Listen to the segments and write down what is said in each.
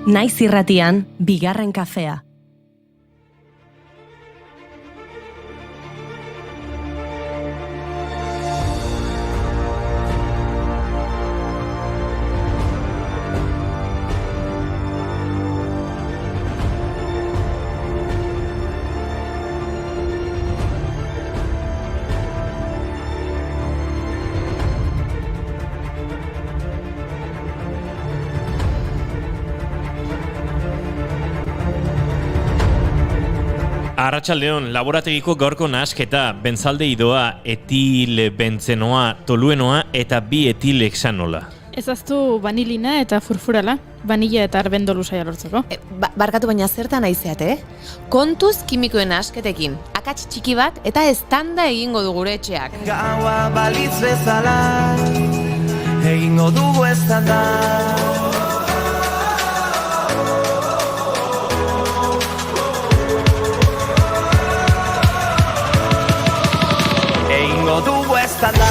Naiz irratian, bigarren kafea. Arratsaldeon, laborategiko gaurko nahasketa, benzaldehidoa, etilbentzenoa, toluenoa eta bi-etilhexanola. Ezaztu vanilina eta furfurala, vanila eta arbendolu saia lortzeko. Barkatu baina zertan aizeate, Kontuz kimikoen asketekin. Akats txiki bat eta eztanda egingo du gure etxeak. Gaua balitz bezala, egingo dugu eztanda. Egingo dugu eztanda.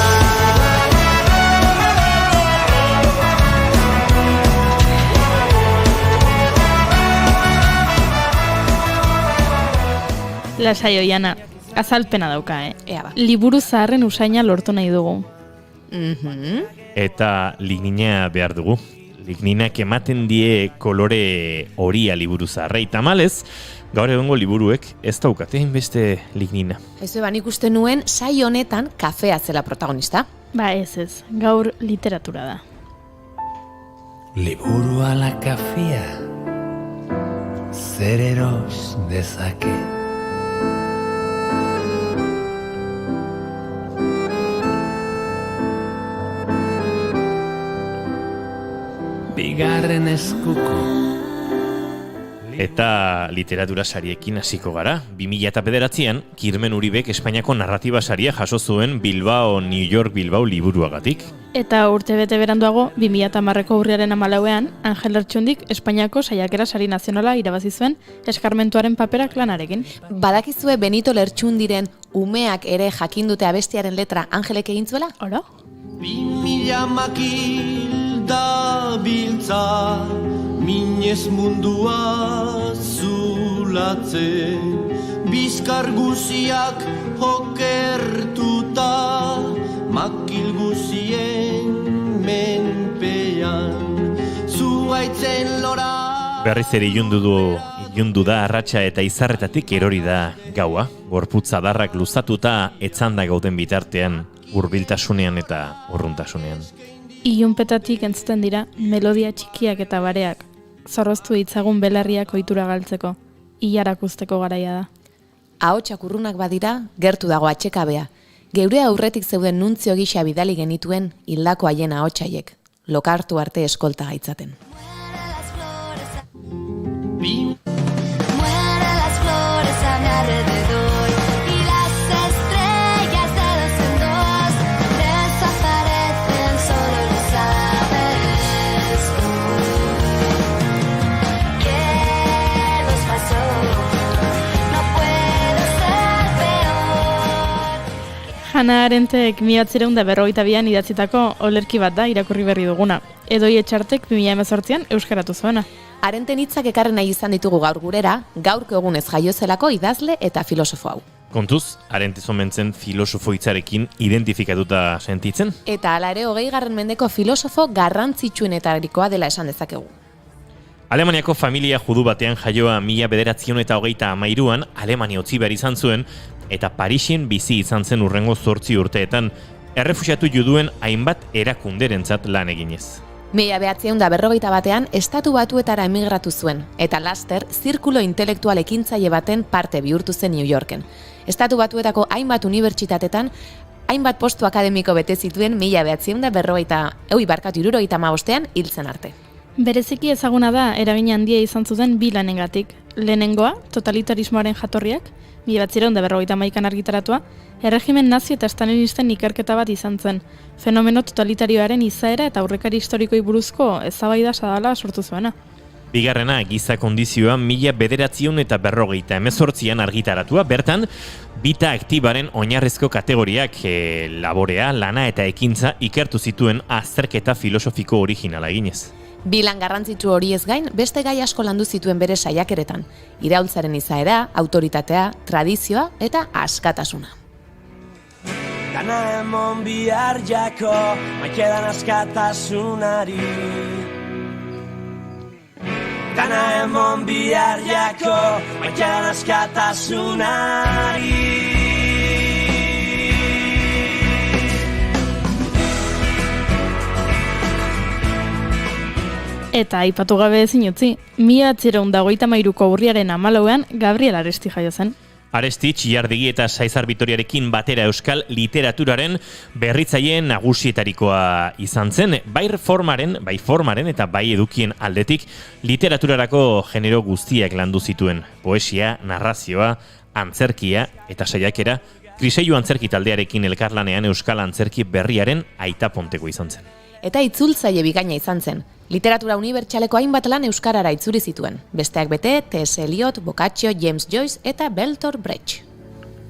Lasai oiana, azalpena dauka, Ea ba. Liburu zaharren usaina lortu nahi dugu. Eta lignina behar dugu. Ligninak ematen die kolore horia liburu zaharrei. Tamalez, gaur egongo liburuek ez daukate hainbeste lignina. Aizu eban ikusten nuen sai honetan kafea zela protagonista. Ba ez, gaur literatura da. Liburu ala kafia, zer eros dezake. Bigarren eskuko. Eta literatura sariekin hasiko gara. 2009an, Kirmen Uribek Espainiako narratiba saria jaso zuen New York Bilbao liburuagatik. Eta urtebete beranduago, 2010ko urriaren 14ean, Angel Lertxundik Espainiako saiakera sari nazionala irabazi zuen eskarmentuaren paperak lanarekin. Badakizue Benito Lertxundiren umeak ere jakin dute abestiaren letra Angelek egin zuela? Oro? 2000 makil da biltza, minez mundua zulatzen, bizkar guziak okertuta, makil guzien menpean, zuaitzen lora. Berriz ere ilundu da arratsa eta izarretatik erori da gaua. Gorputz adarrak luzatuta etzanda gauden bitartean, hurbiltasunean eta urruntasunean. Ilunpetatik entzuten dira melodia txikiak eta bareak, zorroztu ditzagun belarriak ohitura galtzeko, ilarak usteko garaia da. Ahotsak urrunak badira, gertu dago atxekabea. Geure aurretik zeuden nuntzio gisa bidali genituen hildako haien ahotsaiek, lokartu arte eskolta gaitzaten. Hannah Arendtek 1952an idatzitako olerki bat da irakurri berri duguna. Edoi Etxartek 2018an euskaratu zuena. Arendten hitzak ekarri nahi izan ditugu gaur gurera, gaurko egunez jaiozelako idazle eta filosofo hau. Kontuz, Arendt omentzen filosofo hitzarekin identifikatuta sentitzen? Eta hala ere 20. mendeko filosofo garrantzitsuenetarikoa dela esan dezakegu. Alemaniako familia judu batean jaioa 1923an Alemania utzi behar izan zuen, eta Parisen bizi izan zen urrengo 8 urteetan, errefuxiatu juduen hainbat erakunderentzat lan eginez. 1941an Estatu Batuetara emigratu zuen, eta laster zirkulo intelektual ekintzaile baten parte bihurtu zen New Yorken. Estatu Batuetako hainbat unibertsitatetan, hainbat postu akademiko bete zituen 1975an hil zen arte. Bereziki ezaguna da eragin handia izan zuten bi lanengatik. Lehenengoa, totalitarismoaren jatorriak, 1951an argitaratua, erregimen nazi eta stalinisten ikerketa bat izan zen. Fenomeno totalitarioaren izaera eta aurrekari historikoi buruzko eztabaida sadala sortu zuena. Bigarrena, giza kondizioa 1958an argitaratua, bertan, bita aktibaren oinarrizko kategoriak laborea, lana eta ekintza ikertu zituen azterketa filosofiko originala eginez. Bi lan garrantzitsu horiez gain, beste gai asko landu zituen bere saiakeretan. Iraultzaren izaera, autoritatea, tradizioa eta askatasuna. Dana emon bihar jako, maikedan askatasunari. Dana emon bihar jako, maikedan askatasunari. Eta aipatu gabe ezin utzi, 1983ko urriaren 14ean Gabriel Aresti jaio zen. Aresti, Txillardegi eta Saizar Bitoriarekin batera euskal literaturaren berritzaileen nagusietarikoa izan zen, bai formaren eta bai edukien aldetik literaturarako genero guztiak landu zituen. Poesia, narrazioa, antzerkia eta saiakera, Kriseilu antzerki taldearekin elkarlanean euskal antzerki berriaren aitaponteko izan zen. Eta itzultzaile bikaina izan zen. Literatura unibertsaleko hainbat lan euskarara itzuli zituen. Besteak bete, T.S. Eliot, Boccaccio, James Joyce eta Bertolt Brecht.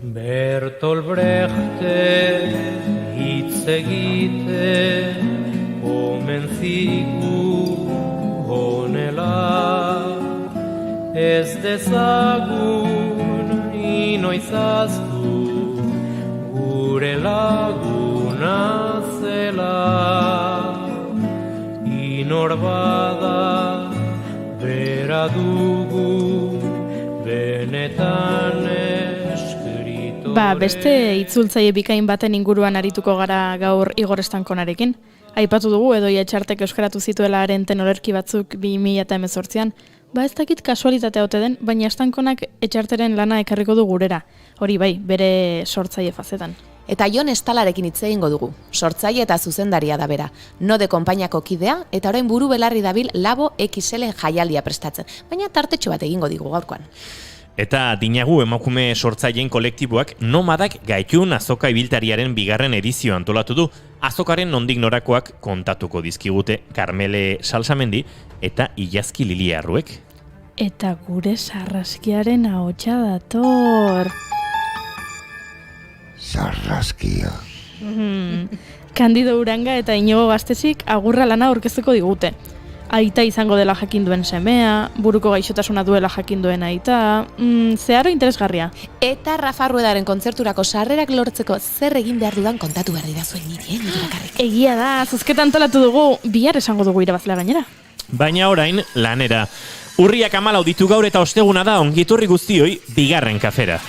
Bertolt Brecht hitz egite omen zigu honela, ez dezagun inoizaztu gure laguna zela. Inor bada bera dugu benetan eskrito. Beste itzultzaile bikain baten inguruan arituko gara gaur Igor Estankonarekin. Aipatu dugu Edoia Etxartek euskaratu zituela haren tenolerki batzuk 2018an. Ez dakit kasualitatea ote den, baina Estankonak Etxarteren lana ekarriko du gurera. Hori bai, bere sortzaile fazetan. Eta Jon Estalarekin hitz egingo dugu. Sortzaile eta zuzendaria da bera. Node konpainiako kidea eta orain buru belarri dabil Labo XL jaialdia prestatzen. Baina tartetxo bat egingo digu gaurkoan. Eta dinagu emakume sortzaileen kolektiboak Nomadak Gaitun azoka ibiltariaren 2. edizio antolatu du. Azokaren nondik norakoak kontatuko dizkigute Karmele Salsamendi eta Ilazki Liliarruek. Eta gure sarraskiaren ahotsa dator. Sarraskia. Kandido Uranga eta Inigo Gaztezik agurra lana aurkeztuko digute. Aita izango dela jakin duen semea, buruko gaixotasuna duela jakin duen aita, zeharo interesgarria. Eta Rafa Ruedaren kontzerturako sarrerak lortzeko zer egin behar dudan kontatu behar didazuen niri bakarrik. Egia da, zozketa antolatu dugu, bihar esango dugu irabazlea gainera. Baina orain, lanera. Urriak 14 ditu gaur eta osteguna da ongitorri guztioi 2. kafera.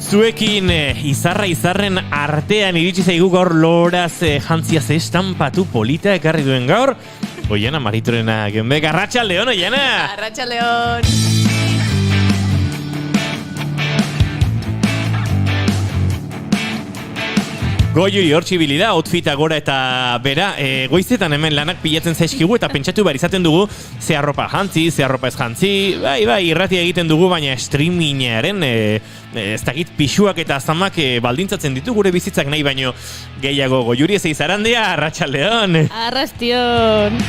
Zuekin izarren artean iritsi zaigu gaur loraz jantziaz estampatu polita ekarri duen gaur. Oiana Maritorena genbek, arratsaldeon, Oiana! Arratsaldeon! Goiuri hortxe bilida, outfita gora eta bera, goizetan hemen lanak pilatzen zaizkigu eta pentsatu behar izaten dugu ze arropa jantzi, ze arropa ez jantzi, bai, irratia egiten dugu, baina streamingaren ez dakit pixuak eta zamak baldintzatzen ditu gure bizitzak nahi baino gehiago. Goiuri ez eizarandia, arratsaldeon! Arrastion!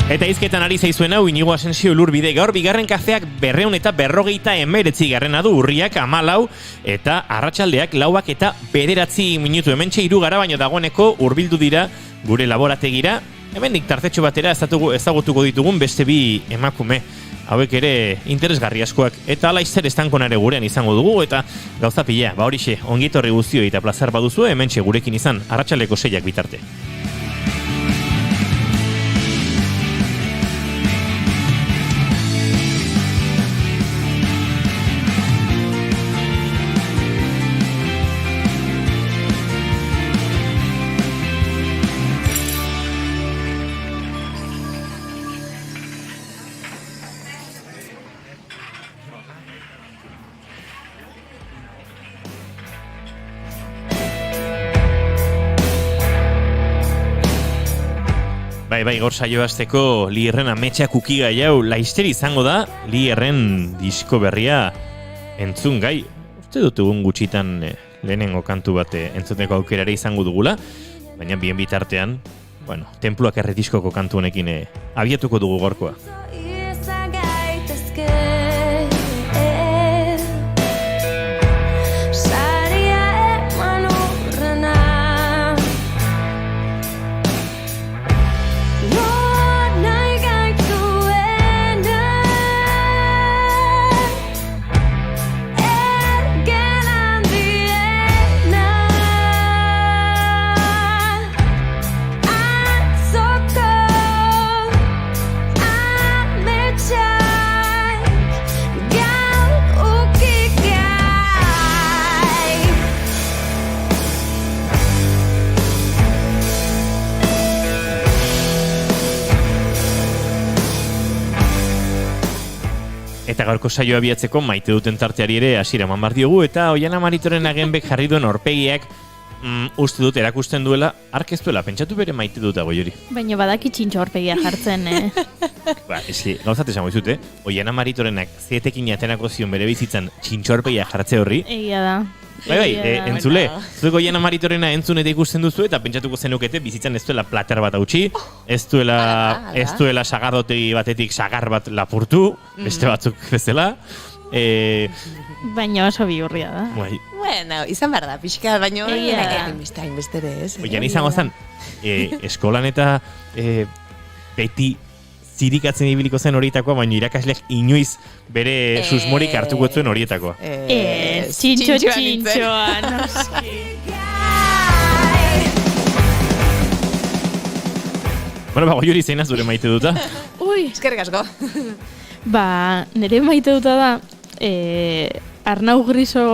Eta izketan ari zaizuen hau Inigo Asensio Ulurbide gaur 2. kafeak 249 garrena du urriak 14 eta arratsaldeak 4 eta 9 minutu hementxe 3 gara baino dagoeneko hurbildu dira gure laborategira. Hemendik tartetxo batera ezagutuko ditugun beste 2 emakume. Hauek ere interesgarri askoak eta Laizzer Estankonare gurean izango dugu eta gauza pila, horixe, ongitorri guztioi eta plazar baduzu hementxe gurekin izan arratsaldeko 6 bitarte. Bai, gaur saio hasteko Lierren ametsak ukigai hau laizter izango da, Lierren disko berria entzun gai. Uste dut egun gutxitan lehenengo kantu bat entzuteko aukerare izango dugula, baina bien bitartean, Tenpluak errediskoko kantu honekin abiatuko dugu gorkoa. Eta gaurko saioa abiatzeko maite duten tarteari ere hasiera eman behar diogu, eta Oiana Maritoren agenbek jarri duen aurpegiak uste dut erakusten duela, arkeztuela, pentsatu bere maite dut dago jori. Baina badaki txintxo aurpegia jartzen, Gauzat esango izute, Oiana Maritorenak zetekin atenako zion bere bizitzan txintxo aurpegia jartze horri. Egia da. Entzule, zuek Oiana Maritorena entzun eta ikusten duzu eta pentsatuko zenukete bizitzan ez duela plater bat hautsi, ez duela sagardotegi batetik sagar bat lapurtu, beste batzuk bezala. Baina oso bihurria da. Bueno, izan behar da, pixka, baina hainbestere ez. Oian izango zen, eskolan eta beti zirikatzen ibiliko zen horietakoa, baina irakasleak inoiz bere susmorik hartuko zuen horietakoa. Txintxoa, noski. Goiuri zein zure maite duta? Ui, eskerrik asko. Nire maite duta da, Arnau Griso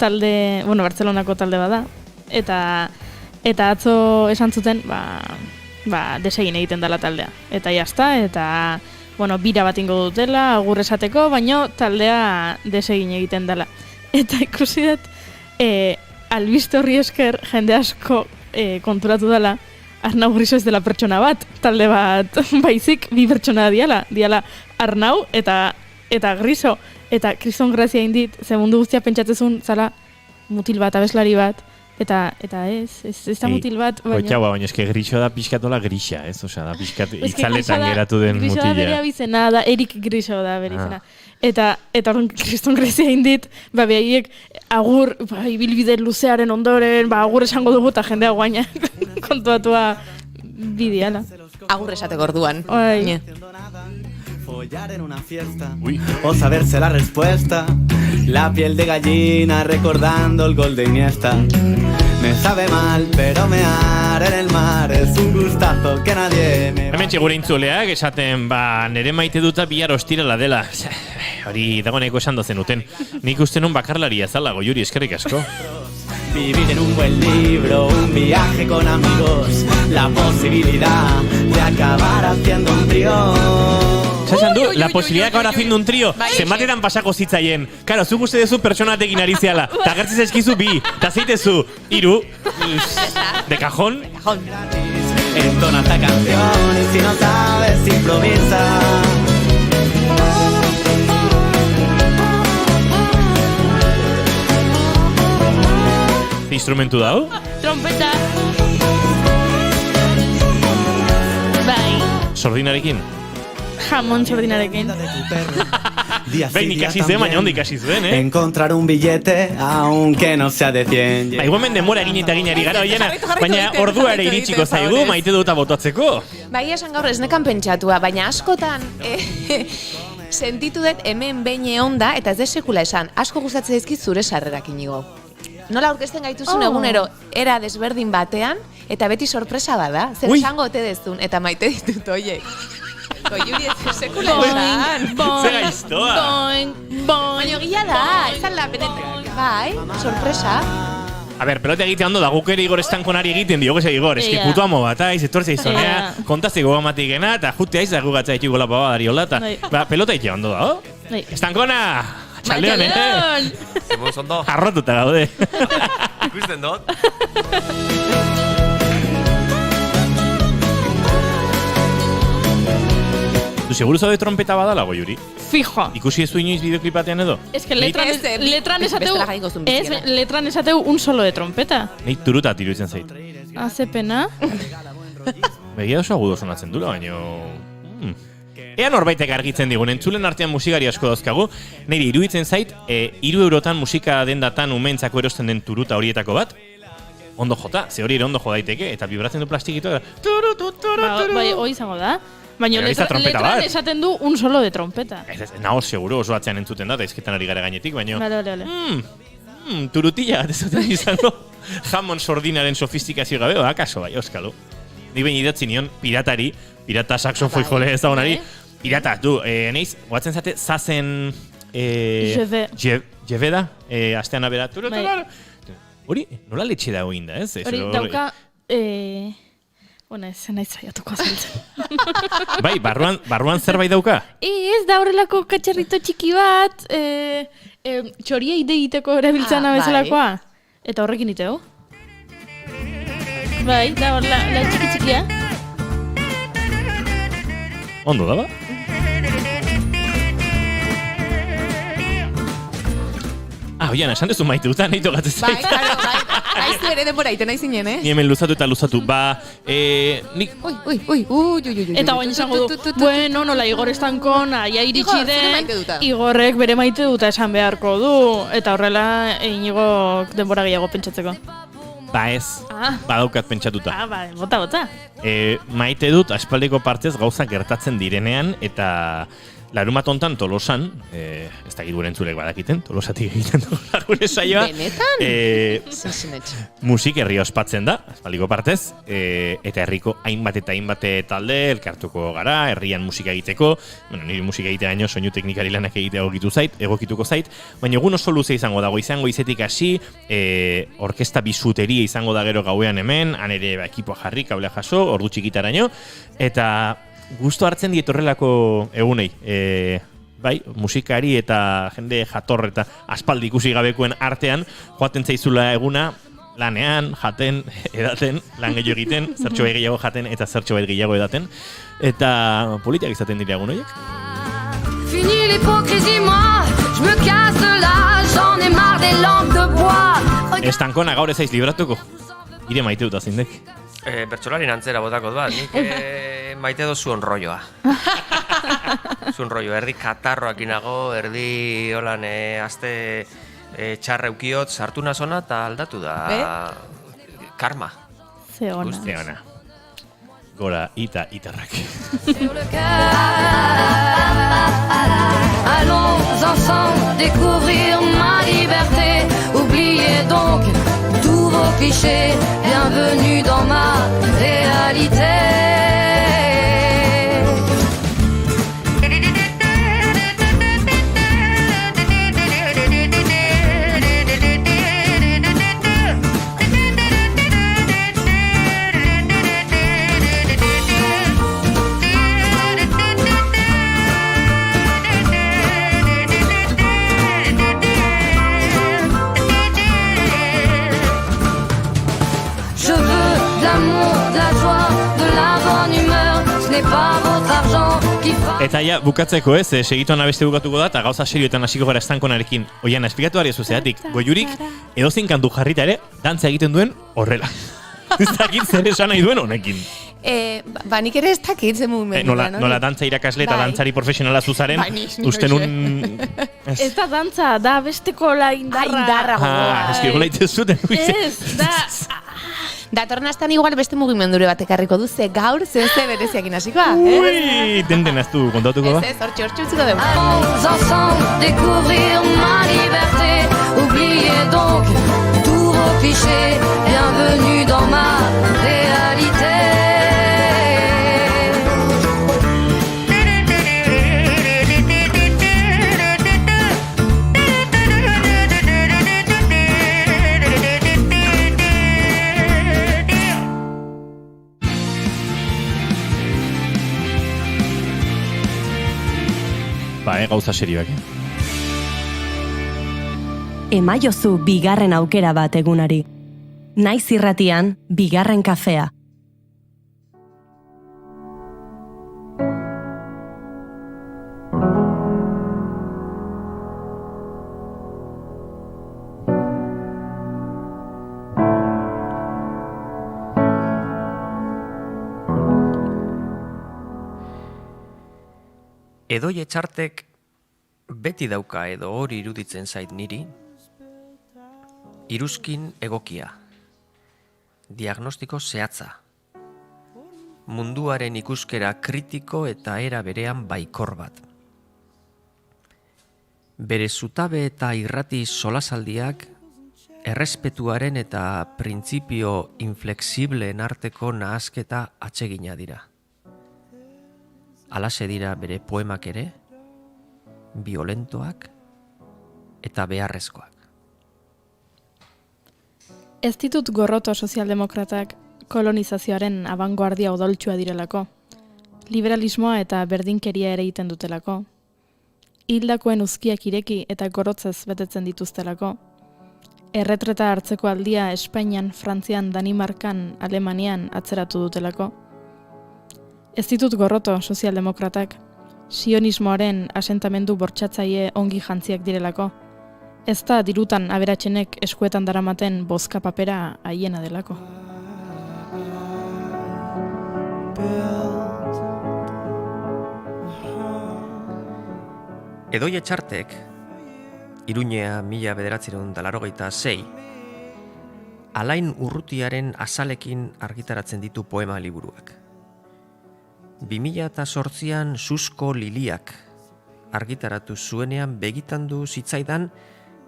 talde, Bartzelonako talde bada, eta atzo esan zuten, desegin egiten dela taldea. Eta jazta, eta, bira bat ingo dutela, agur esateko, baino taldea desegin egiten dela. Eta ikusi dut, albiste horri esker jende asko konturatu dela, Arnau Griso ez dela pertsona bat, talde bat baizik, bi pertsona diala Arnau eta Griso. Eta kriston grazia indit, ze mundu guztia pentsatzezun zala mutil bat, abeslari bat, eta ez da mutil bat, baina... Baina eske Griso da pixkatola grisa, ez? Osa, da pixkat itzaletan geratu den Griso mutila. da bere abizena, da Erik Griso da bere izena. Eta horren kriston grazia indit, behaiek agur, ibilbide luzearen ondoren, agur esango dugu eta jendea guaina kontuatua bidiala. Agur esateko orduan. Follar en una fiesta o saberse la respuesta, la piel de gallina recordando el gol de Iniesta. Me sabe mal, pero mear en el mar es un gustazo que nadie me va. Hemen txegure intzuleak esaten, nere maite duta bihar ostirala dela. Hori dagoeneko esan dozen uten. Nik uste nun bakarlaria zala, Goiuri, eskerrik asko. Vivir en un buen libro, un viaje con amigos, la posibilidad de acabar haciendo un trío. Esan du, la posibilidad de acabar haciendo un trío, zenbatetan pasako zitzaien. Karo, zuk uste duzu pertsonatekin ari zehala, eta gertzez eskizu bi, eta zeitezu, hiru, de cajón. Entona esta canción y si no sabes improvisa. Instrumentu dau? Trompeta. Bai. Sordinarekin? Jamon sordinarekin. Behin ikasi zuen, baina ondo ikasi zuen, Encontrar un billete, aunque no sea de 100. Igualmen denbora egin eta ginari gara, Oiana, baina ordua ere iritsiko zaigu, maite duta botatzeko. Bai, esan gaur ez nekan pentsatua, baina askotan sentitu dut hemen behin egonda, eta ez de sekula esan, asko gustatzen zaizkit zure sarrerak Inigo. Nola aurkezten gaituzun egunero, era desberdin batean, eta beti sorpresa bada, zer esango ote dezun, eta maite ditut oiek. Goiuri ez sekula esan. Zer gaiztoa. Baina gila da, ezan la benetan. Bai, sorpresa. A ber, pelota egitea ondo da, guk ere Igor estankonari egiten dio, gese Igor, eski putu amo bat, etortzea izonea, kontazteko gamatikena, eta jute aiz da gugatza ditu gola paba dariola, eta pelota egitea ondo da, Estankona! Txaldeon, Zemuz ondo? Arrotuta gaude. Ikusten dut? Tu seguru zaude trompeta badala, Goiuri? Fijo. Ikusi ez du inoiz bideoklip batean edo? Es que letran esateu un solo de trompeta. Nei turuta iruditzen zait. Hace pena. Begia oso agudo sonatzen dula, baino... Ea norbaitek argitzen digun, entzulen artean musikari asko dauzkagu, nire iruditzen zait, 3 eurotan musika dendatan umentzako erosten den turuta horietako bat, ondo jota, ze hori ere ondo jo daiteke, eta vibratzen du plastikito, Bai, hoi izango da. Baina letran esaten du un solo de trompeta. Ez, nahoz seguro oso atzean entzuten da, eta izketan ari gara gainetik, baina... Vale. Turutilla, esaten izango, jamon sordinaren sofistikazio gabe, akaso bai, euskalo. Nik behin idatzi nion pirata saxofoi jole ez dagoenari, pirata, du, neiz, guatzen zate, zazen... Jeve da, astean abera, hori, nola letxe da hoin da, ez? Hori, dauka... Bueno, ez nahi zaiatuko azaltzen. Bai, barruan zerbait dauka? Ez da horrelako katxarrito txiki bat, txoria egiteko erabiltzana bezalakoa. Eta horrekin iteo. Bai, da hor la txiki-txikia. Ondo da ba? Oian, esan dezu maite duta, nahi togatzen zait. Bai, bai. Aizu ere denbora iten nahi zinen, Ni hemen luzatu eta luzatu. Nik... Ui. Eta guain izango du, bueno, nola Igor estankon, aia iritsi den, Igorrek bere maite duta esan beharko du. Eta horrela, Igok denbora gehiago pentsatzeko. Ba ez, badaukat pentsatuta. Bota. Maite dut, aspaldiko partez gauza gertatzen direnean, eta... Larumat hontan Tolosan, ez da gure entzulek badakiten, Tolosatik egiten du gure saioa. Benetan? Musik herria ospatzen da, aspaldiko partez, eta herriko hainbat talde elkartuko gara, herrian musika egiteko, niri musika egitea gaino soinu teknikari lanak egitea egokituko zait, baina egun oso luze izango dago, izango izetik hasi, orkesta bisuteria izango da gero gauean hemen, han ere ekipoa jarri, kablea jaso, ordu txikitaraino, eta... Gusto hartzen diet horrelako egunei. Bai, musikari eta jende jator eta aspaldi ikusi gabekoen artean, joaten zaizula eguna, lanean, jaten, edaten, lan gehiago egiten, zertxo bai gehiago jaten eta zertxo bai gehiago edaten. Eta politiak izaten dira egun horiek. Fini l'hypocrisie, moi, je me casse là, j'en ai marre des lampes de bois. Estankona gaur ezaiz libratuko. Ire maite dut azindek. Bertsolari antzera botako da, nik maite do zuen rolloa. Zuen rollo, erdi katarroak inago, erdi holan azte txarra eukiot, sartu nazona eta aldatu da karma. Zeona. Gora, itarrak. Allons ensemble découvrir ma liberté. Oubliez donc tous vos clichés. Bienvenue dans ma réalité. Eta ja, bukatzeko ez, segituan abeste bukatuko da, eta gauza serioetan hasiko gara estankonarekin. Oian, esplikatu ari zuzeatik, Goiurik edozein kantu jarrita ere, dantza egiten duen horrela. Ez dakit zer esan nahi duen honekin. Nik ere ez dakit zen mugimenduan. Nola dantza irakasle eta dantzari profesionala zuzaren, uste nun... Ez da dantza, da besteko la indarra. Ez que gola ite zuten. Ez, da... Datorren astan igual beste mugimendure bat ekarriko duze gaur, ze bereziakin hasikoa. Ui, den aztu kontatuko ba? Ez, hortxe utziko dugu. Allons ensemble découvrir ma liberté. Oubliez donc tous vos clichés. Bienvenue dans ma réalité. Gauza serioak. Emaiozu bigarren aukera bat egunari. Naiz irratian, bigarren kafea. Edoi Etxartek beti dauka edo hori iruditzen zait niri, iruzkin egokia, diagnostiko zehatza, munduaren ikuskera kritiko eta era berean baikor bat. Bere zutabe eta irrati solasaldiak errespetuaren eta printzipio inflexibleen arteko nahasketa atsegina dira. Halaxe dira bere poemak ere, violentoak eta beharrezkoak. Ez ditut gorroto sozialdemokratak kolonizazioaren abangoardia odoltsua direlako, liberalismoa eta berdinkeria ere egiten dutelako, hildakoen uzkiak ireki eta gorotzez betetzen dituztelako, erretreta hartzeko aldia Espainian, Frantzian, Danimarkan, Alemanian atzeratu dutelako. Ez ditut gorroto sozialdemokratak, sionismoaren asentamendu bortxatzaile ongi jantziak direlako. Ez da dirutan aberatsenek eskuetan daramaten bozka papera haiena delako. Edoi Etxartek, Iruñea 1986, Alain Urrutiaren azalekin argitaratzen ditu poema liburuak. 2008an Susko Liliak argitaratu zuenean begitandu zitzaidan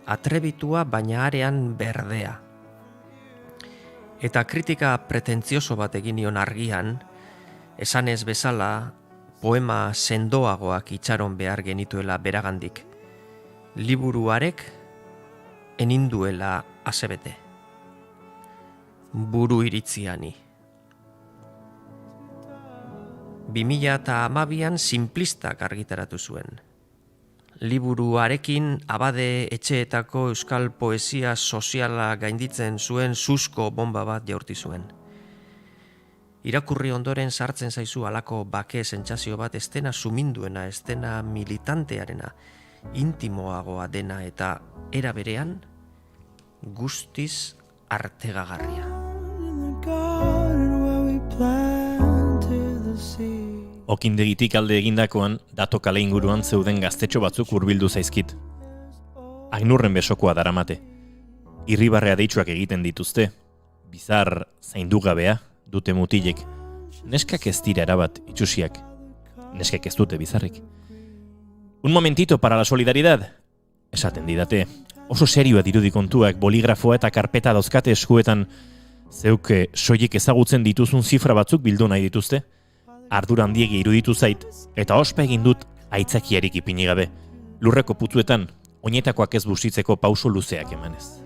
atrebitua baina arean berdea. Eta kritika pretentzioso bat egin nion argian, esanez bezala poema sendoagoak itxaron behar genituela beragandik. Liburuarek eninduela asebete. Buru iritziani. 2012an Simplistak argitaratu zuen. Liburuarekin abade etxeetako euskal poesia soziala gainditzen zuen susko bomba bat jaurti zuen. Irakurri ondoren sartzen zaizu halako bake sentsazio bat, estena suminduena, estena militantearena, intimoagoa dena eta era berean guztiz artegagarria. Okindegitik alde egindakoan, dato kale inguruan zeuden gaztetxo batzuk hurbildu zaizkit. Ainurren besokoa daramate. Irribarrea deitsuak egiten dituzte. Bizar zaindugabea dute mutilek. Neskak ez dira erabat itxusiak. Neskak ez dute bizarrik. Un momentito para la solidaridad. Esaten didate. Oso serioa dirudi kontuak, boligrafoa eta karpeta dauzkate eskuetan. Zeuke soilik ezagutzen dituzun zifra batzuk bildu nahi dituzte. Ardura handiegi iruditu zait, eta ospa egin dut aitzakiarik ipini gabe. Lurreko putuetan, oinetakoak ez bustitzeko pauso luzeak emanez.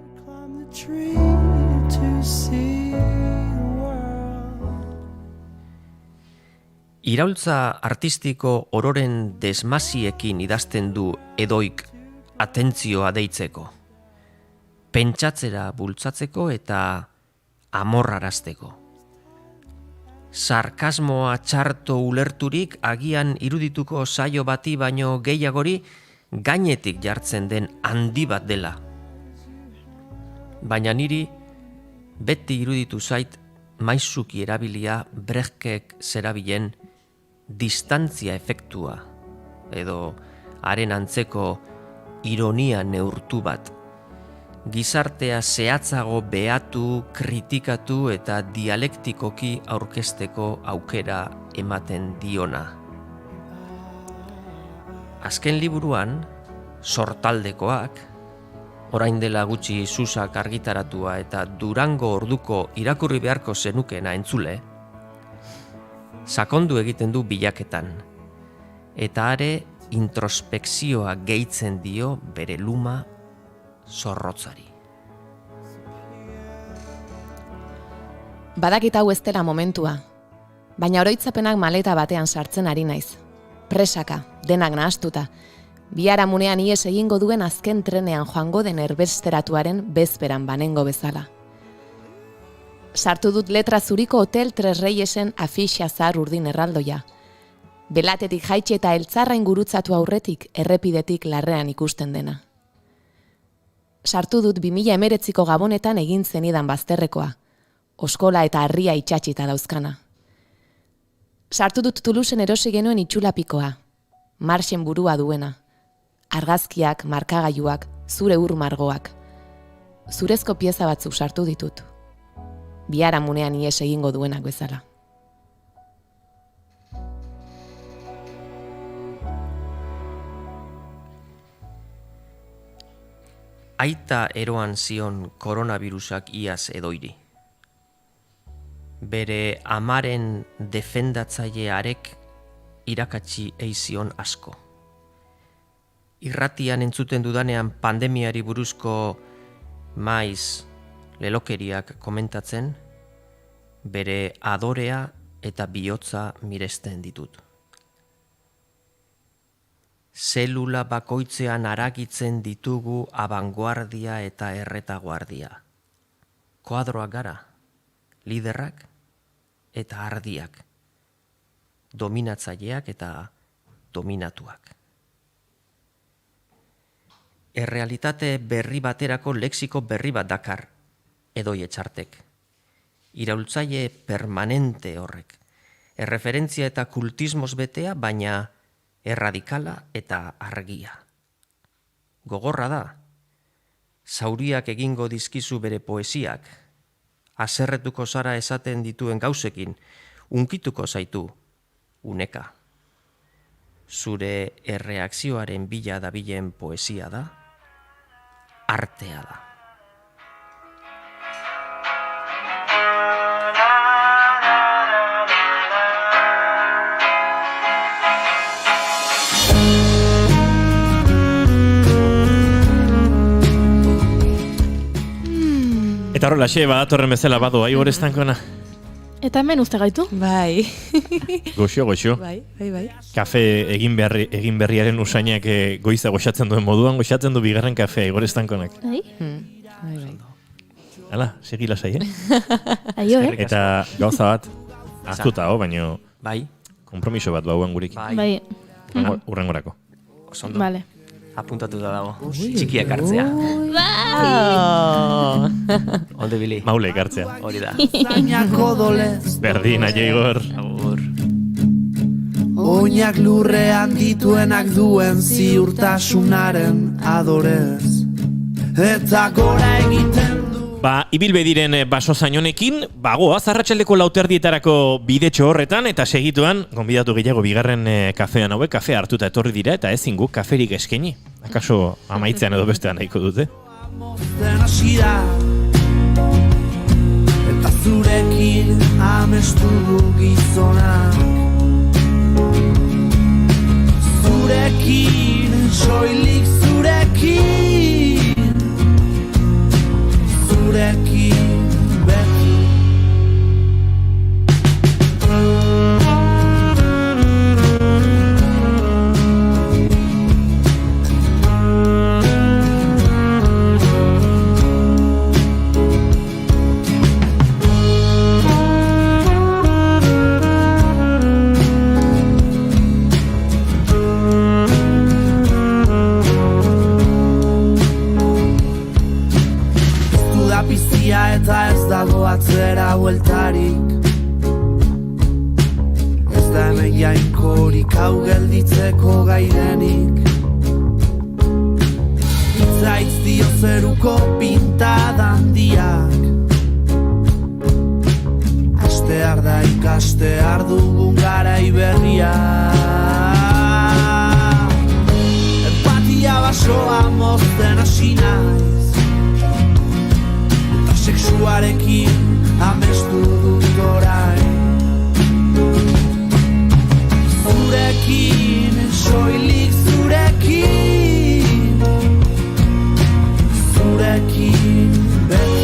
Iraultza artistiko ororen desmasiekin idazten du Edoik atentzioa deitzeko. Pentsatzera bultzatzeko eta amorrarazteko. Sarkasmoa txarto ulerturik agian irudituko saio bati baino gehiagori gainetik jartzen den handi bat dela. Baina niri beti iruditu zait maizuki erabilia Brechtek zerabilen distantzia efektua edo haren antzeko ironia neurtu bat. Gizartea zehatzago behatu, kritikatu eta dialektikoki aurkezteko aukera ematen diona. Azken liburuan, Sortaldekoak, orain dela gutxi Susak argitaratua eta Durango orduko irakurri beharko zenukena entzule, sakondu egiten du bilaketan, eta are introspekzioa gehitzen dio bere luma zorrotzari. Badakit hau ez dela momentua, baina oroitzapenak maleta batean sartzen ari naiz. Presaka, denak nahastuta, biharamunean ies egingo duen azken trenean joango den erbesteratuaren bezperan banengo bezala. Sartu dut letra zuriko Hotel Tres Reyesen afixa zahar urdin erraldoia. Belatetik jaitsi eta eltzarrain gurutzatu aurretik errepidetik larrean ikusten dena. Sartu dut 2019ko Gabonetan egin zenidan bazterrekoa, oskola eta harria itxatxita dauzkana. Sartu dut Toulouseen erosi genuen itxulapikoa, marxen burua duena. Argazkiak, markagailuak, zure ur margoak. Zurezko pieza batzuk sartu ditut. Biharamunean ies egingo duenak bezala. Aita eroan zion koronavirusak iaz edoiri. Bere amaren defendatzailearek irakatsi eizion asko. Irratian entzuten dudanean pandemiari buruzko maiz lelokeriak komentatzen, bere adorea eta bihotza miresten ditut. Zelula bakoitzean aragitzen ditugu abanguardia eta erretaguardia. Koadroak gara, liderrak eta ardiak, dominatzaileak eta dominatuak. Errealitate berri baterako lexiko berri bat dakar, Edoi Etxartek. Iraultzaile permanente horrek. Erreferentzia eta kultismoz betea, baina erradikala eta argia. Gogorra da, zauriak egingo dizkizu bere poesiak, haserretuko zara esaten dituen gauzekin, unkituko zaitu, uneka. Zure erreakzioaren bila dabilen poesia da, artea da. Eta horrela, badatorren bezala badu, Igor Estankona. Eta hemen uste gaitu? Bai. Goxo. Bai. Kafe egin berriaren usainak goiza goxatzen duen moduan, goxatzen du bigarren kafea, Igor Estankonak. Bai. Hala, segi lasai, Aio, Eta gauza bat, aztuta, baino Bai. kompromiso bat bauan gurekin. Bai. Urrengorako. Osondo. Vale. Apuntatu da dago. Txikiak hartzea. Onde bili. Maule ekartzea. Hori da. Berdin, aio Igor. Agur. Oinak lurrean dituenak duen ziurtasunaren adorez. Eta gora egiten du. Ibilbediren baso zainonekin, bagoaz, arratsaldeko 4:00 bidetxo horretan, eta segituan, gonbidatu gehiago bigarren kafean hauek, kafea hartuta etorri dira, eta ezin guk kaferik eskaini. Akaso amaitzean edo bestean nahiko dute? Eta zurekin amestu gizonak. Zurekin, soilik zurekin. Zurekin beti. Eta ez dago atzera bueltarik. Ez da hemen jainkorik hau gelditzeko gaidenik. Itzaitz dio zeruko pintada handiak. Astear da ikastear dugun garai berria. Empatia basoa mozten hasi naiz. Sexuarekin amestu dut orain. Zurekin, soilik zurekin. Zurekin beti.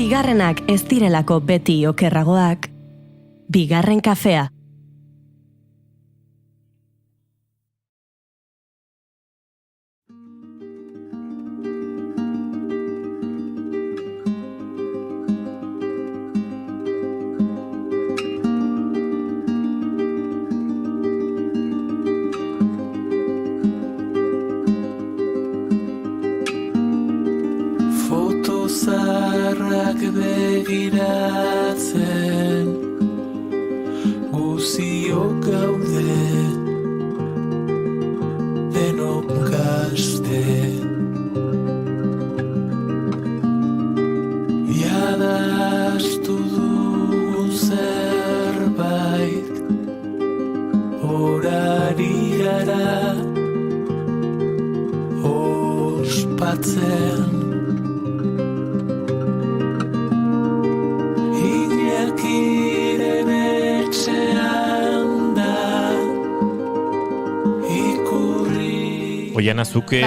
bigarrenak ez direlako beti okerragoak, bigarren kafea. Zarrak begiratzen guziok gaude denok kaste jadastu dugun zerbait orari gara ospatzen Oiana, zuke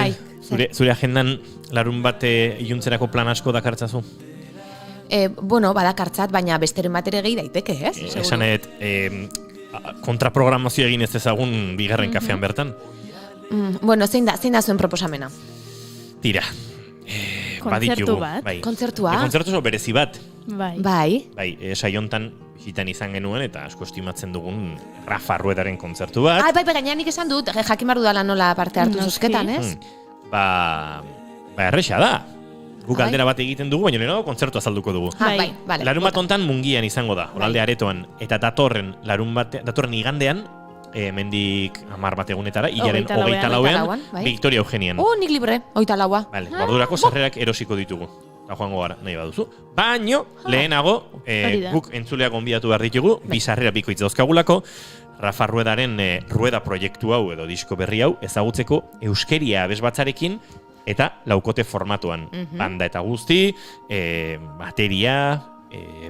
zure agendan larun bate iluntzerako plan asko dakartzazu? Bueno, badakartzat, baina besteren batere gehi daiteke, ez? Esanet, kontraprogramazio egin ez ezagun bigarren kafean bertan? Bueno, zein da zuen proposamena? Tira. Kontzertu bat? Bai. Kontzertua? Kontzertu oso berezi bat. Bai. Saiontan bizitan izan genuen eta asko estimatzen dugun Rafa Ruedaren kontzertu bat. Bai, gaina nik esan dut, jakin behar dudala nola parte hartu zuzketan, ez? Erresa da. Guk galdera bat egiten dugu, baina lehenago kontzertu azalduko dugu. Bai. Larun bat hontan Mungian izango da, oralde aretoan. Eta datorren igandean, mendik 10 bat egunetara, hilaren 24an, Victoria Eugenian. Nik libre, 24a. Ordurako sarrerak erosiko ditugu. Joango gara, nahi baduzu. Baino, lehenago, guk entzuleak gonbidatu behar ditugu, bi sarrera bikoitz dauzkagulako, Rafa Ruedaren Rueda proiektu hau edo disko berri hau ezagutzeko euskeria abesbatzarekin eta laukote formatuan. Banda eta guzti, bateria,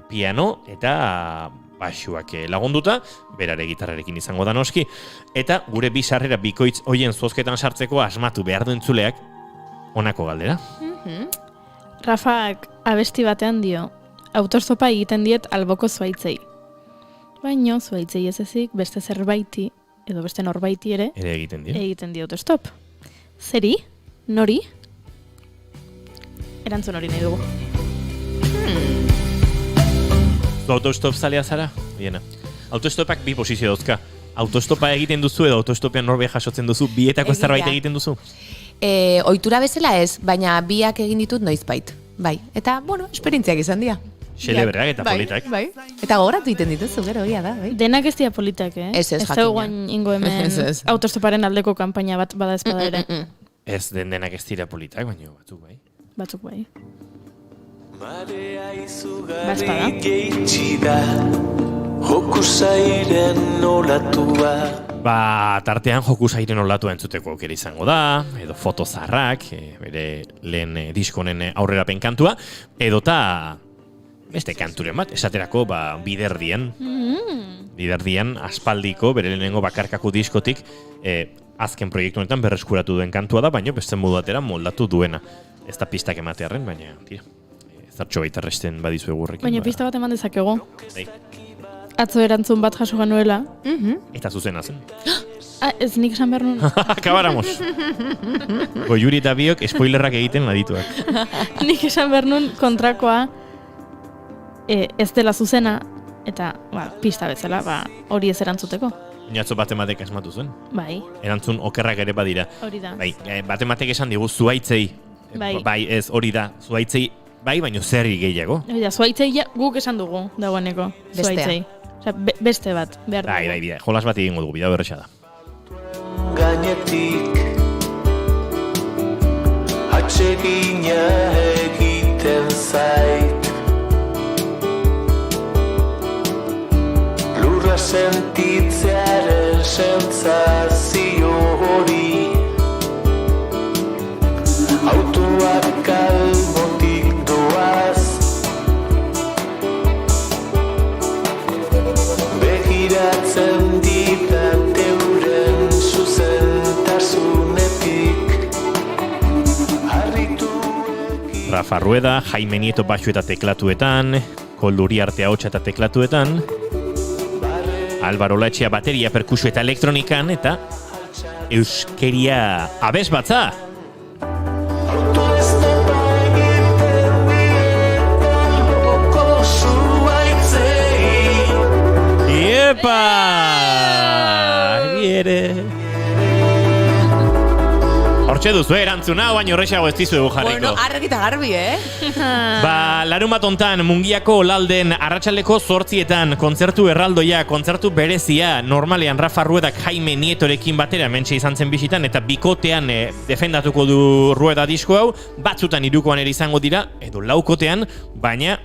piano eta baxuak lagunduta, berare gitarrarekin izango da noski, eta gure bi sarrera bikoitz hoien zozketan sartzeko asmatu behar du entzuleak honako galdera. Rafak abesti batean dio, autostopa egiten diet alboko zuaitzei. Baino, zuaitzei ez ezik, beste zerbaiti, edo beste norbaiti ere egiten dio autostop. Zeri? Nori? Erantzun hori nahi dugu. Zu autostop zalea zara? Biena. Autostopak bi posizio dauzka. Autostopa egiten duzu edo autostopean norbe jasotzen duzu, bietako zerbait egiten duzu? Ohitura bezala ez, baina biak egin ditut noizbait. Bai, eta, bueno, esperientziak izan dira. Xelebreak eta politak. Bai. Eta gogoratu egiten dituzu, gero, da, bai. Denak ez dira politak, Ez jakina. Ez ingo hemen autostoparen aldeko kanpaina bat bada ezpada ere. Ez denak ez dira politak, baina batzuk bai. Batzuk bai. Marea izugarri geitsi da, joku zairen olatua. Tartean joku zairen olatua entzuteko aukera izango da, edo fotozarrak, bere lehen diskonen aurrerapen kantua, edota beste kanturen bat, esaterako biderdian aspaldiko, bere lehenengo bakarkako diskotik, azken proiektu honetan berreskuratu duen kantua da, baina beste modu batera moldatu duena. Ez da pistak ematearen, baina tira, zartxo baita resten badizu egurrekin. Baina pista bat eman dezakego. Atzo erantzun bat jaso ganuela. Eta zuzena zen. Ez nik esan behar nun. Akabaramos. Goiuri eta biok spoilerrak egiten ladituak. Nik esan behar nun kontrakoa ez dela zuzena, eta pista bezala hori ez erantzuteko. Inatzo batematek asmatu zen. Bai. Erantzun okerrak ere badira. Hori da. Bai, batematek esan digu zuaitzei. Bai, ez hori da. Zuaitzei, bai, baino zerri gehiago. Hori da, zuaitzei guk esan dugu dagoeneko. Zuaitzei. Osea, beste bat behar dugu. Bai, jolas bat egingo dugu, bida berresa da. Gainetik atsegina egiten zait, lurra sentitzearen sentsazio hori, autoak albotik doaz, begiratzen ditat euren zuzentasunetik. Rafa Rueda, Jaime Nieto baxu eta teklatuetan, Koldo Uriarte ahotsa eta teklatuetan, Álvaro Latxea bateria, perkusio eta elektronikan, eta Euskeria abesbatza. Iepa! Hortxe duzu erantzuna, baina horrexago ez dizu jarriko. Bueno, argita garbi, Larunbat hontan Mungiako Olalden arratsaldeko 8etan kontzertu erraldoia, kontzertu berezia, normalean Rafa Ruedak Jaime Nietorekin batera mentxe izan zen bisitan, eta bikotean defendatuko du Rueda disko hau, batzutan 3koan ere izango dira, edo 4kotean, baina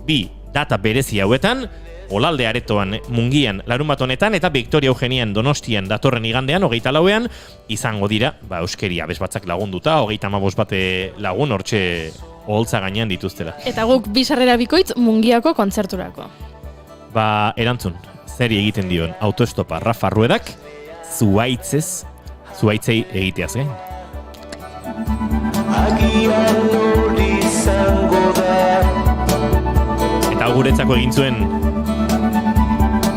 2 data berezi hauetan, Olalde aretoan Mungian larunbat honetan eta Victoria Eugenian Donostian datorren igandean 24ean izango dira, Euskeria abesbatzak lagunduta, 35 bate lagun hortxe oholtza gainean dituztela. Eta guk 2 sarrera bikoitz Mungiako kontzerturako. Erantzun, zeri egiten dion autoestopa Rafa Ruedak, zuaitzei egiteaz gain. Agian hori izango da. Eta guretzako egin zuen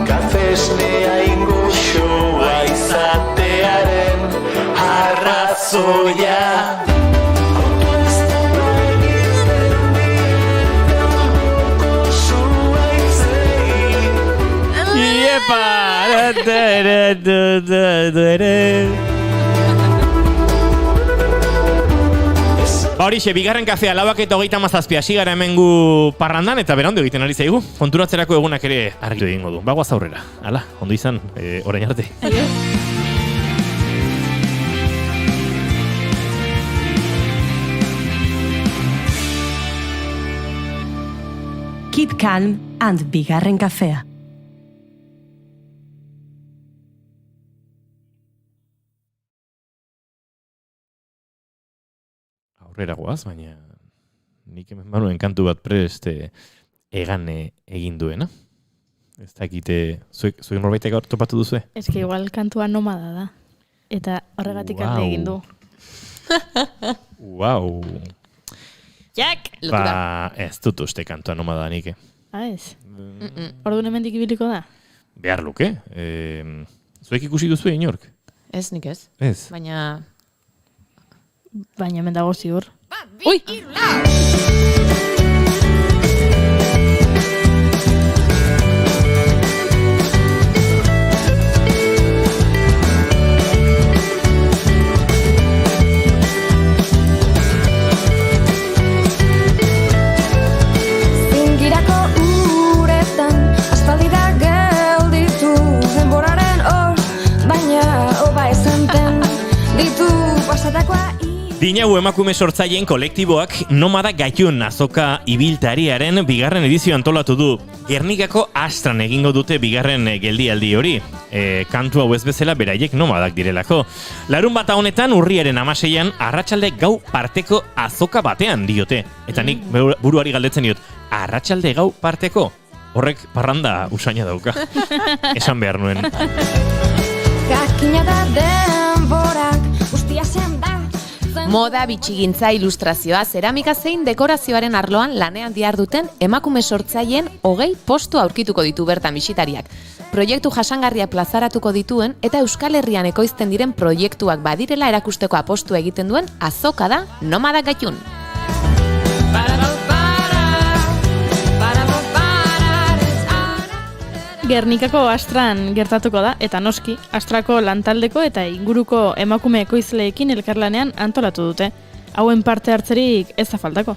Kafesnea ingoxoa izatearen arrazoia. Iepa! Horixe, bigarren kafea 4:37 hasi gara hemengu parrandan eta bera ondo egiten ari zaigu. Konturatzerako egunak ere argitu egingo du. Bagoaz aurrera. Hala, ondo izan, orain arte. Keep calm and bigarren kafea. Aurrera goaz, baina nik hemen banuen kantu bat prest egan egin duena. Ez dakite, zuek norbaitek gaur topatu duzue? Eske igual kantua nomada da. Eta horregatik alde egin du. Wow. Jak! Ez dut uste kantua nomada nik. Ez? Orduan hemendik ibiliko da? Behar luke. Zuek ikusi duzue inork? Ez, nik ez. Ez. Baina hemen dago ziur. Ui! Zingirako uretan aspaldira gelditu denboraren baina oba esanten ditu pasatakoa. Dinagu emakume sortzaileen kolektiboak Nomada Gailun azoka ibiltariaren bigarren edizio antolatu du. Gernikako Astran egingo dute bigarren geldialdi hori. Kantu hau ez bezala beraiek nomadak direlako. Larunbata honetan urriaren 16an arratsalde gau parteko azoka batean diote. Eta nik buruari galdetzen diot, arratsalde gau parteko? Horrek parranda usaina dauka. Esan behar nuen. Jakina da denborak guztia zen da. Moda, bitxigintza, ilustrazioa, zeramika zein dekorazioaren arloan lanean diharduten emakume sortzaileen 20 postu aurkituko ditu bertan bisitariak. Proiektu jasangarria plazaratuko dituen eta Euskal Herrian ekoizten diren proiektuak badirela erakusteko apostua egiten duen azoka da Nomada Gailun. Gernikako Astran gertatuko da, eta noski, Astrako lantaldeko eta inguruko emakume ekoizleekin elkarlanean antolatu dute. Hauen parte hartzerik ez da faltako.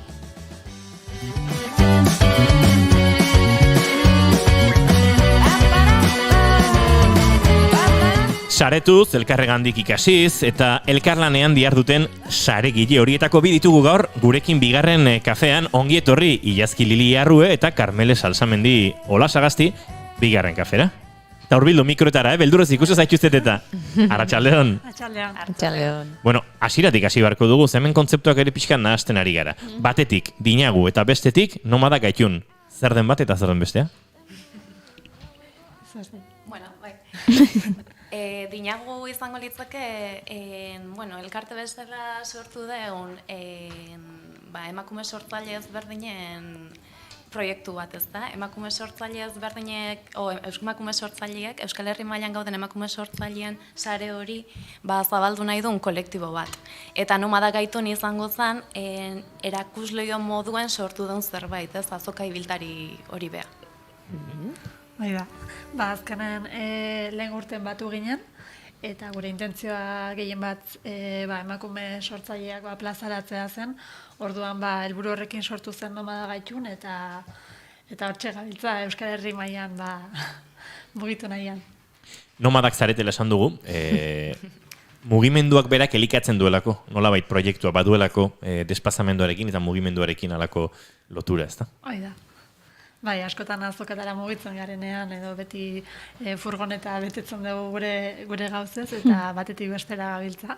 Saretuz, elkarregandik ikasiz, eta elkarlanean diharduten saregile horietako bi ditugu gaur, gurekin bigarren kafean ongi etorri Ilazki Lili Arrue eta Karmele Salsamendi Olasagasti, bigarren kafera. Eta hurbildu mikroetara, beldurrez ikusi zaituztet eta. Arratsaldeon. Arratsaldeon. Bueno, hasiratik hasi barko dugu, hemen kontzeptuak ere pixkan nahasten ari gara. Batetik, Dinagu eta bestetik, Nomada Gailun. Zer den bat eta zer den bestea? Bueno, bai. Dinagu izango litzake, elkarte bezala sortu deun, emakume sortzaile ezberdinen proiektu bat, ez da? Emakume sortzaileek, Euskal Herri mailan gauden emakume sortzaileen sare hori zabaldu nahi duen kolektibo bat. Eta Nomada Gaitun izango zen, erakusleio moduen sortu duen zerbait, ez? Azoka ibiltari hori beha. Bai da, azkenen lehen urten batu ginen, eta gure intentzioa gehien bat emakume sortzaileak plazaratzea zen, orduan helburu horrekin sortu zen Nomada Gaitun, eta hortxe gabiltza Euskal Herri mailan mugitu nahian. Nomadak zaretela esan dugu, mugimenduak berak elikatzen duelako, nolabait proiektua baduelako desplazamenduarekin eta mugimenduarekin alako lotura, ezta? Hoi da. Bai, askotan azokatara mugitzen garenean, edo beti furgoneta betetzen dugu gure gauzez, eta batetik bestera gabiltza.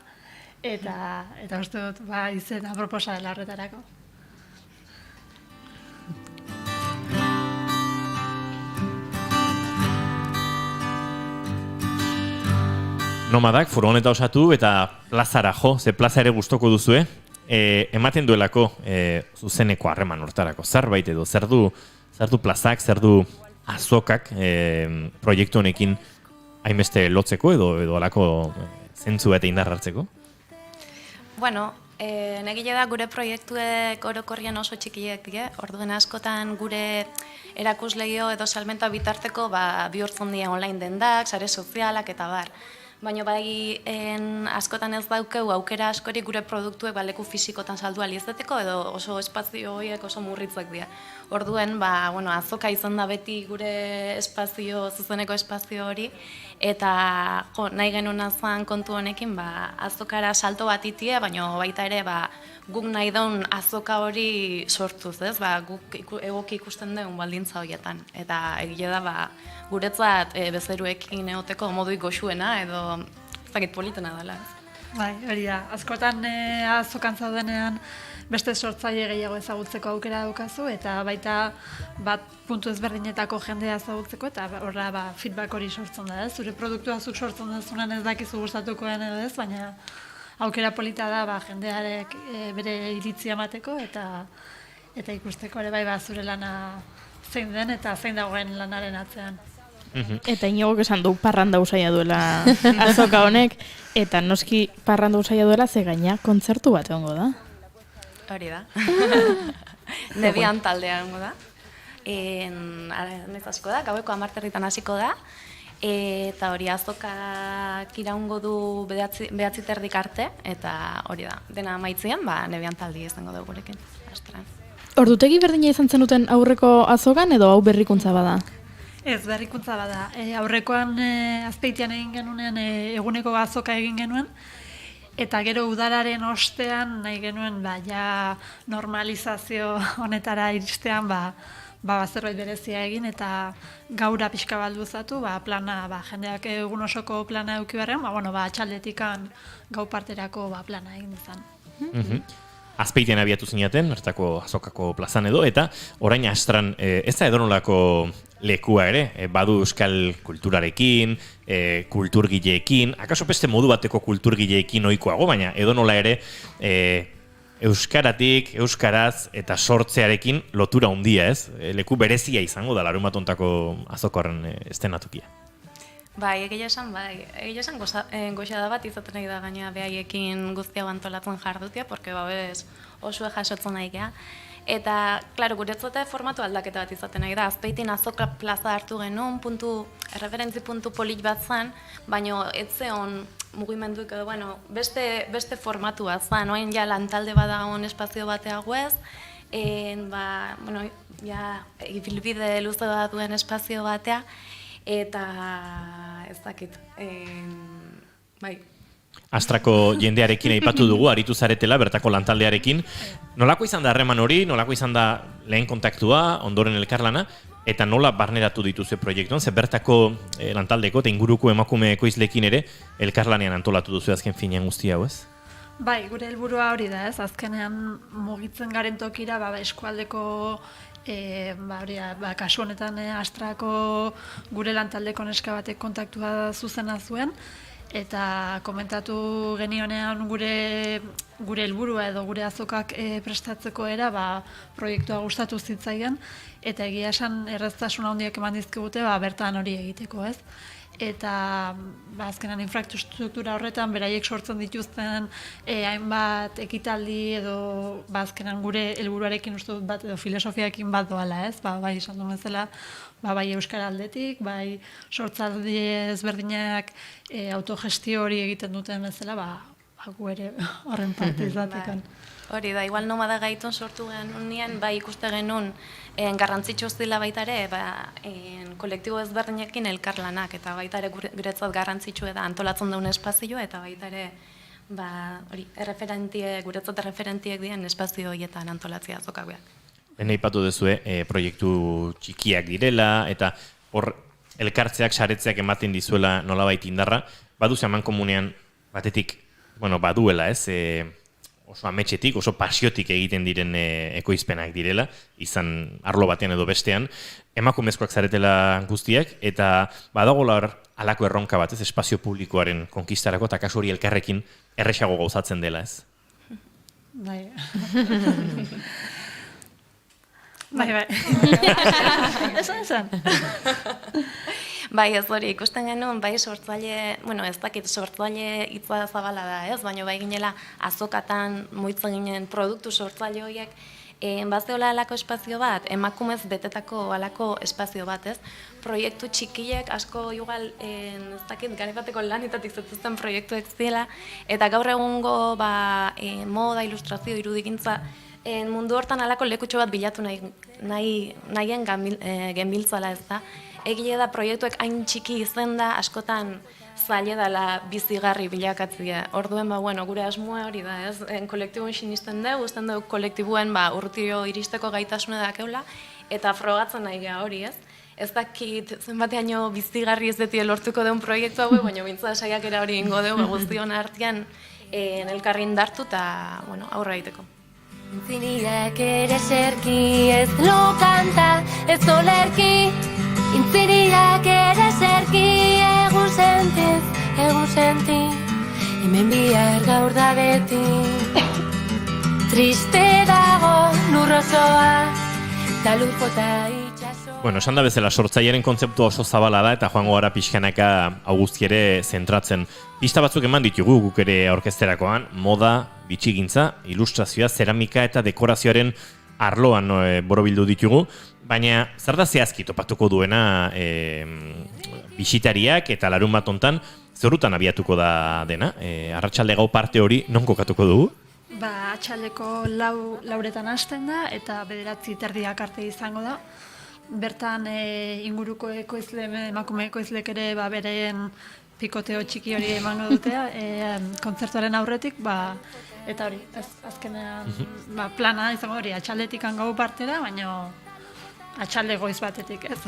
Eta uste dut, izena proposa dela horretarako. Nomadak furgoneta osatu eta plazara jo, ze plaza ere gustoko duzue, ematen duelako zuzeneko harreman hortarako, zerbait edo, zer du plazak, zer du azokak proiektu honekin hainbeste lotzeko edo alako zentzu eta indar hartzeko? Bueno, negile da gure proiektuek orokorrian oso txikiek die, orduen askotan gure erakusleio edo salmenta bitarteko bihurtzen dira online dendak, sare sozialak eta bar. Baina askotan ez daukeu aukera askori gure produktuek leku fisikotan saldu alizeteko edo oso espazio horiek oso murritzak dira. Orduen, azoka izan da beti gure zuzeneko espazio hori, eta nahi genuen zen kontu honekin azokara salto bat itie, baina baita ere guk nahi daun azoka hori sortuz, ez? Guk egoki ikusten dugun baldintza horietan. Eta egile da guretzat bezeruekin egoteko moduik goxuena edo zakit politena dela. Bai, hori da. Askotan azokan zaudenean beste sortzaile gehiago ezagutzeko aukera daukazu, eta baita puntu ezberdinetako jendea ezagutzeko, eta horra feedback hori sortzen da, ez? Zure produktua zuk sortzen duzunan ez dakizu gustatuko den edo ez, baina aukera polita da jendearek bere iritzia emateko, eta ikusteko ere zure lana zein den eta zein dagoen lanaren atzean. Eta Inogok esan du parranda usaia duela azoka honek, eta noski parranda usaia duela ze gaina kontzertu bat egongo da. Hori da. Nebian taldea egongo da. Nez asko da, gaueko 10:00 hasiko da, eta hori azokak iraungo du 9:30 arte, eta hori da. Dena amaitzean, Nebian taldi izango dugu gurekin. Ordutegi berdina izan zenuten aurreko azokan edo hau berrikuntza bada? Ez, berrikuntza bada. Aurrekoan Azpeitian egin genuen, eguneko azoka egin genuen, eta gero udararen ostean nahi genuen normalizazio honetara iristean zerbait berezia egin, eta gaura pixka balduzatu plana, jendeak egun osoko plana eduki beharrean, atxaldetikan gau parterako plana egin izan. Azpeitian abiatu zinaten, bertako azokako plazan edo, eta orain Astran ez da edonolako lekua ere, badu euskal kulturarekin, kulturgileekin, akaso beste modu bateko kulturgileekin ohikoago, baina edonola ere euskaratik, euskaraz eta sortzearekin lotura handia, ez? Leku berezia izango da larunbatontako azokorren estenatokia. Egia esan goxada bat izaten nahi da gaina behaiekin guztia antolatzen jardutia, porque oso jasotzen nahi geha. Eta, klaro, guretzate formatu aldaketa bat izaten nahi da. Azpeitin azoka plaza hartu genuen, erreferentzi puntu polit bat zen, baina ez zeon mugimenduik edo, beste formatu bat zen, oain lantalde bat dagoen espazio bateago ez, ibilbide luze bat duen espazio batea, eta ez dakit, Astrako jendearekin aipatu dugu, aritu zaretela, bertako lantaldearekin. Nolako izan da harreman hori, nolako izan da lehen kontaktua, ondoren elkarlana, eta nola barneratu dituzu proiektuan, ze bertako lantaldeko eta inguruko emakume ekoizlekin ere elkarlanean antolatu duzu azken finean guztia hau, ez? Bai, gure helburua hori da, ez? Azkenean mugitzen garen tokira, eskualdeko kasu honetan Astrako gure lantaldeko neska batek kontaktua zuzena zuen, eta komentatu genionean gure helburua edo gure azokak prestatzeko era, proiektua gustatu zitzaion, eta egia esan erraztasun handiak eman dizkigute bertan hori egiteko, ez? Eta azkenan infrastruktura horretan beraiek sortzen dituzten hainbat ekitaldi edo azkenan gure helburuarekin uste dut bat edo filosofiarekin bat doala, ez? Bai esan duen bezala, bai euskara aldetik, bai sortzaldi ezberdinak autogestio hori egiten duten bezala, gu ere horren parte izatekan. Hori da, igual nomada gaitun sortu genuen, bai ikuste genuen garrantzitsu zila baita ere, kolektibo ezberdinekin elkarlanak, eta baita ere guretzat garrantzitsu da antolatzen duen espazioa, eta baita ere guretzat referentiek diren espazio horietan antolatzea azokagoak. Hene ipatu duzue, proiektu txikiak direla, eta hor elkartzeak, saretzeak ematen dizuela nolabait indarra, baduz eman komunean batetik, baduela ez, oso ametxetik, oso pasiotik egiten diren ekoizpenak direla, izan arlo batean edo bestean, emakumezkoak zaretela guztiak, eta badagoela halako erronka bat, ez, espazio publikoaren konkistarako, eta kasu hori elkarrekin erresago gauzatzen dela, ez? Bai. Bai. Esan. Bai, ez hori, ikusten genuen, bai sortzaile, ez dakit sortzaile hitza zabala da, ez? Baina bai ginela azokatan moitzen ginen produktu sortzaile horiek, bazeola alako espazio bat, emakumez betetako alako espazio bat, ez? Proiektu txikiek asko igual, ez dakit, gare bateko lanetatik zetuzten proiektuek zela, eta gaur egungo moda, ilustrazio, irudikintza, mundu hortan alako lekutxo bat bilatu nahien genbiltzala ez da. Egile da proiektuek hain txiki izen da, askotan zaila dela bizigarri bilakatzea. Orduen, gure asmoa hori da, ez? Kolektibuen sinisten dugu, usten dugu kolektibuen urtiro iristeko gaitasune dakeula, eta frogatzen nahi geha hori, ez? Ez dakit zenbateaino bizigarri ez deti lortuko deun proiektu hau, baina bintza saiakera hori ingo dugu, guztion artean elkarri indartu eta aurra egiteko. Intziriak ere serki, ez lo kanta, ez olerki. Intziriak ere serki, egun senti. Hemen bihar gaur da beti. Triste dago lurrozoa, eta lurpota itxasoa. Esan da bezala, sortzailearen kontzeptu oso zabala da, eta joango gara pixkanaka auguzki ere zentratzen. Pista batzuk eman ditugu guk ere orkesterakoan, moda, bitxigintza, ilustrazioa, zeramika eta dekorazioaren arloan borobildu ditugu, baina zer da zehazki topatuko duena bisitariak eta larun bat hontan zerutan abiatuko da dena? Arratsalde gau parte hori non kokatuko dugu? Atxaldeko lauretan hasten da eta 9:30 arte izango da. Bertan inguruko ekoizle, emakume ekoizlek ere beren pikoteo txiki hori emango dutea, kontzertuaren aurretik, eta hori, azkenean plana izango hori, atxaldetik gau partera, baina atxalde goiz batetik, ez.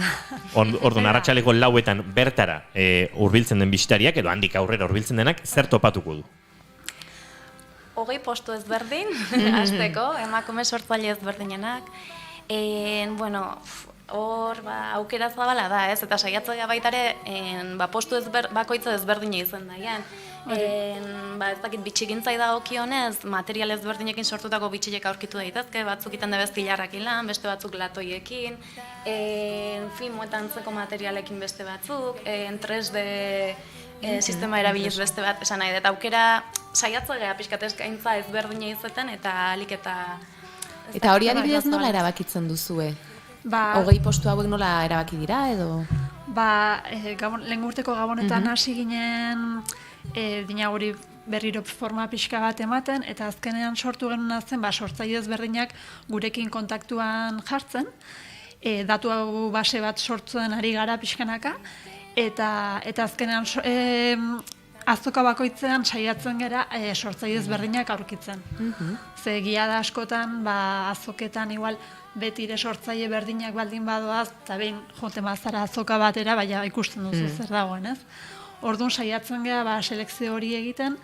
Orduan, arratsaldeko lauetan bertara hurbiltzen den bisitariak, edo handik aurrera hurbiltzen denak, zer topatuko du? 20 postu ezberdin, hasteko, emakume sortzaile ezberdinenak. Hor, aukera zabala da, ez? Eta saiatzea baita ere, postu bakoitza ezberdina izan da. Ez dakit bitxigintza dagokionez, material ezberdinekin sortutako bitxilek aurkitu daitezke, batzuk iten da beztilarrak ilan, beste batzuk latoiekin, filmoetan zeko materialekin beste batzuk, 3D sistema erabiliz beste bat, esan nahi, eta aukera saiatzea pixkat eskaintza ezberdina izaten, eta alik eta... Eta hori adibidez nola erabakitzen duzue? 20 postu hauek nola erabaki dira, edo? Lehen urteko gabonetan hasi ginen, dina hori berriro forma pixka bat ematen, eta azkenean sortu genuen zen, sortzaile ezberdinak gurekin kontaktuan jartzen, datu hau base bat sortzen ari gara pixkanaka, eta azkenean azoka bakoitzean saiatzen gara sortzaile ezberdinak aurkitzen. Ze egia da askotan, azoketan igual betire sortzaile berdinak baldin badoaz, eta behin jote mazara azoka batera, baina ikusten duzu zer dagoen, ez? Orduan saiatzen gara selekzio hori egiten,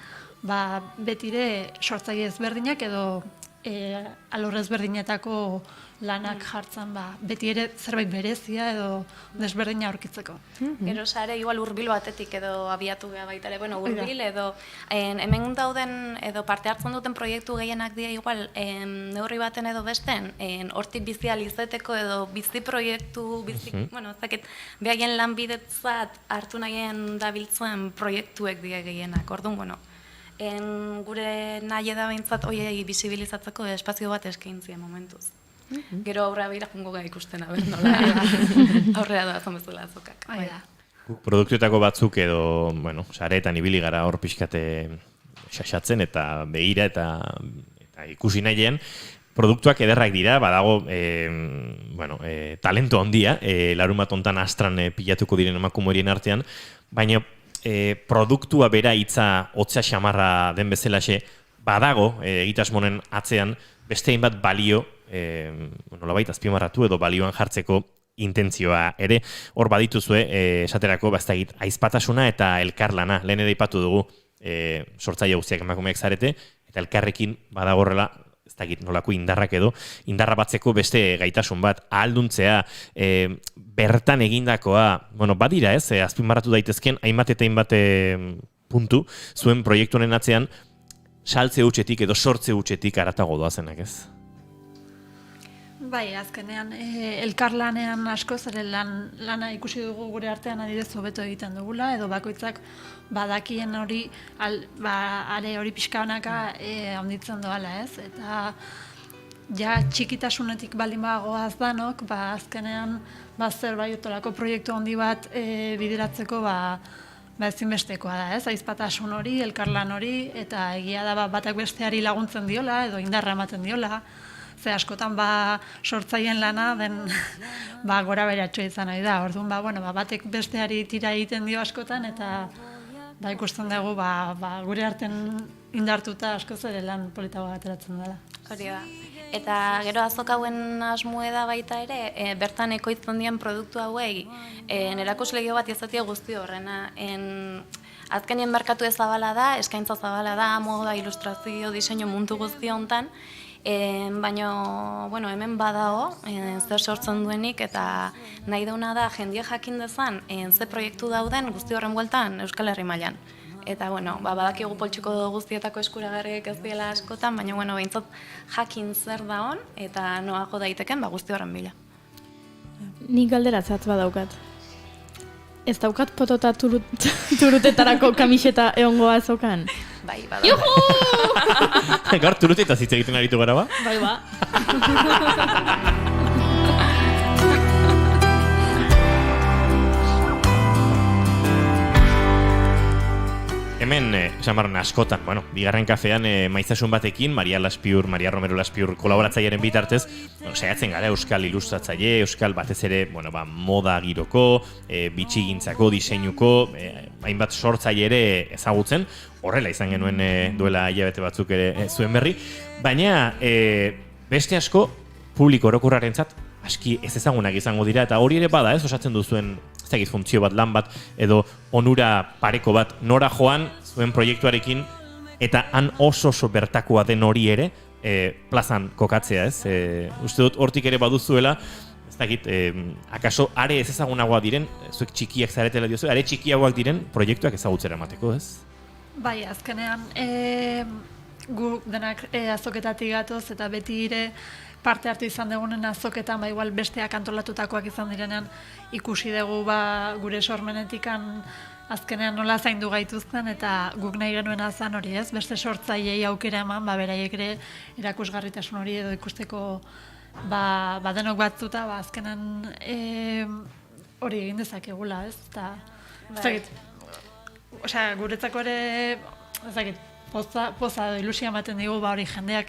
betire sortzaile ezberdinak edo alor ezberdinetako lanak jartzen, beti ere zerbait berezia edo desberdina aurkitzeko. Gero sare igual hurbil batetik edo abiatu geha baita ere, hurbil edo hemen dauden edo parte hartzen duten proiektu gehienak dira igual neurri baten edo besten, hortik bizi alizeteko edo bizi proiektu, ezakit, behaien lanbidetzat hartu nahien dabiltzen proiektuek dira gehienak, orduan, gure nahi da behintzat hoiei bisibilizatzeko espazio bat eskaintzia momentuz. Gero aurrera behira jungo ga ikusten, nola, aurrera doazan bezala azokak. Produktuetako batzuk edo, sareetan ibili gara hor pixkate xaxatzen eta behira eta ikusi nahien, produktuak ederrak dira, badago, talento handia, larunbat hontan Astran pilatuko diren emakumorien artean, baina produktua bera hitza hotza xamarra den bezalaxe, badago egitasmonen atzean beste hainbat balio, nolabait azpimarratu edo balioan jartzeko intentzioa ere, hor badituzue, esaterako, aizpatasuna eta elkarlana, lehen edo ipatu dugu sortzaile guztiak emakumeak zarete, eta elkarrekin badagorrela, ez dakit nolako indarrak edo, indarra batzeko beste gaitasun bat, ahalduntzea, bertan egindakoa, badira ez, azpimarratu daitezken, hainbat eta hainbat puntu, zuen proiektu honen atzean, saltze hutsetik edo sortze hutsetik aratago doazenak ez? Bai, azkenean, elkarlanean asko zere lana ikusi dugu gure artean adidez hobeto egiten dugula, edo bakoitzak badakien hori, are hori pixkanaka handitzen doala ez, eta ja txikitasunetik baldin bagoaz danok, azkenean zerbaitolako proiektu handi bat bideratzeko ezinbestekoa da ez, aizpatasun hori, elkarlan hori, eta egia da batak besteari laguntzen diola, edo indarra ematen diola, ze askotan sortzaileen lana den gora beratxo izan nahi da. Orduan batek besteari tira egiten dio askotan eta ikusten dugu gure arten indartuta askoz ere lan politago ateratzen dela. Hori da. Eta gero azokauen asmoe da baita ere, bertan ekoizten dien produktu hauei, erakuslegio bat izatea guzti horrena. Azkenien merkatu ezabala da, eskaintza zabala da, moda, ilustrazio, diseinu mundu guzti hontan, baina, hemen badago, zer sortzen duenik, eta nahi dauna da jendia jakin dezan, ze proiektu dauden guzti horren bueltan Euskal Herri mailan. Eta, badakigu poltsiko guztietako eskuragarriek ez dela askotan, baina, behintzat jakin zer da hon, eta noago daiteken guzti horren bila. Nik galderatzat badaukat. Ez daukat potota turutetarako kamiseta egongoa azokan? Bai, bada. Juhu! Gaur turuteta zitz egiten aritu gara ba? Bai, ba. Hemen, esan barren askotan, bigarren kafean maizasun batekin, Maria Romero Laspiur kolaboratzailearen bitartez, saiatzen gara euskal ilustratzaile, euskal batez ere, moda giroko, bitxigintzako, diseinuko, hainbat sortzaile ere ezagutzen, horrela izan genuen duela hilabete batzuk ere zuen berri, baina beste asko publiko orokorrarentzat aski ez ezagunak izango dira, eta hori ere bada ez, osatzen duzuen funtzio bat, lan bat, edo onura pareko bat nora joan zuen proiektuarekin, eta han oso bertakoa den hori ere plazan kokatzea ez. Uste dut hortik ere baduzuela, ez dakit, akaso are ez ezagunagoa diren, zuek txikiak zaretela diozu, are txikiagoak diren proiektuak ezagutzera emateko ez? Bai, azkenean, gu denak azoketatik gatoz eta beti ere parte hartu izan dugunen azoketan, igual besteak antolatutakoak izan direnean ikusi dugu gure sormenetikan azkenean nola zaindu gaituzten, eta guk nahi genuen azan hori ez, beste sortzailei aukera eman, beraiek ere erakusgarritasun hori edo ikusteko denok batzuta, azkenean hori egin dezakegula ez, eta guretzako ere poza edo ilusia ematen digu hori jendeak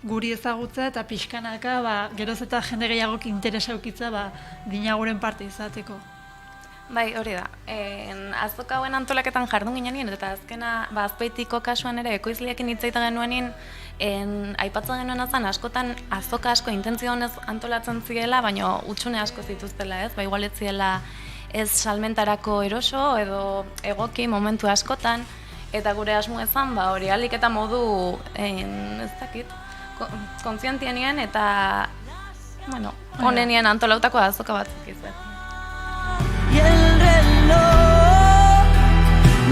guri ezagutzea eta pixkanaka geroz eta jende gehiagok interesa ukitza dinaguren parte izateko. Bai, hori da. Azoka hauen antolaketan jardun ginenin, eta azkena azpeitiko kasuan ere ekoizliekin hitz egiten genuenin, aipatzen genuen azan askotan azoka asko intentzio honez antolatzen zirela, baina hutsune asko zituztela ez, igual ez zirela ez salmentarako eroso edo egoki momentu askotan, eta gure asmo ezan hori alik eta modu ez dakit, kontzientienean eta, bueno, honenien antolautako azoka batzuk izan. Y el reloj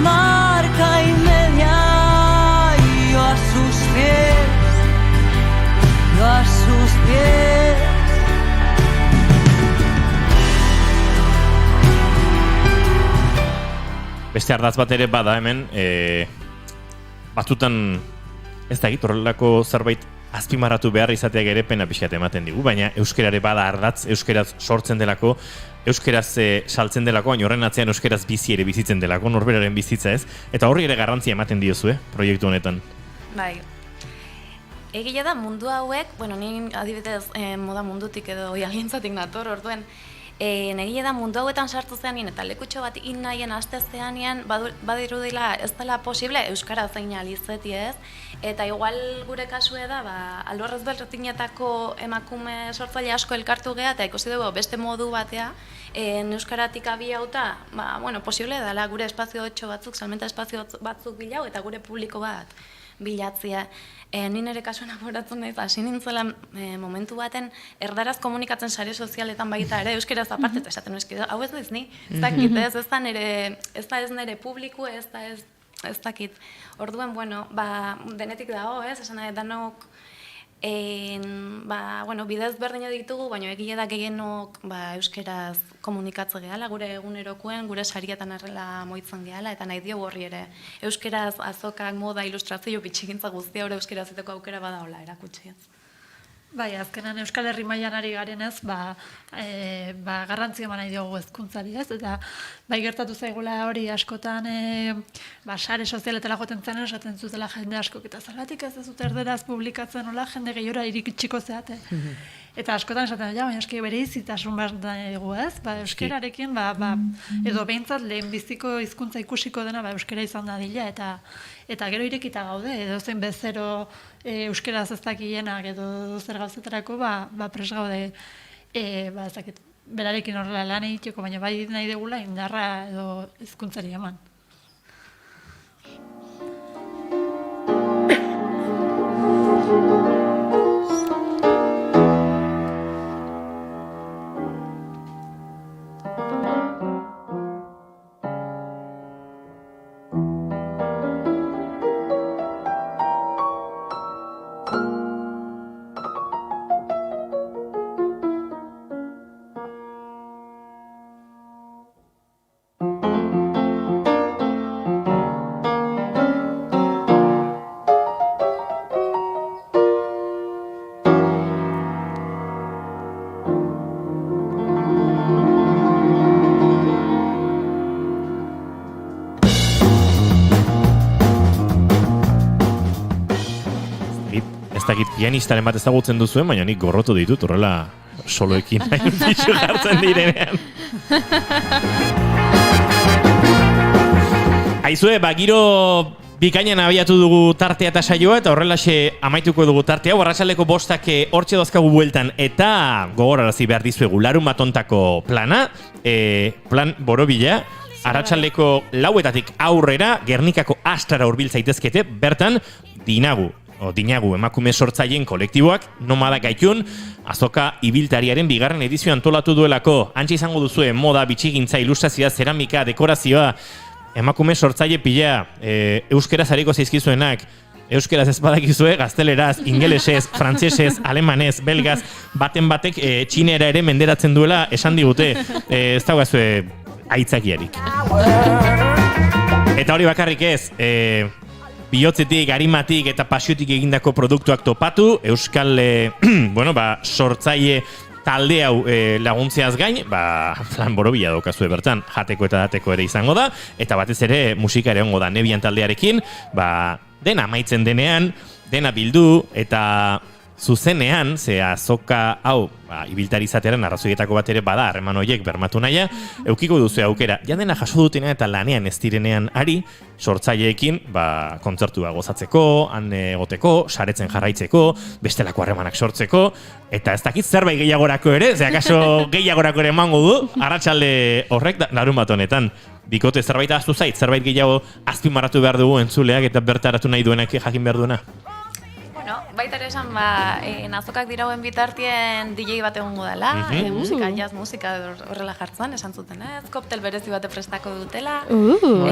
marca y media y yo a sus pies, yo a sus pies. Beste ardaz bat ere bada hemen, batzutan ez da horrelako zerbait azpimarratu behar izateak ere pena pixkat ematen digu, baina euskerare bada ardatz, euskeraz sortzen delako, euskeraz saltzen delako, baina horren atzean euskeraz bizi ere bizitzen delako, norberaren bizitza ez, eta horri ere garrantzia ematen diozu, proiektu honetan. Bai. Egia da mundu hauek, bueno, ni adibidez moda mundutik edo oialgintzatik nator, orduen, egia da mundu hauetan sartu zeanien eta lekutxo bat in nahien aste zeanien badirudila ez dela posible euskara zein alizeti ez, eta igual gure kasue da, alor ezberdinetako emakume sortzaile asko elkartu geha eta ikusi dugu beste modu batea, euskaratik abiauta, bueno, posible dela gure espazio otxo batzuk, salmenta espazio batzuk bilau eta gure publiko bat bilatzea. Ni nire kasuan amoratzen naiz, hasi nintzela momentu baten erdaraz komunikatzen sare sozialetan baita ere, euskeraz aparte, eta esaten hau ez naiz ni, ez dakit, ez da ez nire publiku, ez dakit. Orduen, bueno, denetik dago, esan nahi, danok, bueno, bidez berdina ditugu, baina egia da gehienok euskeraz komunikatze gehala, gure egunerokoen, gure sarietan arrela moitzen gehala, eta nahi dio horri ere. Euskeraz azokak, moda, ilustrazio, bitxigintza guztia hori euskeraz iteko aukera bada hola erakutsi ez. Bai, azkenan Euskal Herri mailan ari garenez, garrantzia eman nahi diogu hezkuntzari, ez? Eta bai gertatu zaigula hori askotan sare sozialetara joten zen esaten zutela jende askok eta zergatik ez dut erderaz publikatzen hola jende gehiora irikitsiko zeate. Eta askotan esaten dut, baina eski bere izitasun bat dugu, ez? Euskerarekin, edo behintzat lehenbiziko hizkuntza ikusiko dena euskera izan dadila, eta gero irekita gaude, edo zein bezero euskeraz ez dakienak edo zer gauzetarako, pres gaude, berarekin horrela lan egiteko, baina bai nahi degula indarra edo hizkuntzari eman. Pianistaren bat ezagutzen duzuen, baina nik gorrotu ditut, horrela soloekin hain bitxu jartzen direnean. Aizue, giro bikainan abiatu dugu tartea eta saioa, eta horrelaxe amaituko dugu tartea. Arratsaldeko 5 hortxe dozkagu bueltan, eta gogorarazi behar dizuegu larun batontako plana, plan borobila, arratsaldeko 4:00 aurrera, Gernikako Astrara hurbil zaitezkete, bertan Dinagu emakume sortzaileen kolektiboak nomada gaitun azoka ibiltariaren 2. edizio antolatu duelako. Antxe izango duzue moda, bitxigintza, ilustrazioa, zeramika, dekorazioa, emakume sortzaile pila, euskeraz hariko zaizkizuenak, euskeraz ez badakizue, gazteleraz, ingelesez, frantsesez, alemanez, belgaz, baten batek txinera ere menderatzen duela esan digute, ez daugazue aitzakiarik. Eta hori bakarrik ez, bihotzetik, arimatik eta pasiotik egindako produktuak topatu, euskal sortzaile talde hau laguntzeaz gain, plan borobila daukazue bertan, jateko eta dateko ere izango da, eta batez ere musika ere ongo da Nebian taldearekin, dena amaitzen denean, dena bildu, eta zuzenean, ze azoka hau, ibiltari izatearen arrazoietako bat ere bada, harreman horiek bermatu nahia, eukiko duzu aukera, jadena jaso dutenean eta lanean ez direnean ari, sortzaileekin, kontzertua gozatzeko, han egoteko, saretzen jarraitzeko, bestelako harremanak sortzeko, eta ez dakit zerbait gehiagorako ere, ze akaso gehiagorako ere emango du, arratsalde horrek larun bat honetan. Bikote zerbait ahaztu zait, zerbait gehiago azpimarratu behar dugu entzuleak eta bertaratu nahi duenak jakin behar duena. baita ere esan, nazokak dirauen bitartien DJ bat egongo dela, musika, jazz musika horrela jartzen, esan zuten, koktel berezi bate prestako dutela,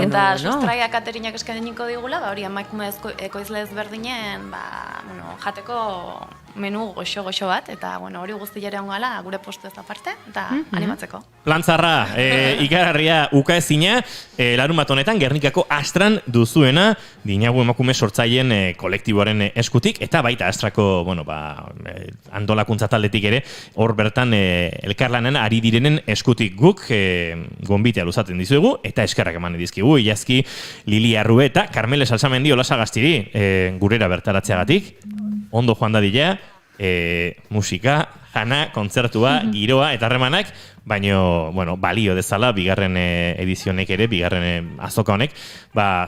eta sustraia katerinak eskainiko digula, hori emakume ekoizle ezberdinen, jateko menu goxo bat, eta hori guztiare ongala gure postu ez aparte, eta animatzeko. Plantzarra, ikararria ukaezina, larun bat honetan Gernikako Astran duzuena, dinagu emakume sortzaileen kolektiboaren eskutik, eta baita Astrako, antolakuntza taldetik ere, hor bertan elkarlanen ari direnen eskutik guk gonbitea luzaten dizuegu, eta eskerrak eman dizkigu, Iazki, Lili Arrue eta Carmele Salsamendi Olasa Gaztiri gurera bertaratzeagatik, ondo joan dadila, musika, jana, kontzertua, giroa eta harremanak, baino, balio dezala, bigarren edizionek ere, bigarren azoka honek,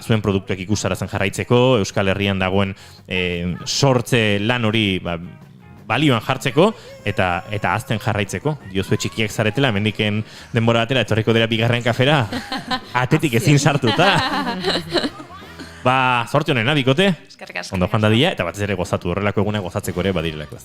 zuen produktuak ikustarazen jarraitzeko, Euskal Herrian dagoen sortze lan hori balioan jartzeko, eta azten jarraitzeko. Diozue txikiak zaretela, mendiken denbora batera, etorriko dira bigarren kafera, atetik ezin sartuta. Sorte honena, bikote. Ondo joan dadila, eta batez ere gozatu, horrelako eguna gozatzeko ere badirelako.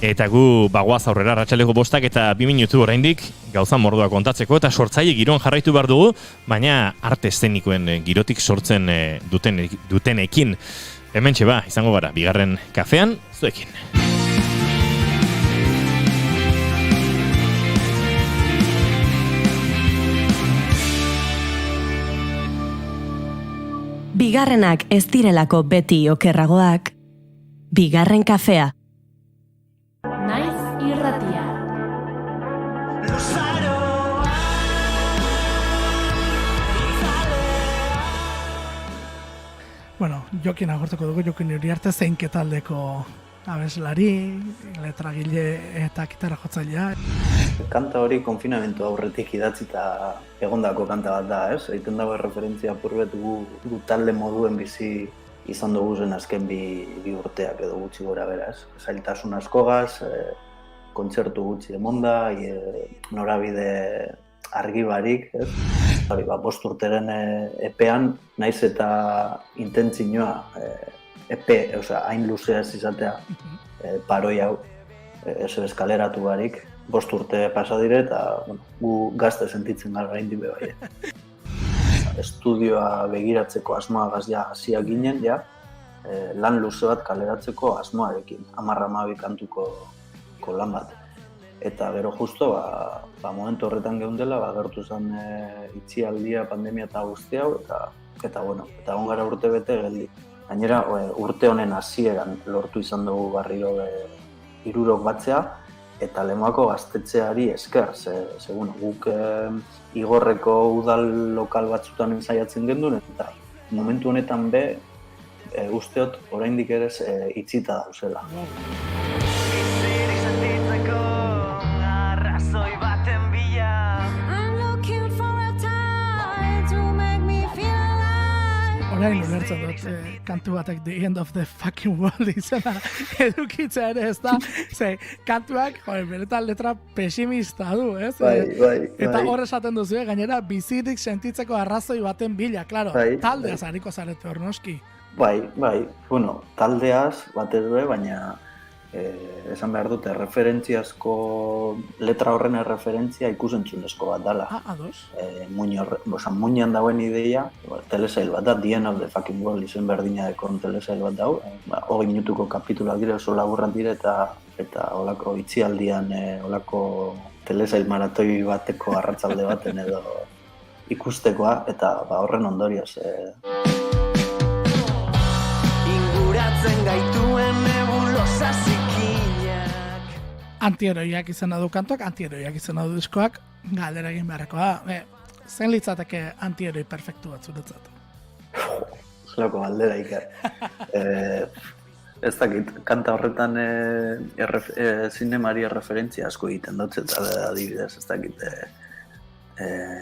Eta gu bagoaz aurrera arratsaleko 5 eta 2 minutu oraindik gauza mordoa kontatzeko eta sortzaile giroan jarraitu behar dugu, baina arte eszenikoen girotik sortzen dutenekin. Hementxe izango gara, bigarren kafean zuekin. Bigarrenak ez direlako beti okerragoak, bigarren kafea. Naiz irratia. Jokin agortuko dugu, Jokin Uriarte zeinketaldeko abeslari, letragile eta gitarra jotzailea. Kanta hori konfinamentu aurretik idatzita egondako kanta bat da, ez? Egiten dago referentzia purbet gu talde moduen bizi izan dugu zen azken bi urteak edo gutxi gora bera, ez? Zailtasun askogaz, kontzertu gutxi emonda, norabide argi barik, ez? 5 urteren epean, naiz eta intentzinoa hain luzea ez izatea paroi hau, ez eskaleratu barik, 5 urte pasa dire eta gu gazte sentitzen gara gaindik bai. Estudioa begiratzeko asmoagaz hasiak ginen, lan luze bat kaleratzeko asmoarekin, 10-12 kantuko lan bat. Eta gero justo, momentu horretan geundela, gertu zen itxialdia, pandemia eta guzti hau, eta egon gara urte bete geldi. Gainera, urte honen hasieran lortu izan dugu barriro 300 batzea, eta lehenbako gaztetxeari esker, guk Igorreko udal lokal batzutan ensaiatzen genduen, eta momentu honetan usteot oraindik ere itxita dauzela. Orain ulertzen dut, kantu batek The End of the Fucking World izena edukitza ere ez da. Kantuak, beretan letra pesimista du, ez? Eta hor esaten duzu, gainera bizirik sentitzeko arrazoi baten bila, klaro, taldeaz hariko zarete hor noski. Bai, taldeaz batez du, baina esan behar dute, referentziazko letra horren referentzia ikusentzunezko bat dela. Ados. Muinean dauen ideia, telesail bat da, The End of the Fucking World izen berdina dekon telesail bat dau. 20 minutuko kapitulak dire, oso laburrak dire, eta olako itxialdian, olako telesail maratoi bateko arratzalde baten edo ikustekoa, eta horren ondorioz. Inguratzen gaituen nebulosa zikinak. Antiheroiak izena du kantuak, antiheroiak izena du diskoak, galdera egin beharrekoa. Zen litzateke antiheroi perfektu bat zuretzat? Zelako galdera ikar. Ez dakit, kanta horretan zinemari referentzia asko egiten dut, eta adibidez, ez dakit,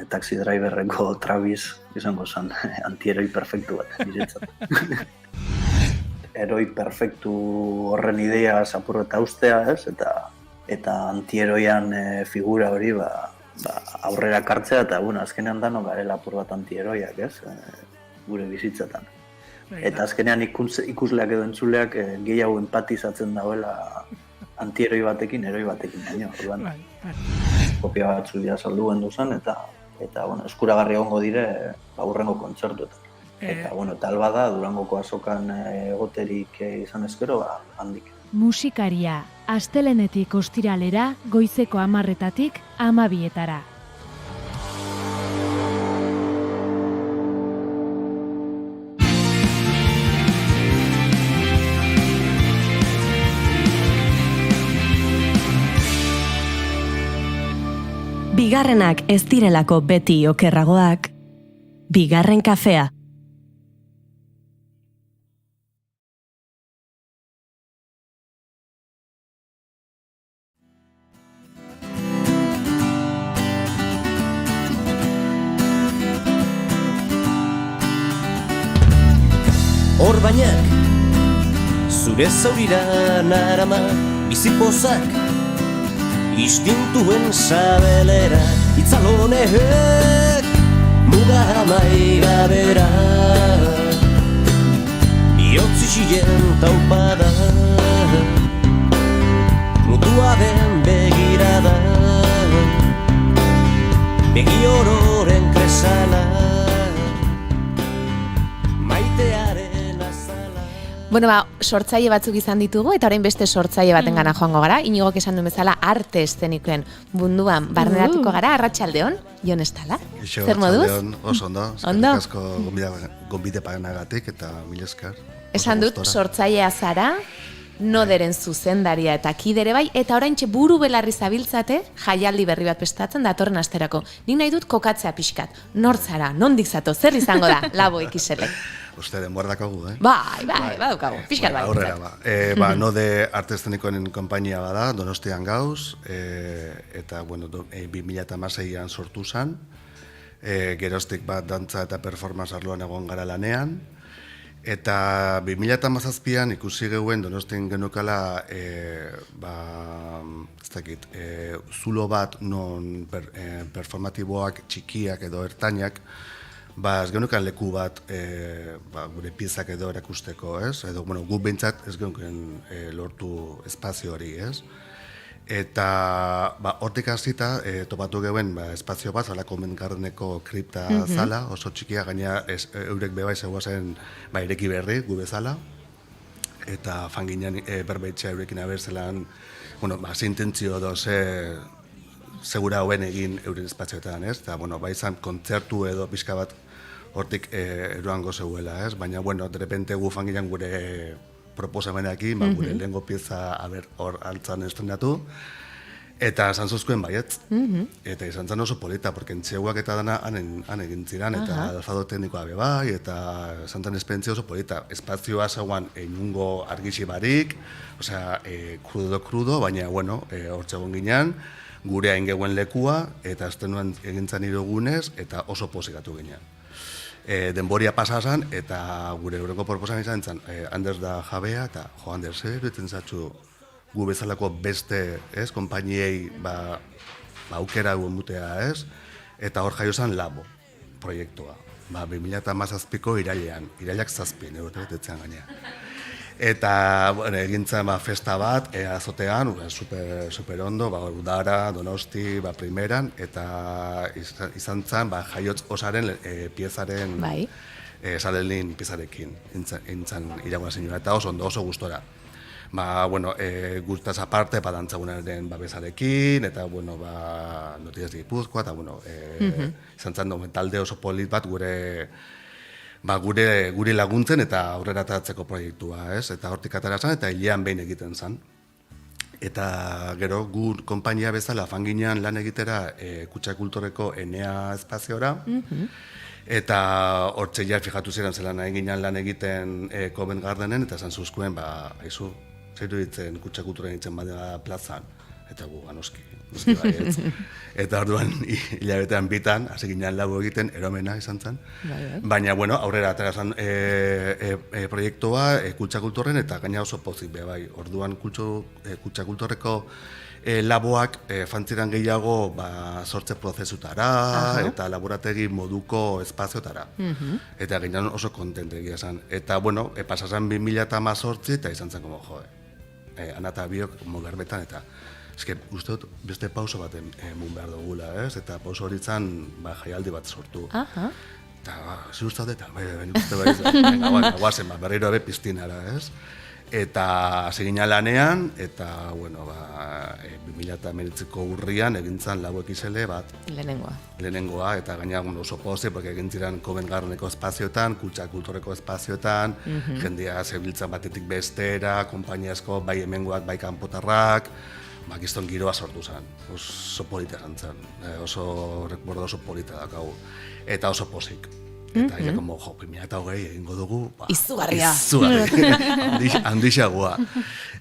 taxi driverreko Travis izango zen antieroi perfektu bat, bizitzat. Heroi perfektu horren idea zapurro eta ustea, ez? Eta antieroian figura hori aurrera kartzea, eta azkenean dano garela apur bat antieroiak, ez? Gure bizitzatan. Eta azkenean ikusleak edo entzuleak gehiago empatizatzen dauela antieroi batekin, heroi batekin baino. Kopia batzu dira saldu gendu zen, eta eskuragarri egongo dire hurrengo kontzertuetan. Eta alba da, Durangoko azokan egoterik izan ezkero, handik. Musikaria, astelenetik ostiralera, goizeko 10:00-tatik 12:00-etara. Bigarrenak ez direlako beti okerragoak, bigarren kafea. Hor bainak, zure zaurira narama, bizipozak, istintuen sabelera, itzalonek, muga amaigabera, bihotzi xien taupada, mutua den begirada, begi ororen kresala, maitearen. Bueno, sortzaile batzuk izan ditugu, eta orain beste sortzaile baten gana joango gara. Inigok esan duen bezala arte eszenikoen munduan barneratuko gara. Arratsaldeon, Jon Estala. Zer moduz? Oso ondo. Ondo. Asko gonbide paganagatik eta mil esker. Esan dut, sortzailea zara, Noderen zuzendaria eta kidere bai, eta oraintxe buru belarri zabiltzate jaialdi berri bat prestatzen datorren asterako. Nik nahi dut kokatzea pixkat. Nor zara, nondik zato, zer izango da, Labo Ekiselek. Uste denbora dakagu, Bai, badaukagu, pixkat bai. Aurrera, Node arte eszenikoen konpainia bada, Donostian gauz, eta, 2016an sortu zen, geroztik bat dantza eta performance arloan egon gara lanean, eta 2017an ikusi geuen Donostien genukala, zulo bat non performatiboak txikiak edo ertainak, ez genukan leku bat gure piezak edo erakusteko, ez? Edo, gu behintzat ez genuken lortu espazio hori, ez? Eta hortik hasita topatu geuen espazio bat, zalako Mengardeneko kripta zala, oso txikia, gaina eurek bebai zegoazen ireki berri, gu bezala. Eta fanginan berbeitxea eurekin abertzelan, zintentzio edo segura hoen egin euren espazioetan, ez? Eta, izan kontzertu edo pixka bat hortik eroango zeuela, ez? Baina, de repente gu fanginan gure proposamenekin, gure lehengo pieza hor altzan estrenatu, eta esan zuzkuen baietz. Eta izan zen oso polita, porque entxeguak eta dana han egin ziren, eta alfado teknikoa bebai, eta esan zen esperientzia oso polita. Espazioa zeuan inungo argixi barik, osea, krudo, baina, hor txegon ginen, gure hain geuen lekua, eta aztenuan egintzen irugunez, eta oso posikatu ginen. Denboria pasazan, eta gure eureko proposan izan zen, Anders da jabea, eta Anders, beten zatzu gu bezalako beste, konpainiei aukera guen mutea, eta hor jaio zen Labo proiektua. 2017ko irailak 7, betetzean gaina. Eta egintzen festa bat, azotean, super ondo, udara, Donosti, primeran, eta izan zen jaiotz osaren piezaren, salelin piezarekin, intzan iragoa zinua, eta oso ondo, oso gustora. Gustaz aparte, dantzagunaren babesarekin, eta, Noticias de Gipuzkoa, eta, izan zen talde oso polit bat gure laguntzen eta aurrera atatzeko proiektua, ez? Eta hortik atera zen, eta hilean behin egiten zen. Eta gero, gu konpainia bezala fanginean lan egitera Kutxa Kultureko Enea espaziora, eta hortxe ja fijatu ziren zelan eginan lan egiten Covent Gardenen, eta esan zuzkuen, zeiru ditzen Kutxa Kulturen ditzen badea plazan. Eta gu, noski baietz. Eta orduan, hilabetean bitan, hasi ginen labu egiten, eromena izan zen. Baina, bueno, aurrera atera zen proiektua Kutxa Kulturren, eta gaina oso pozik be bai. Orduan, Kutxa Kulturreko laboak fantziran gehiago sortze prozesutara eta laborategi moduko espazioetara. Eta ginen oso kontente egia esan. Eta, bueno, pasazan 2018 eta izan zen como, Ana eta biok berbetan, eta uste dut beste pauso bat emun behar dugula, ez? Eta pauso hori zan jaialdi bat sortu. Eta, ziurtzat eta, nik uste guazen, berriro ere piztinara, ez? Eta hasi ginen lanean, eta, bueno, 2019ko urrian egintzan Labo XL bat. Lehenengoa, eta gaina oso pozik, porque egin ziren Covent Gardeneko espazioetan, Kutxa Kulturreko espazioetan, jendea zebiltzan batetik bestera, konpainiazko, bai hemengoak, bai kanpotarrak, kiston giroa sortu zen, oso polita zantzen, oso polita dakau, eta oso pozik. Eta ja, como, 2020 egingo dugu, izugarria, handixagoa.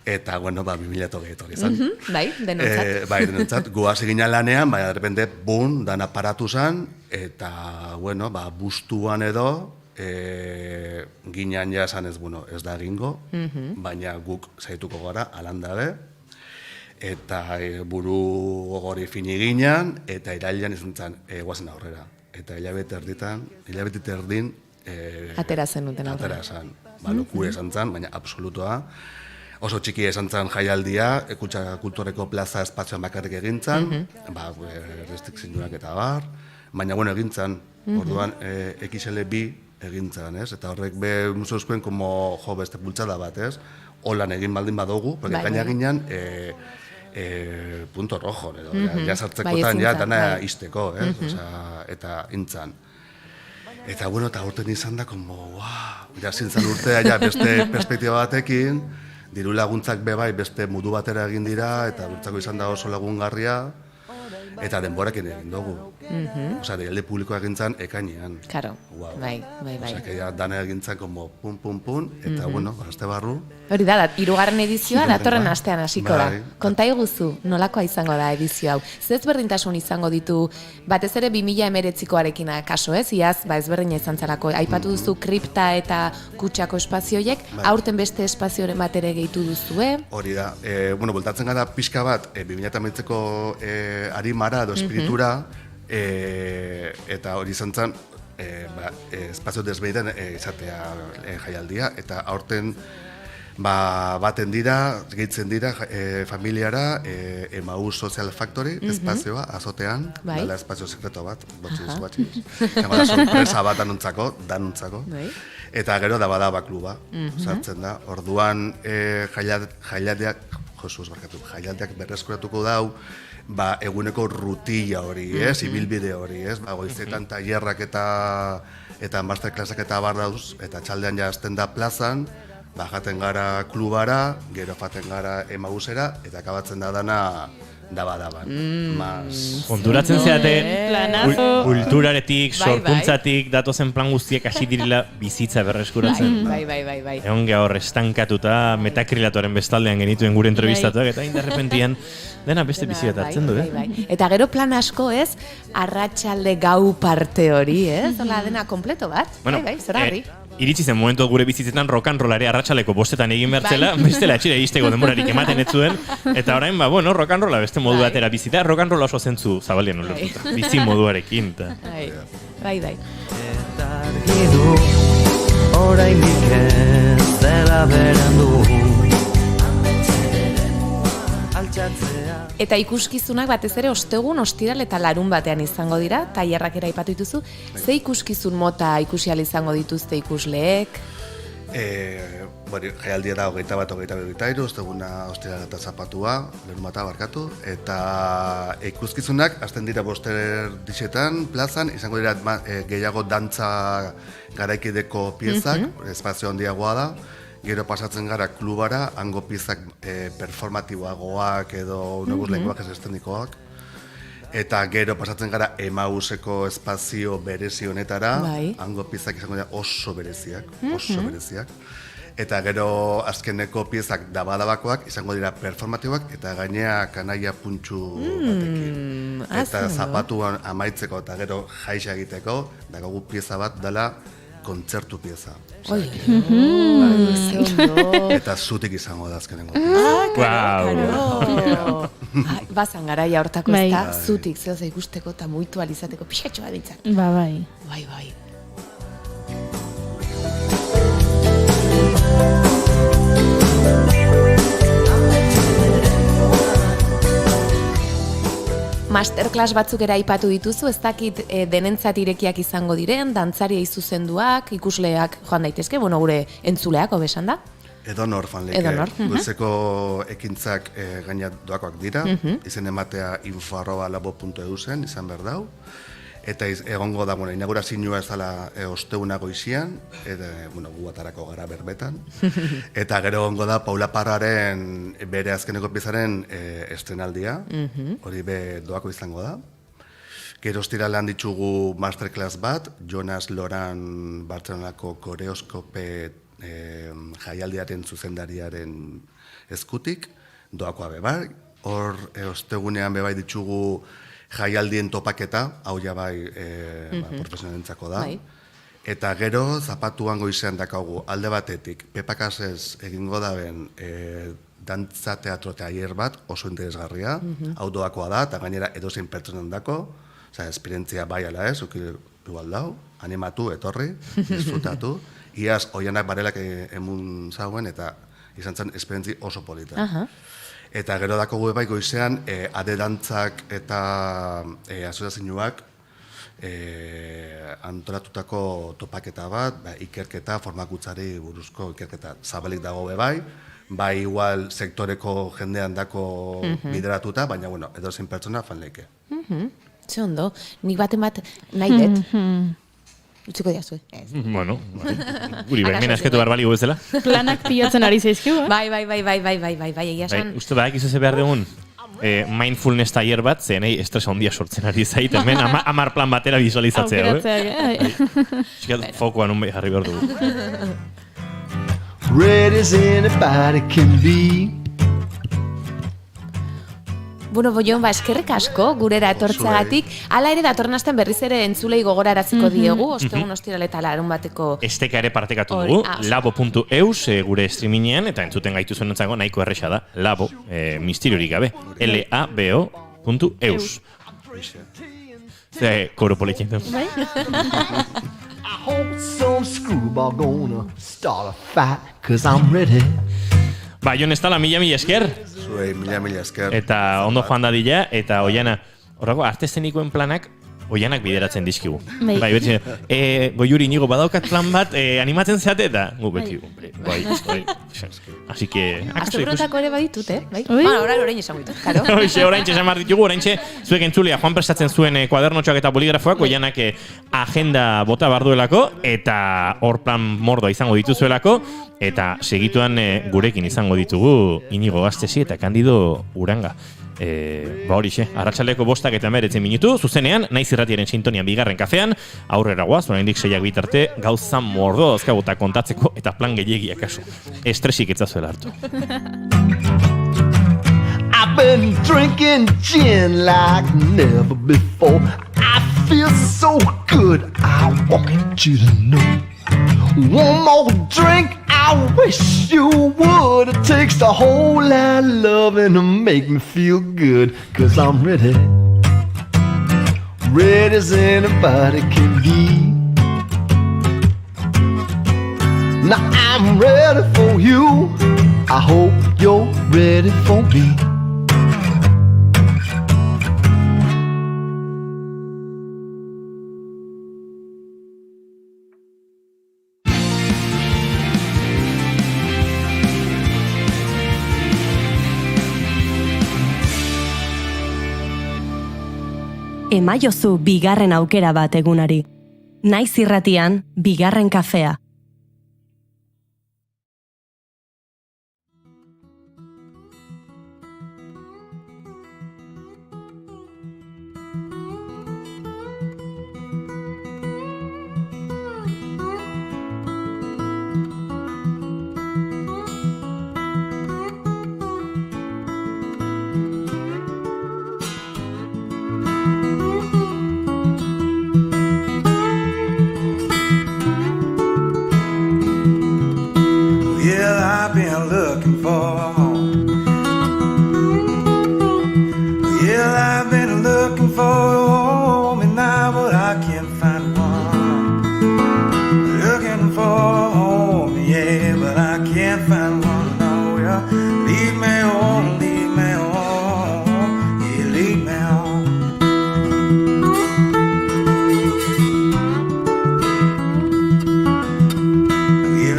Eta, bueno, 2020 etorri zen. Bai, denontzat. Bai, denontzat, guaz egina lanean, baina, de repente, bum, dan aparatu zen, eta, bueno, bustuan edo, ginean ja esan ez, bueno, ez da egingo, baina guk zaituko gara, alan dabe, eta buru gogori fini ginean, eta irailean izan zen, guazen aurrera. Eta hilabete erdin... Atera zen duten aurrera. Atera zen. Lokure esan zen, baina absolutoa. Oso txiki esan zen jaialdia, Kutxa Kulturreko plaza espazioan bakarrik egintzan, restrikzioak eta bar, baina bueno egintzan, orduan XL2 egintzan, ez? Eta horrek be museuzkoen como beste bultzada bat, ez? Holan egin baldin badugu, porque gaina ginean punto rojo, ja sartzekotan, ja dana izteko, eta intzan. Eta, bueno, eta urten izan da, como, ja zintzan urtea, ja beste perspektiba batekin, diru laguntzak bebai beste modu batera egin dira, eta bertzako izan da oso lagungarria, eta denborakin egin dugu. Osa, deialde publikoa egintzan ekainean. Karo, bai. Osa, que dana egintzan como pun, eta, bueno, aste barru. Hori da, 3. edizioa datorren astean hasiko da. Konta iguzu, nolakoa izango da edizio hau. Zez berdintasun izango ditu, batez ere 2019koarekin kaso, ez? Iaz, ezberdina izan zarako. Aipatu duzu kripta eta Kutxako espazioiek, aurten beste espazioren bat ere gehitu duzue. Hori da, bueno, voltatzen gara pixka bat, 2019ko arimara edo espiritura, eta hori izan zen, espazio desbeidan izatea jaialdia, eta aurten baten dira, gehitzen dira familiara Emaus Social Factory espazioa, azotean, dala espazio sekreto bat, botxiz, bada sorpresa bat danuntzako, eta gero da bada kluba, sartzen da, orduan jaialdiak berreskuratuko dau, eguneko rutilla hori, ibilbide hori, goizetan tailerrak eta masterclassak eta bardauz, eta txaldean jazten da plazan, jaten gara klubara, gero faten gara Emausera, eta akabatzen da dana daba-daban. Konturatzen zeate, kulturaretik, sorkuntzatik, datozen plan guztiak hasi direla bizitza berreskuratzen. Bai. Egon gaur estankatuta, metakrilatoren bestaldean genituen gure entrevistatuak, eta indarrepentien dena beste bizi bat hartzen du, Eta gero plan asko, ez? Arratsalde gau parte hori, ez? Hola, dena kompleto bat. Bai, zoragarri. Iritsi zen momentu gure bizitzetan rock and rollare arratsaleko 5etan egin bertzela, bestela etxera iristeko denborarik ematen ez zuen, eta orain, rock and rolla beste modu batera bizita, rock and rolla oso zentzu zabalian ulertuta, bizi moduarekin. Bai. Eta argi du, oraindik ez dela berandu. Eta ikuskizunak batez ere ostegun, ostiral eta larun batean izango dira, tailerrak ere aipatu dituzu. Ze ikuskizun mota ikusi ahal izango dituzte ikusleek? Jaialdia da 21-23, osteguna ostiral eta zapatua, larun bata barkatu, eta ikuskizunak hasten dira boster dixetan, plazan, izango dira gehiago dantza garaikideko piezak, espazio handiagoa da. Gero pasatzen gara klubara, hango piezak performatiboagoak edo nebuz lenguajes estenikoak. Eta gero pasatzen gara Emauseko espazio berezi honetara, hango piezak izango dira oso bereziak. Eta gero azkeneko piezak dabadabakoak izango dira performatiboak eta gainea kanaia puntxu batekin. Eta zapatuan amaitzeko eta gero jaixa egiteko, dagogu pieza bat dela kontzertu pieza. Eta zutik izango da azkenengo pieza. Bazan garaia hortako ez da, zutik zehoza ikusteko eta muitu alizateko pixatxo bat ditzak. Bai. Bai. Masterclass batzuk ere aipatu dituzu, ez dakit denentzat irekiak izango diren, dantzariei zuzenduak, ikusleak joan daitezke, gure entzuleak hobesan da? Edonor fan leke. Goizeko ekintzak gaina doakoak dira, izen ematea info@labo.edu zen, izan behar dau. Eta egongo da, inaugurazioa ez dela osteuna goizian, eta, gu atarako gara berbetan. Eta gero egongo da Paula Parraren bere azkeneko piezaren estrenaldia, hori be doako izango da. Gero ostiralean ditugu masterclass bat, Jonas Loran Bartzelonako koreoskope jaialdiaren zuzendariaren eskutik, doakoa bebai. Hor ostegunean bebai ditugu jaialdien topaketa, hau ja bai profesionalentzako da. Eta gero zapatuan goizean dakaugu alde batetik, Pepakasez egingo daben dantza teatro tailer bat oso interesgarria, hau doakoa da, eta gainera edozein pertsonan dako, esperientzia bai ala ez, igual dau, animatu, etorri, disfrutatu, iaz Oianak Barelak emun zauen, eta izan zen esperientzi oso polita. Eta gero dako gu bai goizean, ade dantzak eta asozioak antolatutako topaketa bat, ikerketa, formakuntzari buruzko ikerketa zabalik dago bai, bai igual sektoreko jendean dako bideratuta, baina edozein pertsona fan leke. Ze ondo, nik baten bat nahi dut. Utziko diazu, ez? Bueno, guri baimena esketu barbali bezala. Planak pilatzen ari zaizkiu, Bai, egia esan. Uste badak izose behar dugun mindfulness taller bat, zenei estresa ondia sortzen ari zait, hemen 10 plan batera visualizatzea. Aukeratzeak, fokuan un jarri behar dugu. Red as anybody can be. Bueno, Boion, eskerrik asko gurera etortzeagatik. Hala ere datorren astean berriz ere entzulei gogoraraziko diegu, ostegun ostiral eta larun bateko. Esteka ere partekatu dugu, labo.eus gure streamingean, eta entzuten gaitu zuen entzago nahiko erresa da, labo, misteriorik gabe, labo.eus. Ze koro politzen du. I hope some screwball gonna start a fight, cause I'm ready. Ba, Jon Estala, mila esker. Zuei, mila esker. Eta ondo joan dadila, eta Oiana, horrako, arte eszenikoen planak, Oianak bideratzen dizkigu. Bai, beti, Goiuri nigo badaukat plan bat, animatzen zeate, eta gu beti, bai. Así que... Aztebrotako ere baditut, bai? Orain esan guitu, karo. Orain esan behar ditugu, orain zuek entzulia Juan prestatzen zuen kuadernotxoak eta poligrafoak, Oianak agenda bota barduelako, eta hor plan mordoa izango dituzuelako, eta segituan gurekin izango ditugu Inigo Gastesi eta Kandido Uranga. Ba horixe, arratsaleko 5 eta 19 minutu, zuzenean, naiz irratiaren sintonian bigarren kafean, aurrera guaz, oraindik 6 bitarte, gauza mordo dauzkaguta kontatzeko eta plan gehiagiak kasu. Estresik etzazuela hartu. I've been drinking gin like never before. I feel so good, I want you to know. One more drink, I wish you would. It takes a whole lot of loving to make me feel good, cause I'm ready. Ready as anybody can be. Now I'm ready for you. I hope you're ready for me. Emaiozu bigarren aukera bat egunari. Naiz irratian, bigarren kafea.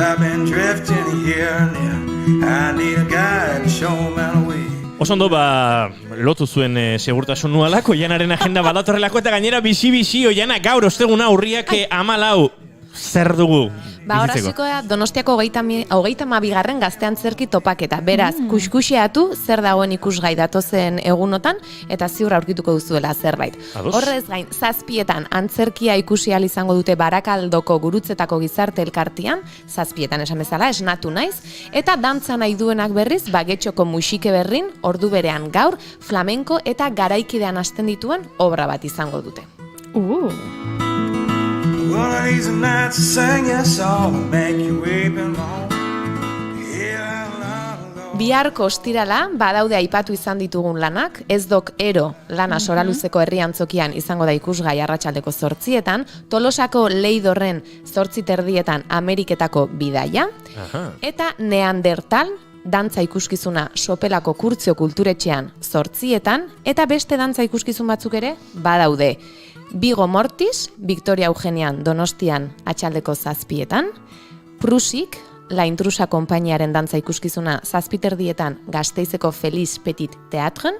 I've been drifting here and there. I need a guide to show me the way. Osondo lotu zuen segurtasun nualako, Oianaren agenda badatorrelako eta gainera bizi, Oiana gaur osteguna urriak 14 zer dugu? Ba, horaziko da, Donostiako 32. gazteantzerki topaketa. Beraz, kuskuxeatu zer dagoen ikusgai datozen egunotan, eta ziur aurkituko duzuela zerbait. Horrez gain, 7 antzerkia ikusi ahal izango dute Barakaldoko Gurutzetako Gizarte Elkartian, 7 esan bezala, esnatu naiz, eta dantza nahi duenak berriz, Getxoko Musike Berrin, ordu berean gaur, flamenko eta garaikidean hasten dituen obra bat izango dute. One of these nights I sing your song, make you weep and moan. Biharko ostirala, badaude aipatu izan ditugun lanak, ez dok ero lana Soraluzeko herri antzokian izango da ikusgai arratsaldeko 8etan, Tolosako Leidorren 8:30 Ameriketako bidaia, eta Neandertal, dantza ikuskizuna Sopelako Kurtzio Kulturetxean 8etan, eta beste dantza ikuskizun batzuk ere badaude. Vigo Mortis, Victoria Eugenian Donostian atxaldeko 7etan, Prusik, La Intrusa konpainiaren dantza ikuskizuna 7:30 Gasteizeko Feliz Petit Teatren,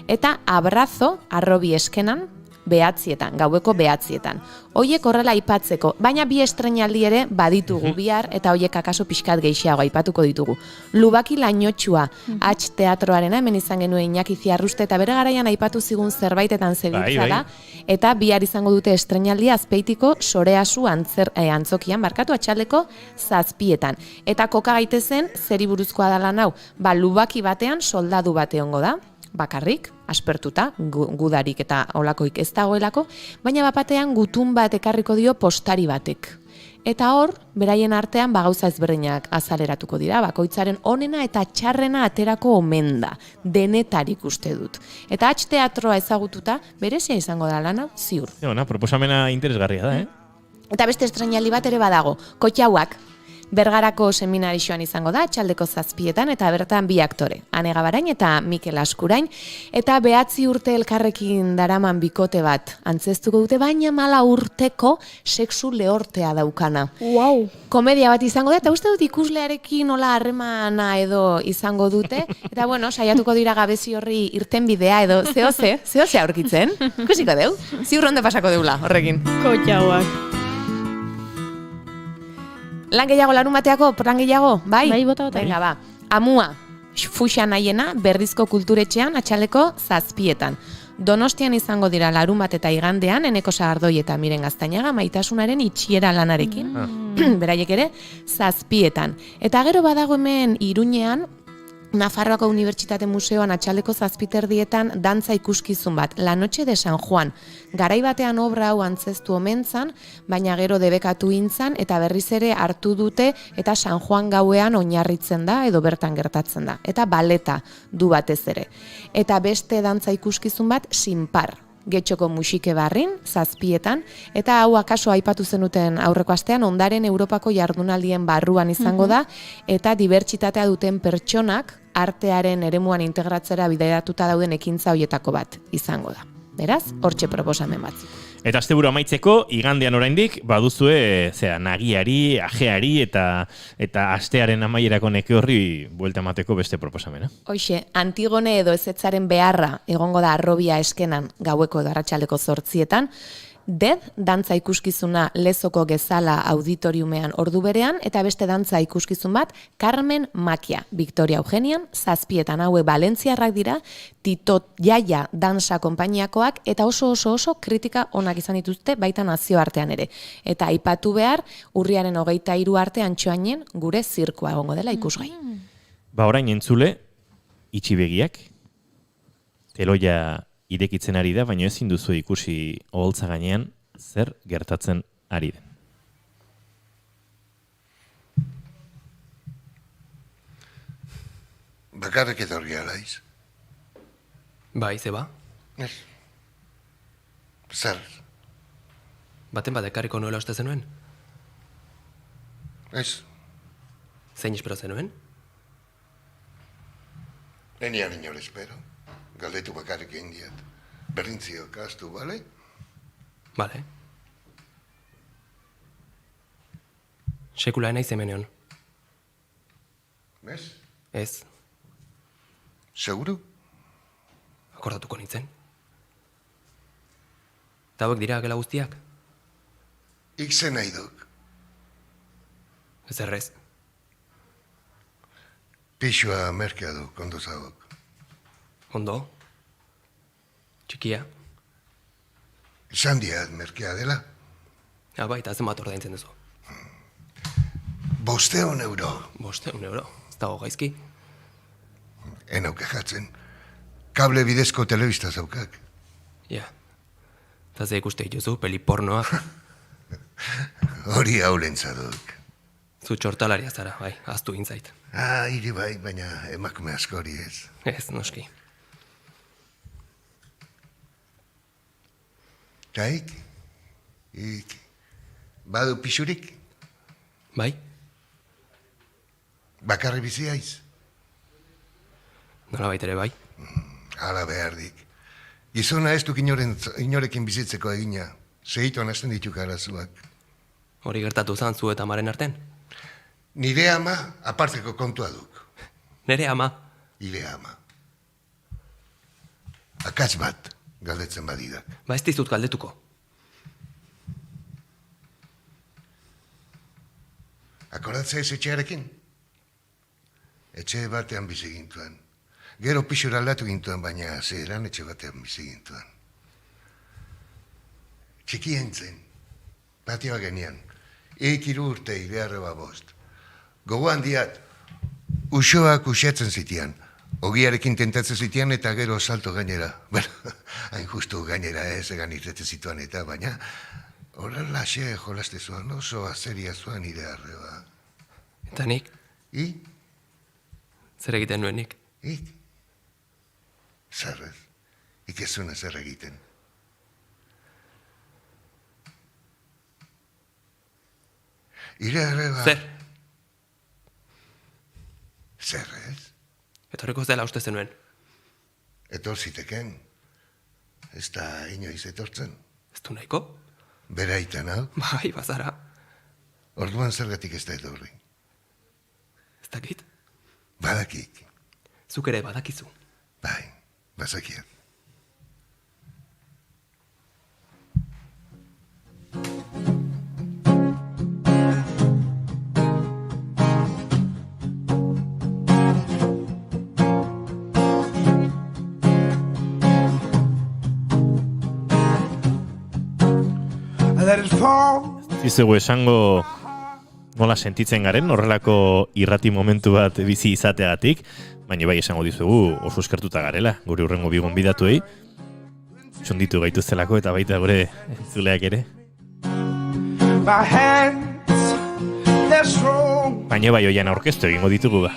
eta Abrazo, Arrobi Eskenan, 9etan, gaueko 9etan. Hoiek horrela aipatzeko, baina bi estreinaldi ere baditugu bihar, eta hoiek akaso pixkat gehiago aipatuko ditugu. Lubaki Lainotxua, H teatroarena, hemen izan genuen Iñaki Ziarruste, eta bere garaian aipatu zigun zerbaitetan zebiltza da, eta bihar izango dute estreinaldia Azpeitiko Soreasu antzokian, atxaldeko 7etan. Eta koka gaitezen, zeri buruzkoa da lan hau, Lubaki batean soldadu bate hongo da, bakarrik, aspertuta, gudarik eta olakoik ez dagoelako, baina bapatean gutun bat ekarriko dio postari batek. Eta hor, beraien artean gauza ezberdinak azaleratuko dira, bakoitzaren onena eta txarrena aterako omen da, denetarik uste dut. Eta H teatroa ezagututa, berezia izango da lana, ziur. Proposamena interesgarria da, Eta beste estreinaldi bat ere badago, Kotxauak, Bergarako seminarixoan izango da, atxaldeko 7etan, eta bertan bi aktore, Ane Gabarain eta Mikel Askurain, eta 9 urte elkarrekin daraman bikote bat antzestuko dute, baina 4 urteko sexu lehortea daukana. Komedia bat izango da, eta uste dut ikuslearekin nola harremana edo izango dute, eta bueno, saiatuko dira gabezi horri irten bidea edo zehose aurkitzen, ikusiko deu, ziur ondo pasako deula horrekin. Kotxauak. Lan gehiago, larumateako, lan gehiago, bai? Bai, bota. Venga, ba. Amua, fuxa nahiena, Berrizko Kulturetxean, atxaleko 7etan. Donostian izango dira larumat eta igandean, Eneko Sagardoi eta Miren Gaztainaga, Maitasunaren itxiera lanarekin. Beraiek ere, 7etan. Eta gero badago hemen Iruñean, Nafarroako Unibertsitate Museoan atxaldeko 7:30 dantza ikuskizun bat, La Noche de San Juan. Garai batean obra hau antzestu omentzan, baina gero debekatu intzan, eta berriz ere hartu dute, eta San Juan gauean oinarritzen da, edo bertan gertatzen da. Eta baleta du batez ere. Eta beste dantza ikuskizun bat, Sinpar. Getxoko Musike Barrin, 7etan, eta hau akaso aipatu zenuten aurreko astean, Ondaren Europako jardunaldien barruan izango da, eta dibertsitatea duten pertsonak artearen eremuan integratzera bidaiatuta dauden ekintza hoietako bat izango da. Beraz, hortxe proposamen batzuk. Eta asteburu amaitzeko, igandean oraindik, baduzue, nagiari, ajeari eta astearen amaierako neke horri buelta emateko beste proposamena. Hoxe, Antigone edo ezetzaren beharra egongo da Arrobia Eskenan gaueko edo arratsaldeko 8etan, Dead, dantza ikuskizuna Lezoko Gezala auditoriumean ordu berean, eta beste dantza ikuskizun bat, Carmen Makia, Victoria Eugenian, 7etan haue Valentziarrak dira, Tito Jaia dansa konpainiakoak, eta oso kritika onak izan dituzte baita nazioartean ere. Eta aipatu behar, urriaren 23 arte Antxoainen gure zirkoa egongo dela ikusgai. Ba orain entzule, itxi begiak, teloia irekitzen ari da, baina ezin duzu ikusi oholtza gainean zer gertatzen ari den. Bakarrik etorri alaiz? Bai, zeba? Ez. Zer? Baten badekarriko nuela uste zenuen? Ez. Zein espero zenuen? Enian inor espero. Galdetu bakarrik egin diat. Berrintzio kastu, bale? Bale. Sekula naiz hemen egon. Ez. Seguru? Akordatuko nintzen. Eta hauek dira gela guztiak? Ikzen nahi duk. Ez errez. Pixua merkea du, kondo zagok. Ondo? Txikia? Esan diat merkea dela? Baita, zenbat ordaintzen duzu. 500 euro. 500 euro? Ez dago gaizki? Enauke jatzen. Kable bidezko telebista zaukak. Ja. Eta ze ikuste dituzu, peli pornoa. Hori haurentza duk. Zu txortalaria zara, bai, aztu intzait. Hiri bai, baina emakume askori ez. Ez, noski. Taik? Badu pixurik? Bai? Bakarri bizi haiz? Nola baitere bai? Hala behardik. Gizona ez duk inorekin bizitzeko egina. Segituan hasten dituk arazuak. Hori gertatu zan zu eta amaren arten? Nire ama aparteko kontua duk. Nire ama? Nire ama. Akats bat galdetzen badidak. Ba ez dizut galdetuko. Akordatzea ez etxearekin? Etxe batean bizi gintuan. Gero pixura aldatu gintuan, baina zeran etxe batean bizi gintuan. Txikien zen, patioa genian. 3 urte beharreba 5. Gogoan diat, usoak usatzen zitian. Ogiarekin tentatzen zitian eta gero salto gainera. Bueno, hain justu gainera ez egan irrete zituan eta, baina horrela xe jolaste zuan, oso azeria zuan nire arreba. Eta nik? Zer egiten nuen nik? Zerrez, ikezuna zer egiten. Ire arreba... Zer? Zerrez? Etorriko zela uste zenuen. Etor ziteken. Ez da inoiz etortzen. Ez du nahiko? Bera itan hau? Bai, bazara. Orduan zergatik ez da etorri. Ez dakit? Badakik. Zuk ere badakizu. Bai, bazakiat. Zizegu esango nola sentitzen garen, horrelako irrati momentu bat bizi izateagatik, baina bai esango dizugu oso eskertuta garela, gure hurrengo bi gonbidatuei, txonditu gaituztelako eta baita gure entzuleak ere. Baina bai oian aurkeztu egingo ditugu ba.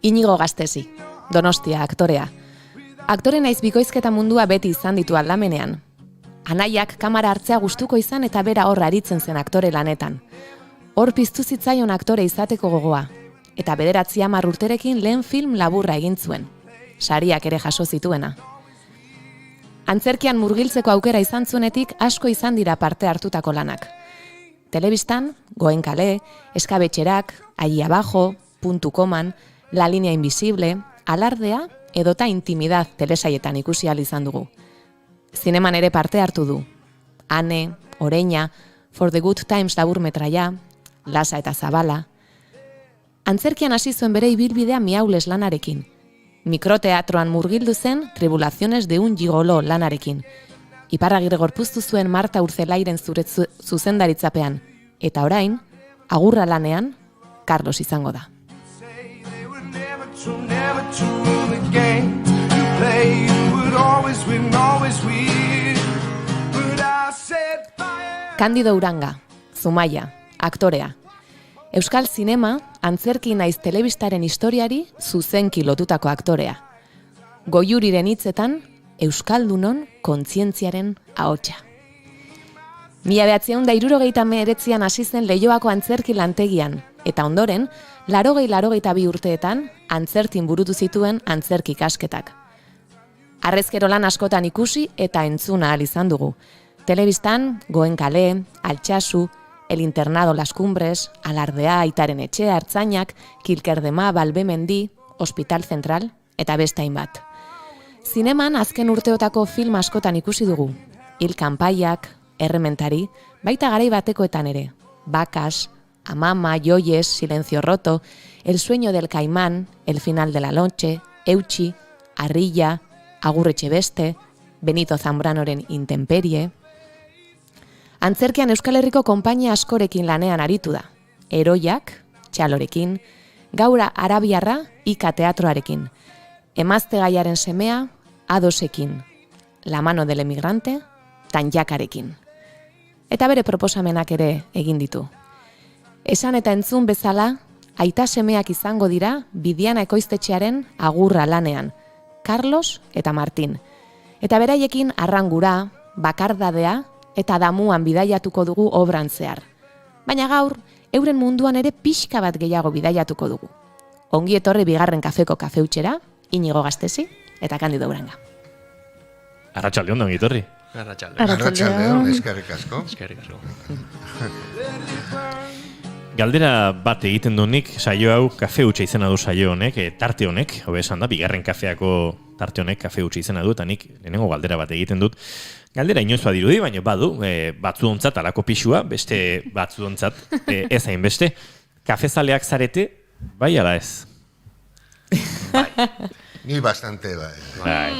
Inigo Gastesi, Donostia aktorea. Aktore naiz bikoizketa mundua beti izan ditu aldamenean. Anaiak kamara hartzea gustuko izan eta bera hor aritzen zen aktore lanetan. Hor piztu zitzaion aktore izateko gogoa. Eta 9 urterekin lehen film laburra egin zuen. Sariak ere jaso zituena. Antzerkian murgiltzeko aukera izan zuenetik asko izan dira parte hartutako lanak. Telebistan, Goen kale, Eskabetxerak, Allí abajo, Puntu koman, La línea invisible, Alardea, edota Intimidad telesaietan ikusi ahal izan dugu. Zineman ere parte hartu du. Ane, Oreina, For the Good Times laburmetraia, Lasa eta Zabala. Antzerkian hasi zuen bere ibilbidea Miaules lanarekin. Mikroteatroan murgildu zen Tribulaciones de un gigolo lanarekin. Iparragirre gorpuztu zuen Marta Urzelairen zuzendaritzapean. Eta orain, Agurra lanean, Carlos izango da. Kandido Uranga, Zumaia, aktorea. Euskal Zinema, antzerki naiz telebistaren historiari zuzenki lotutako aktorea. Goiuriren hitzetan, Euskaldunon kontzientziaren ahotsa. 1969an hasi zen Leioako antzerki lantegian, eta ondoren, 82 urteetan, antzertin burutu zituen antzerki ikasketak. Harrezkero lan askotan ikusi eta entzuna ahal izan dugu. Telebistan, Goen kale, Altsasu, El Internado Las Cumbres, Alardea, Aitaren Etxea, Ertzainak, Kilkerdema, Balbemendi, Hospital Central, eta beste hainbat. Zineman azken urteotako film askotan ikusi dugu. Hil kanpaiak, Errementari, baita garai batekoetan ere. Bakas, Amama, Joyes, Silencio Roto, El sueño del caimán, El final de la noche, Eutxi, Arrilla, Agurretxe beste, Benito Zambranoren Intemperie. Antzerkian Euskal Herriko konpainia askorekin lanean aritu da. Heroiak, Txalorekin, Gaura Arabiarra, Ika Teatroarekin, Emazte gaiaren semea, Adosekin, La mano del emigrante, Tanjakarekin. Eta bere proposamenak ere egin ditu. Esan eta entzun bezala, aita semeak izango dira Bidiana Ekoiztetxearen agurra lanean, Carlos eta Martin. Eta beraiekin arrangura, bakardadea eta damuan bidaiatuko dugu obran zehar. Baina gaur, euren munduan ere pixka bat gehiago bidaiatuko dugu. Ongi etorri bigarren kafeko kafeutxera, Inigo Gastesi eta Kandido Uranga. Arratsalde ondo, ongi etorri. Arratsaldeon, eskerrik asko. Galdera bat egiten du nik, saio hau, kafe hutsa izena du saio honek, tarte honek, hobe esan da, bigarren kafeako tarte honek kafe hutsa izena du, eta nik lehenengo galdera bat egiten dut. Galdera inoizua dirudi, baina badu, batzuontzat alako pixua, beste batzuontzat ez hain beste. Kafezaleak zarete, bai ala ez? Ni bastante bai.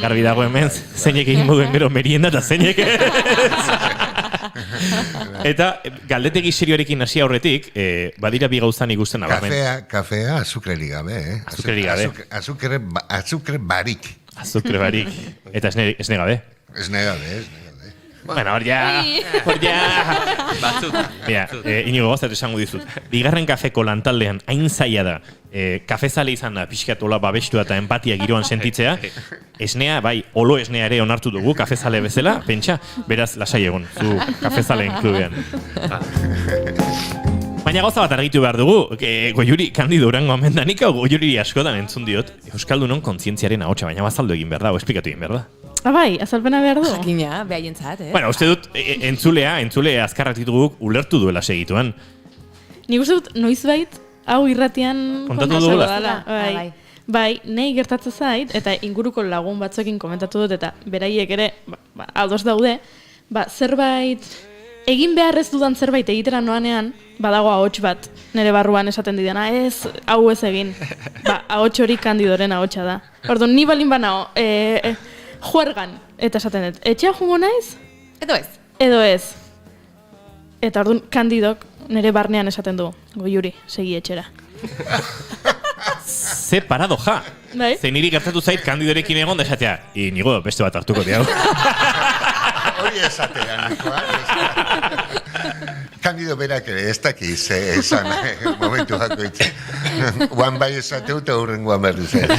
Garbi dago hemen, zeinek egin moduen gero merienda eta zeinek Eta galdetegi serioarekin hasi aurretik, badira bi gauzan ikusten nabarmen. Kafea azukrerik gabe, Azukrerik gabe. Azukre barik. Azukre barik. Eta esne gabe. Esne gabe. Bueno, hor ja. Batzut. Mira, Inigo gozat esango dizut. Bigarren kafeko lantaldean hain zaila da, kafezale izan da, pixkatola babestu eta empatia giroan sentitzea, esnea, bai, olo esnea ere onartu dugu, kafezale bezala, pentsa, beraz, lasai egon, zu kafezaleen klubean. Baina gauza bat argitu behar dugu, Goiuri, Kandido Urango amendanik, Goiuri askotan entzun diot, Euskaldunon kontzientziaren ahotsa, baina bazaldu egin behar da, o esplikatu egin behar da. Bai, azalpena behar du. Jakina, behaientzat, Bueno, uste dut, entzule azkarrak ditugu ulertu duela segituan. Nik uste dut, noizbait, hau irratian kontatu dugula. Bai, nahi gertatzen zait, eta inguruko lagun batzuekin komentatu dut, eta beraiek ere, ados daude, zerbait, egin behar ez dudan zerbait egitera noanean, badago ahots bat, nire barruan esaten didana, ez, hau ez egin. Ahots hori Kandidoren ahotsa da. Orduan, ni balin banao, juergan, eta esaten dut, etxea jungo naiz? Edo ez. Eta orduan, Kandidok nire barnean esaten du, Goiuri, segi etxera. Ze paradoja. Bai? Ze niri gertatu zait Kandidorekin egon da esatea, Inigo, beste bat hartuko diau. Hori esatea, nikoa. Kandido berak ere, ez dakiz esan momentu bako itxe. Guan bai esateu eta hurren guan berri zen.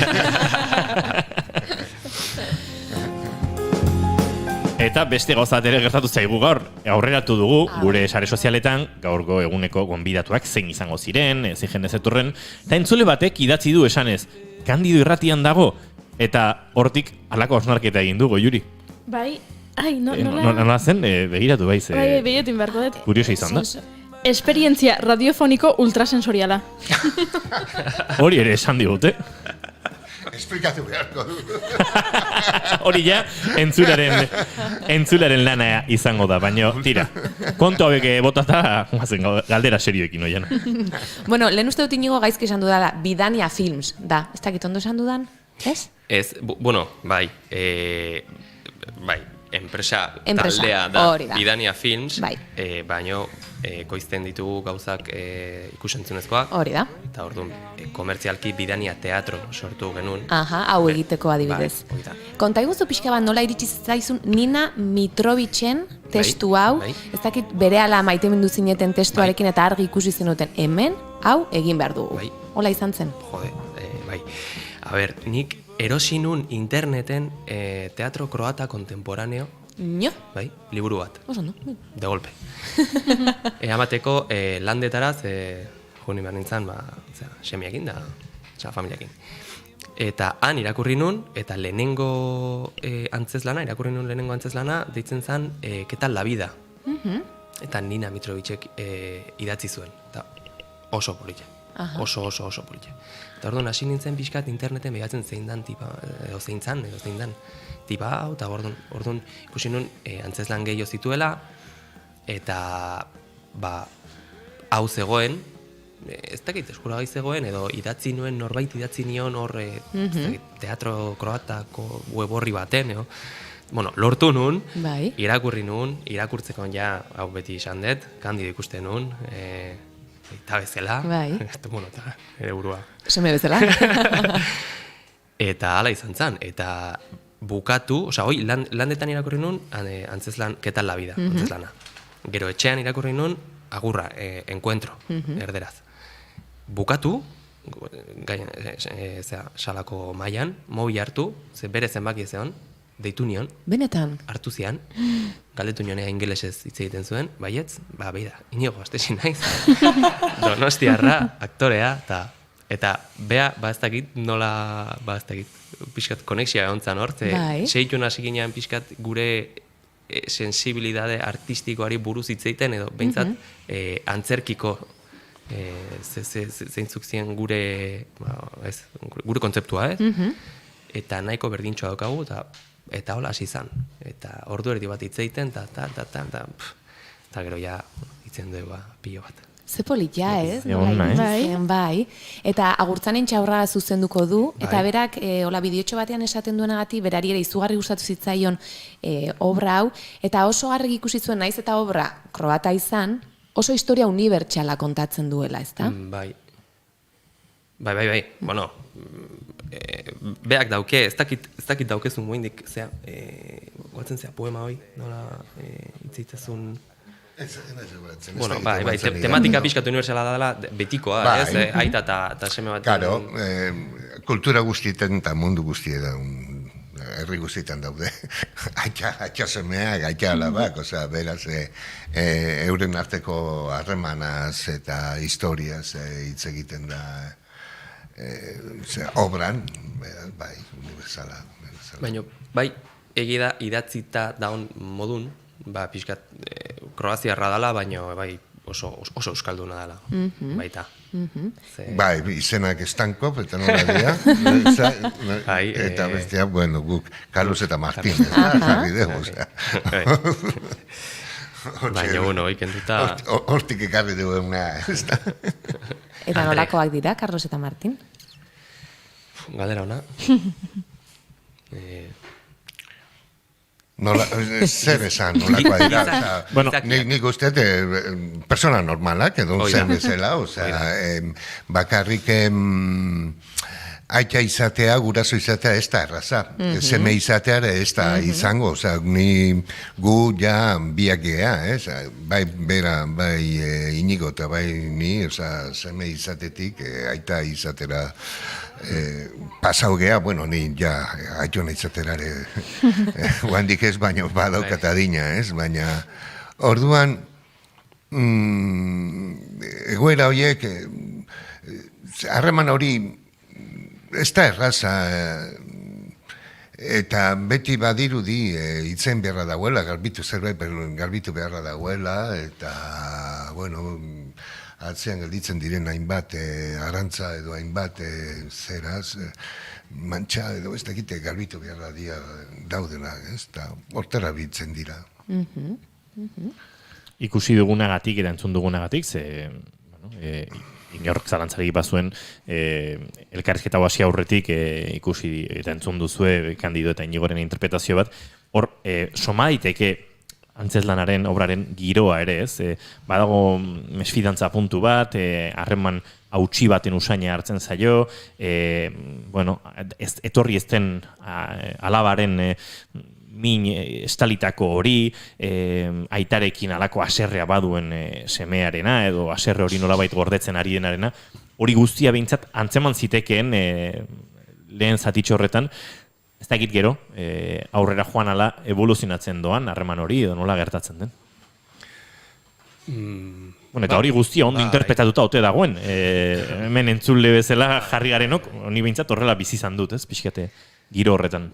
Eta beste gauzat ere gertatu zaigu gaur, aurreratu dugu gure sare sozialetan, gaurko eguneko gonbidatuak zein izango ziren, zein jende zetorren, eta entzule batek idatzi du esanez, Kandido irratian dago, eta hortik halako hausnarketa egin du, Goiuri. Bai, nola? Nola zen, begiratu baiz. Bai, begiratin beharko dut. Kuriosa izan da. Esperientzia radiofoniko ultrasensoriala. Hori ere esan digute. Esplikatu beharko du. Hori ja, entzularen lana izango da, baina tira, kontu hauek botata, galdera serioekin oian. Bueno, lehen uste dut Inigo gaizki esan dudala, Bidania Films, da, ez dakit ondo esan dudan, ez? Ez, bueno, bai, enpresa taldea da, Bidania Films, baino koizten ditugu gauzak ikusentzunezkoak. Hori da. Eta orduan, komertzialki Bidania Teatro sortu genuen. Hau egiteko adibidez. Konta iguzu pixka bat nola iritsi zaizun Nina Mitrovicen testu hau, ez dakit berehala maitemindu zineten testuarekin eta argi ikusi zenuten, hemen, hau egin behar dugu. Hola izan zen. Jode, bai. A ber, nik erosinun interneten teatro kroata kontemporaneo. Bai, liburu bat. Oso, no? De golpe. Amateko landetaraz, juni behar nintzen, semiekin da, familiakin. Eta han irakurri nun, eta lehenengo antzezlana, deitzen zen, ¿Qué tal la vida? eta Nina Mitrovicek idatzi zuen, eta oso politxe. Oso politxe. Eta orduan hasi nintzen pixkat interneten behatzen zein dan tipa, edo zein dan tipa hau, eta orduan ikusi nun antzezlan gehiago zituela, eta hau zegoen, ez dakit eskuragai zegoen, edo idatzi nuen norbait idatzi nion hor teatro kroatako web horri baten, lortu nun, irakurri nun, irakurtzeko ja, hau beti izan dut, Kandido ikusten nun, eta bezala, eta ere burua. Seme bezala. Eta hala izan zen, eta bukatu, hoi, landetan irakurri nun, antzezlan, ketal la vida, antzeslana. Gero etxean irakurri nun, agurra, encuentro, erderaz. Bukatu, salako mailan, mobi hartu, bere zenbaki ezeon, deitu nion. Benetan? Hartu zian, galdetu nionea ingelesez hitz egiten zuen, baietz, beida, Inigo Gasteiz naiz. Donostiarra, aktorea, eta bea, ez dakit nola, ez dakit, pixkat konexia egontzan hor, seitun hasi ginean pixkat gure sensibilidade artistikoari buruz hitz egiten, edo behintzat antzerkiko zeintzuk ziren gure kontzeptua, eta nahiko berdintxoa daukagu, eta hola hasi izan. Eta ordu erdi bat hitz egiten, eta gero ja hitzen dugu pilo bat. Ze polita, ez? Bai. Eta Agurtzanen Txaurra zuzenduko du, eta berak, hola bideotxo batean esaten duenagatik, berari ere izugarri gustatu zitzaion obra hau, eta oso argi ikusi zuen naiz eta obra kroata izan, oso historia unibertsala kontatzen duela, ezta? Bai. Bueno, beak dauke, ez dakit daukezun moindik, guatzen zea poema hoi, nola hitzitzazun... Bueno, bai, tematika pixkatu unibertsala dela betikoa, ez? Aita eta seme bat... Claro, kultura guztietan eta mundu guztietan, herri guztietan daude. Aita semeak, aita alabak, beraz, euren arteko harremanaz eta historiaz hitz egiten da obran, bai, unibertsala. Baina, bai, egida idatzita daun modun, pixkat kroaziarra dela, baina bai oso euskalduna dela, baita. Bai, izenak Stankov, eta nola dira, eta bestia, bueno, guk, Carlos eta Martín, jarri dugu, baina, bueno, ikenduta... Hortik ekarri dugu eguna, ez da. Eta nolakoak dira, Carlos eta Martín? Galdera ona. Zer esan, nolakoa dira. Nik uste, persona normalak, edo zen bezala, bakarrik aita izatea, guraso izatea ez da erraza. Seme izatea ez da izango, gu ja biak gea, bai bera, bai Inigo eta bai ni, seme izatetik aita izatera pasau gea, bueno, ni ja aitona izaterare guandik ez, baina badaukat adina, baina orduan egoera horiek harreman hori ez da erraza, eta beti badirudi hitzen beharra dagoela, garbitu beharra dagoela, eta, bueno, atzean gelditzen diren hainbat arantza edo hainbat zeraz, mantxa edo ez dakite garbitu beharra daudela, eta hortera bitzen dira. Ikusi dugunagatik eta entzun dugunagatik, inork zalantzarik bazuen elkarrizketa hasi aurretik ikusi eta entzun duzue Kandido eta Inigoren interpretazio bat, hor soma daiteke antzezlanaren obraren giroa ere, badago mesfidantza puntu bat, harreman hautsi baten usaina hartzen zaio, etorri ezten alabaren min estalitako hori, aitarekin alako aserrea baduen semearena, edo aserre hori nolabait gordetzen ari denarena, hori guztia behintzat antzeman zitekeen lehen zatitxo horretan, ez dakit gero, aurrera joan ala evoluzionatzen doan, harreman hori edo nola gertatzen den. Eta hori guztia ondo interpretatuta ote dagoen. Hemen entzule bezala jarri garenok, honi behintzat horrela bizi izan dut, pixkate giro horretan.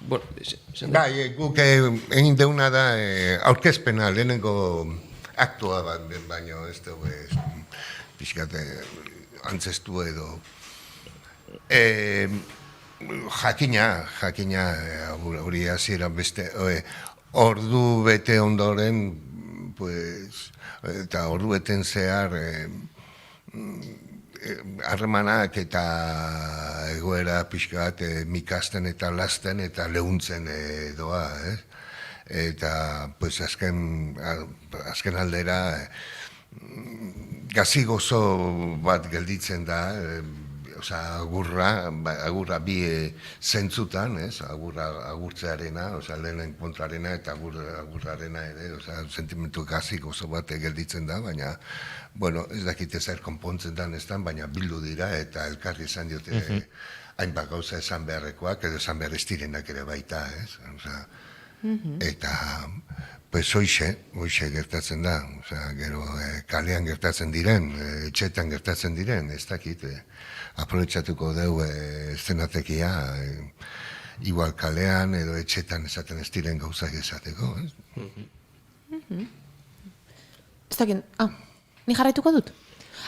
Bueno, bai, guk egin deuna da aurkezpena lehenengo aktua bat, baino ez dugu pixkate antzestu edo. Jakina, hori hasiera beste, ordu bete ondoren, pues, eta ordu beten zehar, harremanak eta egoera pixka bat mikasten eta lasten eta lehuntzen doa, eta pues azken aldera gazi gozo bat gelditzen da, agurra bi zentzutan, agurtzearena, lehenen kontrarena eta agurrarena ere, sentimentu gazi gozo bat gelditzen da, baina, bueno, ez dakite zer konpontzen dan ez dan, baina bildu dira eta elkarri esan diote hainbat gauza esan beharrekoak, edo esan behar ez direnak ere baita, ez? Eta, pues hoxe gertatzen da, gero kalean gertatzen diren, etxetan gertatzen diren, ez dakit, aprobetxatuko deu eszenatekia, igual kalean edo etxetan esaten ez diren gauzak esateko, ez? Ez dakit, ni jarraituko dut?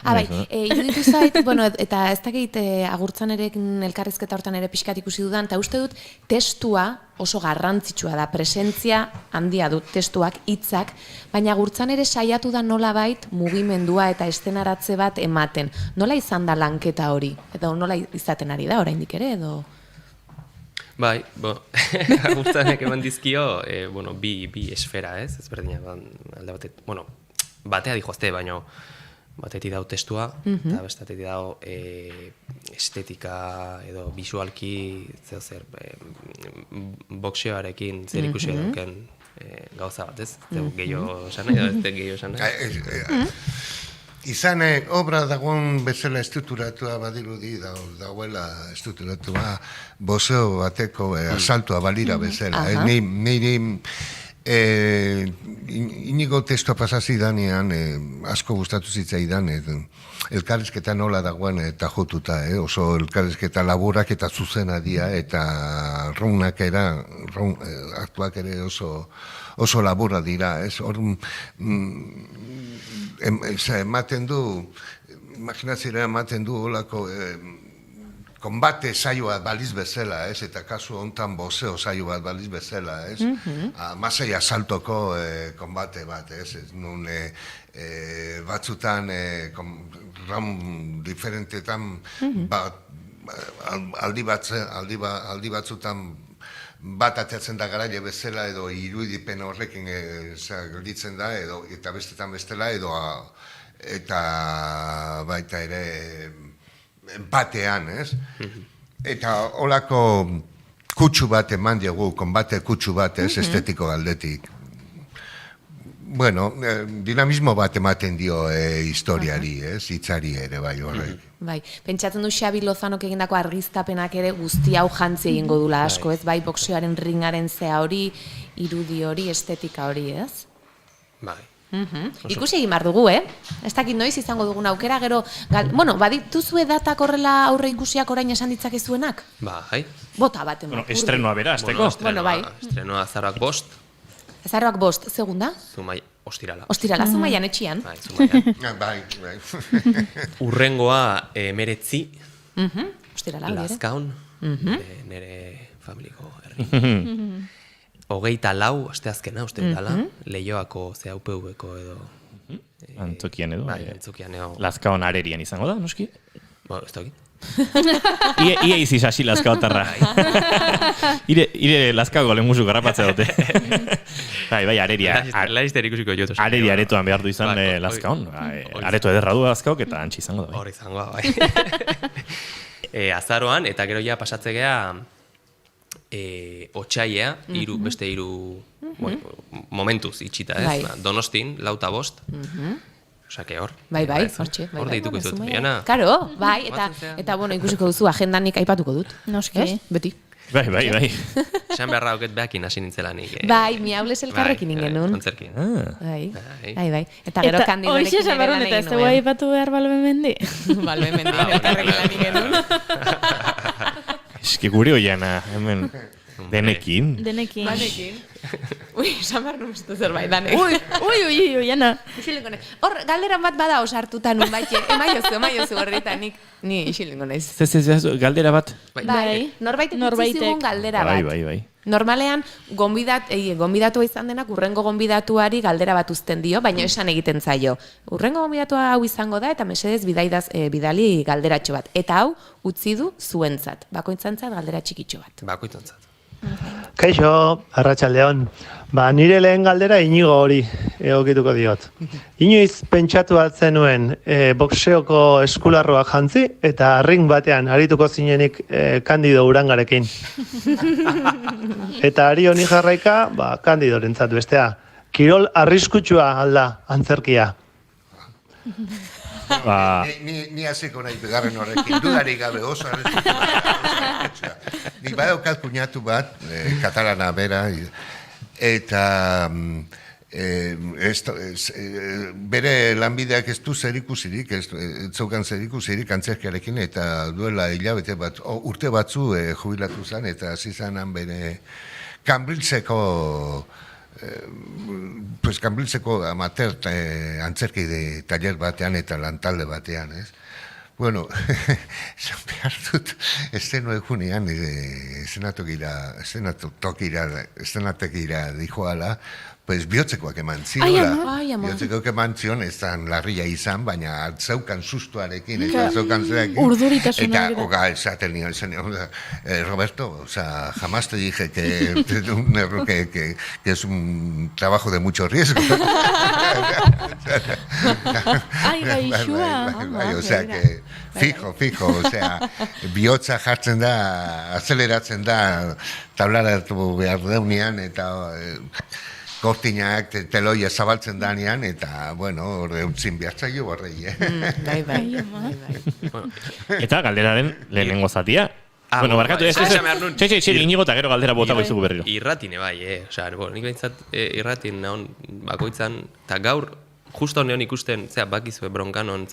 Bai, iruditu zait, bueno, eta ez dakit agurtzanerekin elkarrizketa hortan ere pixkat ikusi dudan, eta uste dut testua oso garrantzitsua da, presentzia handia dut testuak, hitzak, baina agurtzan ere saiatu da nolabait mugimendua eta estenaratze bat ematen. Nola izan da lanketa hori? Edo nola izaten ari da oraindik ere, edo? Bai, agurtzanek eman dizkio, bi esfera, ez? Ez berdina, alde batet, bueno, batea dijoazte, baino, batetik dau testua, eta bestatetik dau estetika edo visualki zer boxeoarekin zer ikusi eduken gauza bat, ez? Gehiago esan nahi, edo ez gehiago esan nahi. Izan, obra dagoen bezala estrukturatua badirudi, dagoela estrukturatua bozeo bateko asaltua balira bezala. Niri inigo testua pasasi danean, asko gustatu zitzaidan, elkarrizketa nola dagoen eta jotuta, oso elkarrizketa laborak eta zuzena dia, eta aktuak ere oso labora dira, hor ematen du, imaginatzera ematen du olako konbate saio bat baliz bezala, eta kasu hontan bozeo saio bat baliz bezala, masai asaltoko konbate bat, nun batzutan, ram diferentetan, aldi batzutan bat ateatzen da garaile bezala edo irudipen horrekin gelditzen da, eta bestetan bestela, eta baita ere empatean, ez? Eta holako kutsu bat eman diogu, konbate kutsu bat, ez, estetiko aldetik. Bueno, dinamismo bat ematen dio historiari, ez, hitzari ere, bai, horrek. Bai, pentsatzen du Xabi Lozanok egindako argiztapenak ere guzti hau jantzi egingo dula asko, ez? Bai, boxeoaren ringaren zea hori, irudi hori, estetika hori, ez? Bai. Ikusi egin behar dugu, ez dakit noiz izango dugun aukera, gero, bueno, badituzue datak horrela aurre ikusiak orain esan ditzakezuenak? Bai. Bota bat eman. Estrenoa bera, azteko. Estrenoa azaroak 5. Azaroak 5, segunda? Ostirala. Ostirala, Zumaian etxian. Bai, Zumaian. Bai. Urrengoa 19. Ostirala, hori ere. Lazkaon, nire familiko herri. 24, asteazkena, uste dala, Leioako UPV-ko edo... Antzokian edo. Bai, antzokian edo. Lazkaon arerian izango da, noski? Ba, ez dakit. Ia iziz hasi Lazkaotarra. Ire Lazkaoko lehenmusu garrapatze dute. Bai, areria. Laizter ikusiko jotu. Areria aretoan behar du izan Lazkaon. Areto ederra du Lazkaok eta antzi izango da. Hor izango, bai. Azaroan, eta gero ja pasatzegea... otsailea, beste 3 momentuz itxita, ez? Donostin, 4-5. Osake hor. Bai, hortxe. Hor deituko izut. Iana? Karo, bai, eta bueno, ikusiko duzu, agendanik aipatuko dut. Noski. Beti. Bai. Esan beharra auket behakin hasi nintzela nik. Bai, miaules elkarrekin ingen nun. Kontzerkin. Bai. Eta gero kandidorekin ere lan egin nuen. Eta zeu aipatu behar Balbemendi. Balbemendi elkarrekin lan ingen nun. Eski gure hoiana, hemen. Denekin. Denekin. Banekin. Ui, esan behar nuztu zerbait, danek. Ui, Ana. Isilengo naiz. Hor, galdera bat bada osartuta nun baite. Emaiozu horretan, ni isilengo naiz. Ez, galdera bat. Bai, norbaitek utzi zigun galdera bat. Bai. Normalean, gonbidatua izan denak urrengo gonbidatuari galdera bat uzten dio, baina esan egiten zaio. Urrengo gonbidatua hau izango da, eta mesedez bidali galderatxo bat. Eta hau, utzi du zuentzat. Bakoitzantzat galdera txikitxo bat. Bakoitzantzat. Kaixo, Arratsaldeon. Nire lehen galdera Inigo hori egokituko diot. Inoiz pentsatu bat zenuen boxeoko eskularroak jantzi eta ring batean arituko zinenik Kandido Urangarekin. Eta ari honi jarraika, Kandidorentzat bestea. Kirol arriskutsua alda antzerkia. Ni hasiko nahi bigarren horrekin, dudarik gabe oso arriskutsua. Nik badaukat kuñatu bat, katalana bera, eta bere lanbideak ez du zerikusirik, ez zeukan zerikusirik antzerkiarekin, eta duela hilabete bat, urte batzu jubilatu zen, eta hasi zanan bere Kanbiltzeko amateur antzerki taller batean eta lantalde batean, ez? Bueno, esan behar dut, esteno egunean, estenatokira dijoala, pues bihotzekoak eman ziola. Bihotzekoak eman zion, ez da larria izan, baina zeukan sustuarekin, eta zeukan zeakin. Urduritasuna. Eta, esaten nion, Roberto, o sea, jamás te dije que es un trabajo de mucho riesgo. Ai, gaixua. O sea, que fijo, o sea, bihotza jartzen da, azeleratzen da, tablaratu behar deunean, eta kortinak, teloia zabaltzen danean, eta, bueno, horre utzin behartzaio horrei, Bai. Eta galderaren lehenengo zatia. Bueno, barkatu, Inigo eta gero galdera botako izugu berriro. Irratine bai, osea, nik behintzat irratin nahon bakoitzan, eta gaur, justo neon ikusten, bakizue bronkanon,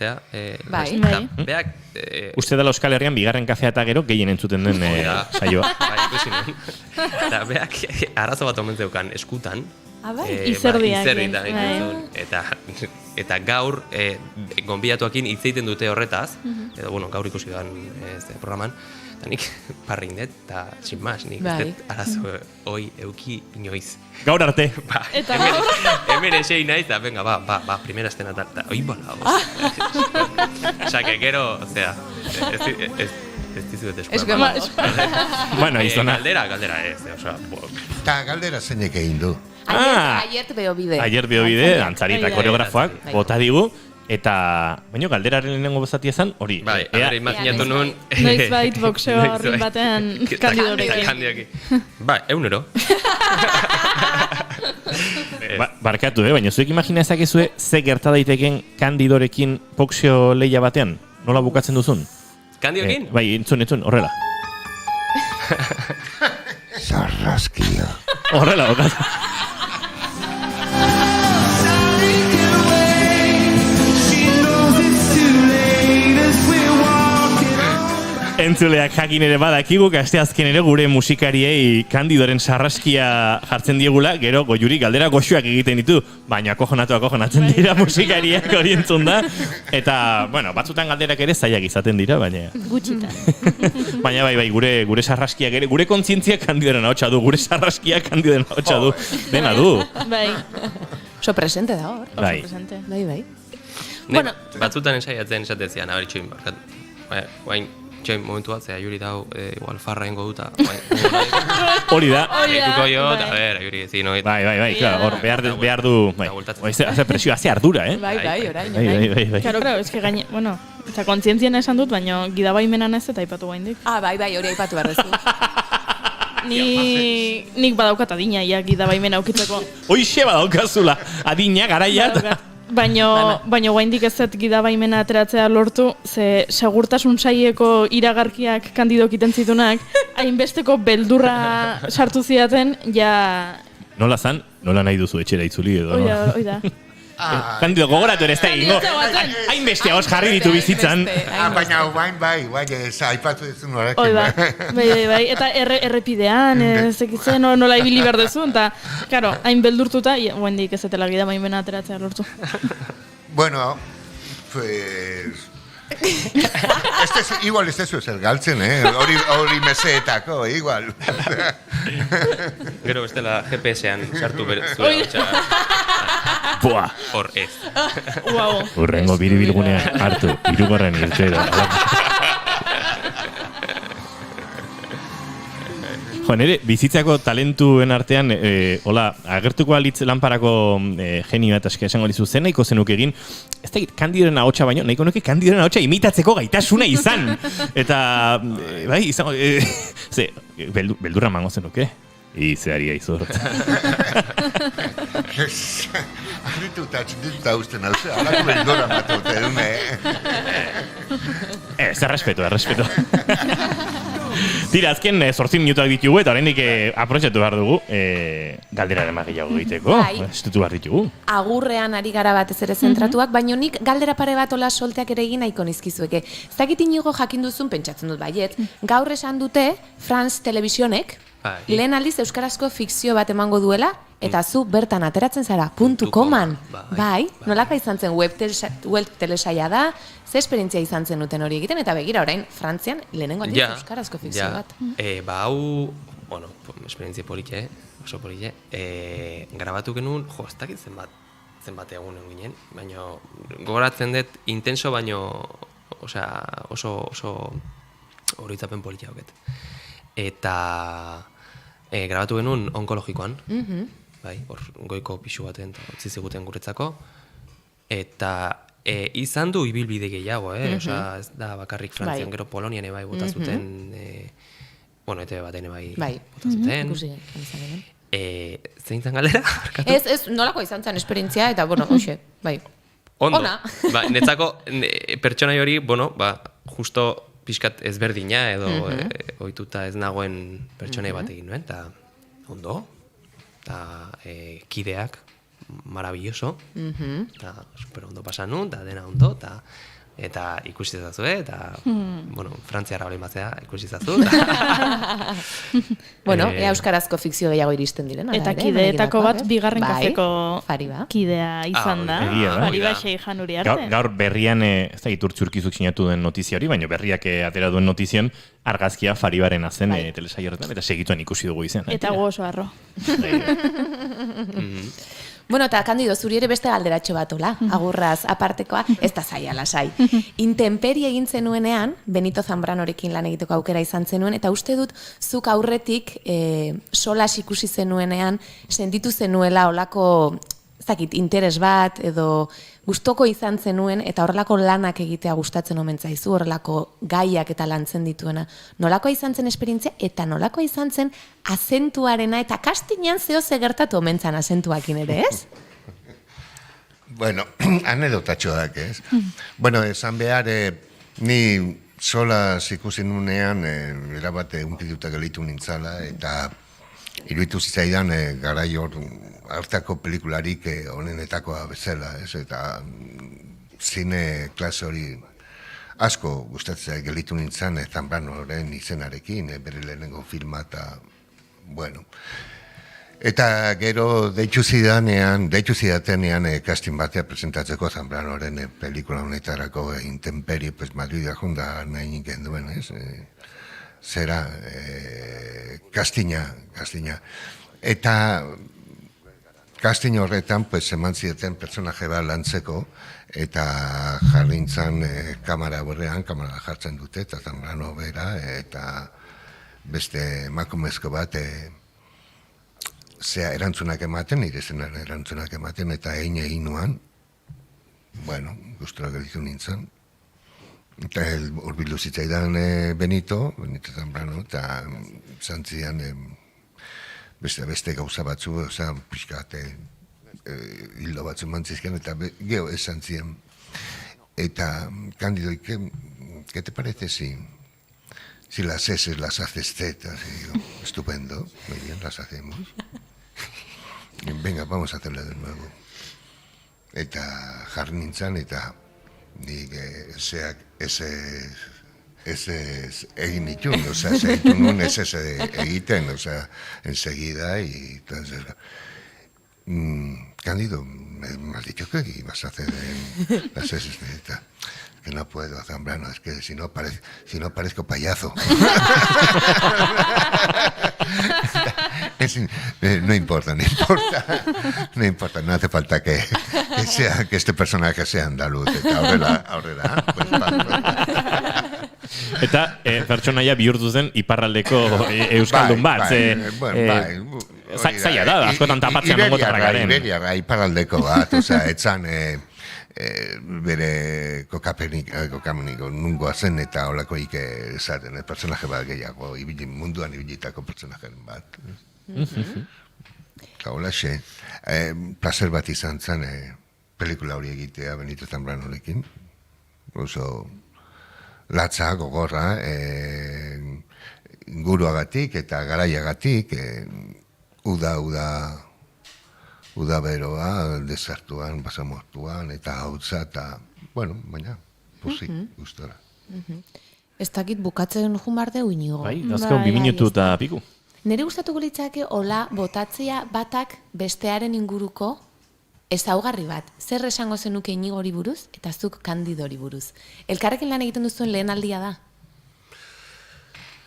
Bai. Beak... Uste dela Euskal Herrian bigarren kafea eta gero gehien entzuten den saioa. Bai, ikusi nuen. Eta beak arazo bat omen zeukan eskutan. Izerdiak. Eta gaur gonbidatuakin hitz egiten dute horretaz, edo, bueno, gaur ikusi duan programan, eta nik parrin dut, eta sin mas, nik arazo hoi euki inoiz. Gaur arte. Eta gaur? Hemen esei nahi, eta venga, primera estena eta oi bala, Osa, que gero, osea, ez dizuet eskura. Bueno, izona. Galdera ez, osea. Eta galdera zeinek egin du. Aier Beobide. Aier Beobide, antzari eta koreografoak, bota digu, eta, baina galderaren lehenengo bezatia zen, hori. Bai, imaginatu nun... Noizbait boxeo horrin batean Kandidorekin. Bai, egunero. Barkatu, baina zuek imagina ezakezue ze gerta daiteken Kandidorekin boxeo leia batean? Nola bukatzen duzun? Kandidorekin? Bai, entzun, horrela. Sarraskia. Horrela, bukatu. Entzuleak jakin ere badakigu, asteazken ere gure musikariei Kandidoren sarraskia jartzen diegula, gero goiuri galdera goxuak egiten ditu, baina akojonatzen dira musikariak hori entzun da, eta, bueno, batzutan galderak ere zaiak izaten dira, baina... Gutxitan. Baina bai, gure sarraskiak ere, gure kontzientziak Kandidoren ahotsa du, gure sarraskiak Kandidoren ahotsa du, dena du. Bai. Oso presente da hor. Bai. Bai. Bueno, batzutan ensaiatzen esatezian, abari txoin, guain, txoin momentu bat, zera, Juri dau, igual farra ingo duta. Hori da. Eituko jo, eta Juri, zi, no. Bai, claro, hor, behar du, hace presio, hace ardura, Bai, orain. Bai. Claro, es que gaine, bueno, eta kontzientzien esan dut, baina gidabaimenan ez eta aipatu gaindik. Bai, hori aipatu berrezu. Nik badaukat adina, ia gidabaimena aukitzeko. Hoixe badaukazula, adina, garaia. Baina guaindik ez zet gidabaimena ateratzea lortu, ze segurtasun saieko iragarkiak Kandidok iten zitunak, hainbesteko beldurra sartu zidaten, ja... Nola zan? Nola nahi duzu etxera itzuli edo? Oida. Kandido, gogoratu ere ez da egingo. Hainbeste hos jarri ditu bizitzan. Baina bai, aipatu duzun horrekin. Hoi bai, eta errepidean, zekitzen nola ibili behar duzu, eta, karo, hain beldurtuta, guendik ez etela gida maimena ateratzea lortu. Bueno, pues... igual ez ez zer galtzen, hori meseetako, igual. Gero bestela GPS-ean sartu zuela hotxa. Buah! Hor ez. Urrengo biribilgunea hartu, 3. irtero. Jo, nire, bizitzako talentuen artean, hola, agertuko alitz lanparako genio eta esango lizu zen nahiko zenuk egin, ez da, Kandidoren ahotsa baino, nahiko nuke Kandidoren ahotsa imitatzeko gaitasuna izan. Eta, bai, izango, beldurra mango zenuke. Izearia izort. Arrituta usten hau, alako beldurra matote, Errespeto. Tira, azken 8 minutuak ditugu eta oraindik aprobetxatu behar dugu galderaren magiago egiteko. Estutu behar ditugu. Agurrean ari gara batez ere zentratuak, baina nik galdera pare bat ola solteak ere egin nahiko nizkizueke. Ez dakit inigo jakin duzun, pentsatzen dut baiet, gaur esan dute France Televisionek lehen aldiz euskarazko fikzio bat emango duela, eta zu bertan ateratzen zara, .coman. Bai, nolaka izan zen web telesaia da, ze esperientzia izan zen duten hori egiten, eta begira orain, Frantzian lehenengo aldiz euskarazko fikzio bat. Hau, bueno, esperientzia politxe, oso politxe, grabatu genuen, ez dakit zenbat egun ginen, baina gogoratzen dut intenso, baino oso oroitzapen politxe hauket. Eta grabatu genuen onkologikoan, bai, hor goiko pixu baten utzi ziguten guretzako, eta izan du ibilbide gehiago, osea, ez da bakarrik Frantzian, gero Polonian bai bota zuten, bueno, ETV baten bai bota zuten. Zein zan galera? Ez, nolako izan zen esperientzia, eta, bueno, hoxe, bai. Ondo, netzako pertsonai hori, bueno, justo pixkat ezberdina edo ohituta ez nagoen pertsonei bat egin nuen, eta ondo, eta kideak maravilloso, eta super ondo pasan nun, eta dena ondo, eta ikusi zazue, eta, bueno, frantziarra hori batzea ikusi zazu. Bueno, euskarazko fikzio gehiago iristen direna. Eta kideetako bat bigarren kafeko kidea izan da. Fariba Xeijan uri arte. Gaur berrian, ez da iturtzurkizuk sinatu den notizia hori, baina berriak atera duen notizian argazkia Faribarena zen telesaio horretan, eta segituan ikusi dugu izan. Eta gu oso arro. Bueno, eta Kandido, zuri ere beste galderatxo bat ola, agurraz apartekoa, ez da zaila lasai. Intemperi egin zenuenean, Benito Zambranorekin lan egiteko aukera izan zenuen, eta uste dut, zuk aurretik solas ikusi zenuenean, sentitu zenuela olako, ez dakit, interes bat, edo gustoko izan zenuen, eta horrelako lanak egitea gustatzen omen zaizu, horrelako gaiak eta lantzen dituena. Nolakoa izan zen esperientzia, eta nolakoa izan zen azentuarena, eta kastinean ze gertatu omen zan azentuakin ere, ez? Bueno, anedotatxoak, ez? Bueno, esan behar, ni solas ikusi nunean, erabate unpituta gelitu nintzala, eta iruditu zitzaidan garai hor hartako pelikularik honenetakoa bezala, ez? Eta zine klase hori asko gustatzea gelitu nintzen Zambranoren izenarekin, bere lehenengo filma eta, bueno. Eta gero deitu zidatenean casting batea presentatzeko Zambranoren pelikula honetarako Intemperi, pues Madrida junda nahi ninken duen, ez? Zera, castinga. Eta casting horretan, pues, eman zieten personaje bat lantzeko, eta jarrintzan kamera borrean, kamera jartzen dute, eta Zambrano bera, eta beste emakumezko bat, erantzunak ematen, nire zenan erantzunak ematen, eta egin nuan, bueno, gustura gelditu nintzen. Eta urbildu zitzaidan Benito Zambrano, eta zantzian beste gauza batzu, oza, pixkat hildo batzu mantzizkian, eta geho esan ziren. Eta, Candido, ¿qué te parece si las S las haces Z? Digo, estupendo, muy bien, las hacemos. Venga, vamos a hacerla de nuevo. Eta jarri nintzen, eta nik ez egin nituen, segitu nuen ez egiten, enseguida, y entonces, Cándido, me has dicho que ibas a hacer las escenas, que no puedo, Zambrano, es que si no parezco payaso. No importa, no hace falta que este personaje sea andaluz, eta aurrera. Eta pertsonaia bihurtu zen iparraldeko euskaldun bat. Zaila da, askotan tapatzen nongotarra garen. Iberia, iparraldeko bat, etzan bere kokameniko nungoa zen eta holakoik esaten, personaje bat gehiago, munduan ibilitako personaje bat. Holaxe, placer bat izan zen pelikula hori egitea Benito Zambranorekin. Oso latza, gogorra, inguruagatik eta garaiagatik, uda beroa, desartuan, basamortuan, eta hautza, eta, bueno, baina, posik, gustora. Ez dakit bukatzen jumardeu inigo. Bai, dazkau 2 minutu eta piku. Nire gustatuko litzake hola botatzea batak bestearen inguruko ezaugarri bat. Zer esango zenuke Inigori buruz eta zuk Kandidori buruz. Elkarrekin lan egiten duzuen lehen aldia da?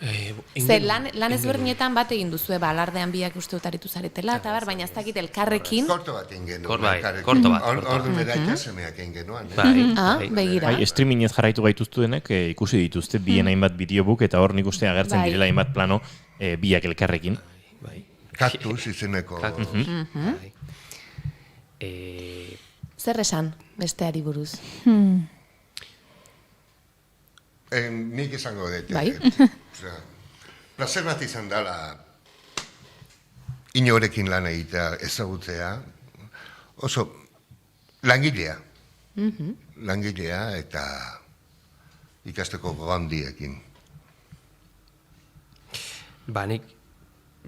Lan ezberdinetan bat egin duzue, alardean biak uste dut aritu zaretela, eta baina ez dakit elkarrekin... Korto bat egin genuen. Korto bat. Ordu bera ikasemeak egin genuen. Begira. Streamingez jarraitu gaituztu denek ikusi dituzte bien hainbat bideobuk, eta hor nik uste agertzen direla hainbat plano biak elkarrekin. Kaktus izeneko... Zer esan besteari buruz? Nik izango dut. Bai. Placer bat izan dela inorekin lan egitea, ezagutzea. Oso, langilea. Langilea eta ikasteko gogandiekin. Ba, nik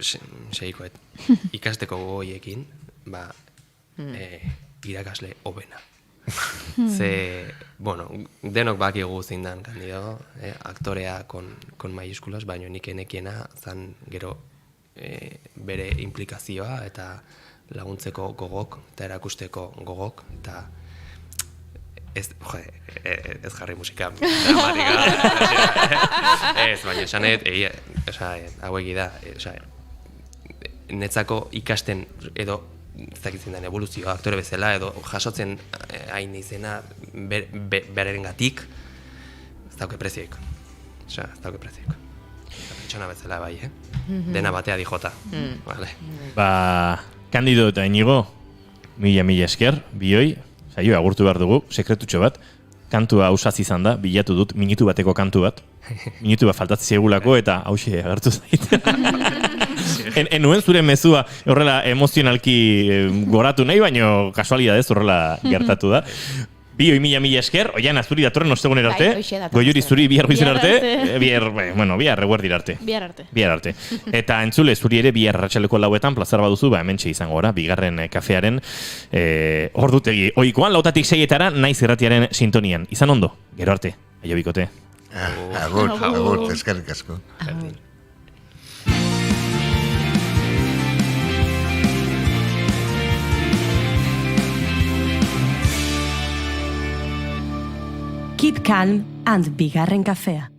segikoet ikasteko gogoiekin, irakasle hobena. Ze, bueno, denok bakigu zein dan Candido, aktorea con mayúsculas, baina nik enekiena zan gero bere implikazioa eta laguntzeko gogok eta erakusteko gogok eta ez jarri musika ez, baina esanet hauek da netzako ikasten edo zakitzen den evoluzioa aktore bezala edo jasotzen hain izena beraren gatik ez dauke prezioik. Ez dauke prezioik. Pertsona bezala bai, dena batea dijota. Candido eta Inigo, mila esker, bioi, saio agurtu behar dugu, sekretutxo bat, kantua ausaz izan da, bilatu dut, minutu bateko kantu bat. Minutu bat faltatzen segulako eta hauxe agertu zait. Enuen zure mezua horrela emozionalki goratu nahi, baino kasualidadez horrela gertatu da. Bioi mila esker, oian azuri datorren osteguner arte, Goiuri zuri bihar goizen arte, bihar eguerdira arte. Bihar arte. Eta entzule zuri ere bihar arratsaleko 4etan plazar baduzu, hementxe izango gora, bigarren kafearen ordutegi. Oikoan 4tik 6etara naiz irratiaren sintonian. Izan ondo, gero arte, aio bikote. Agur, eskerrik asko. Keep calm and bigarren kafea.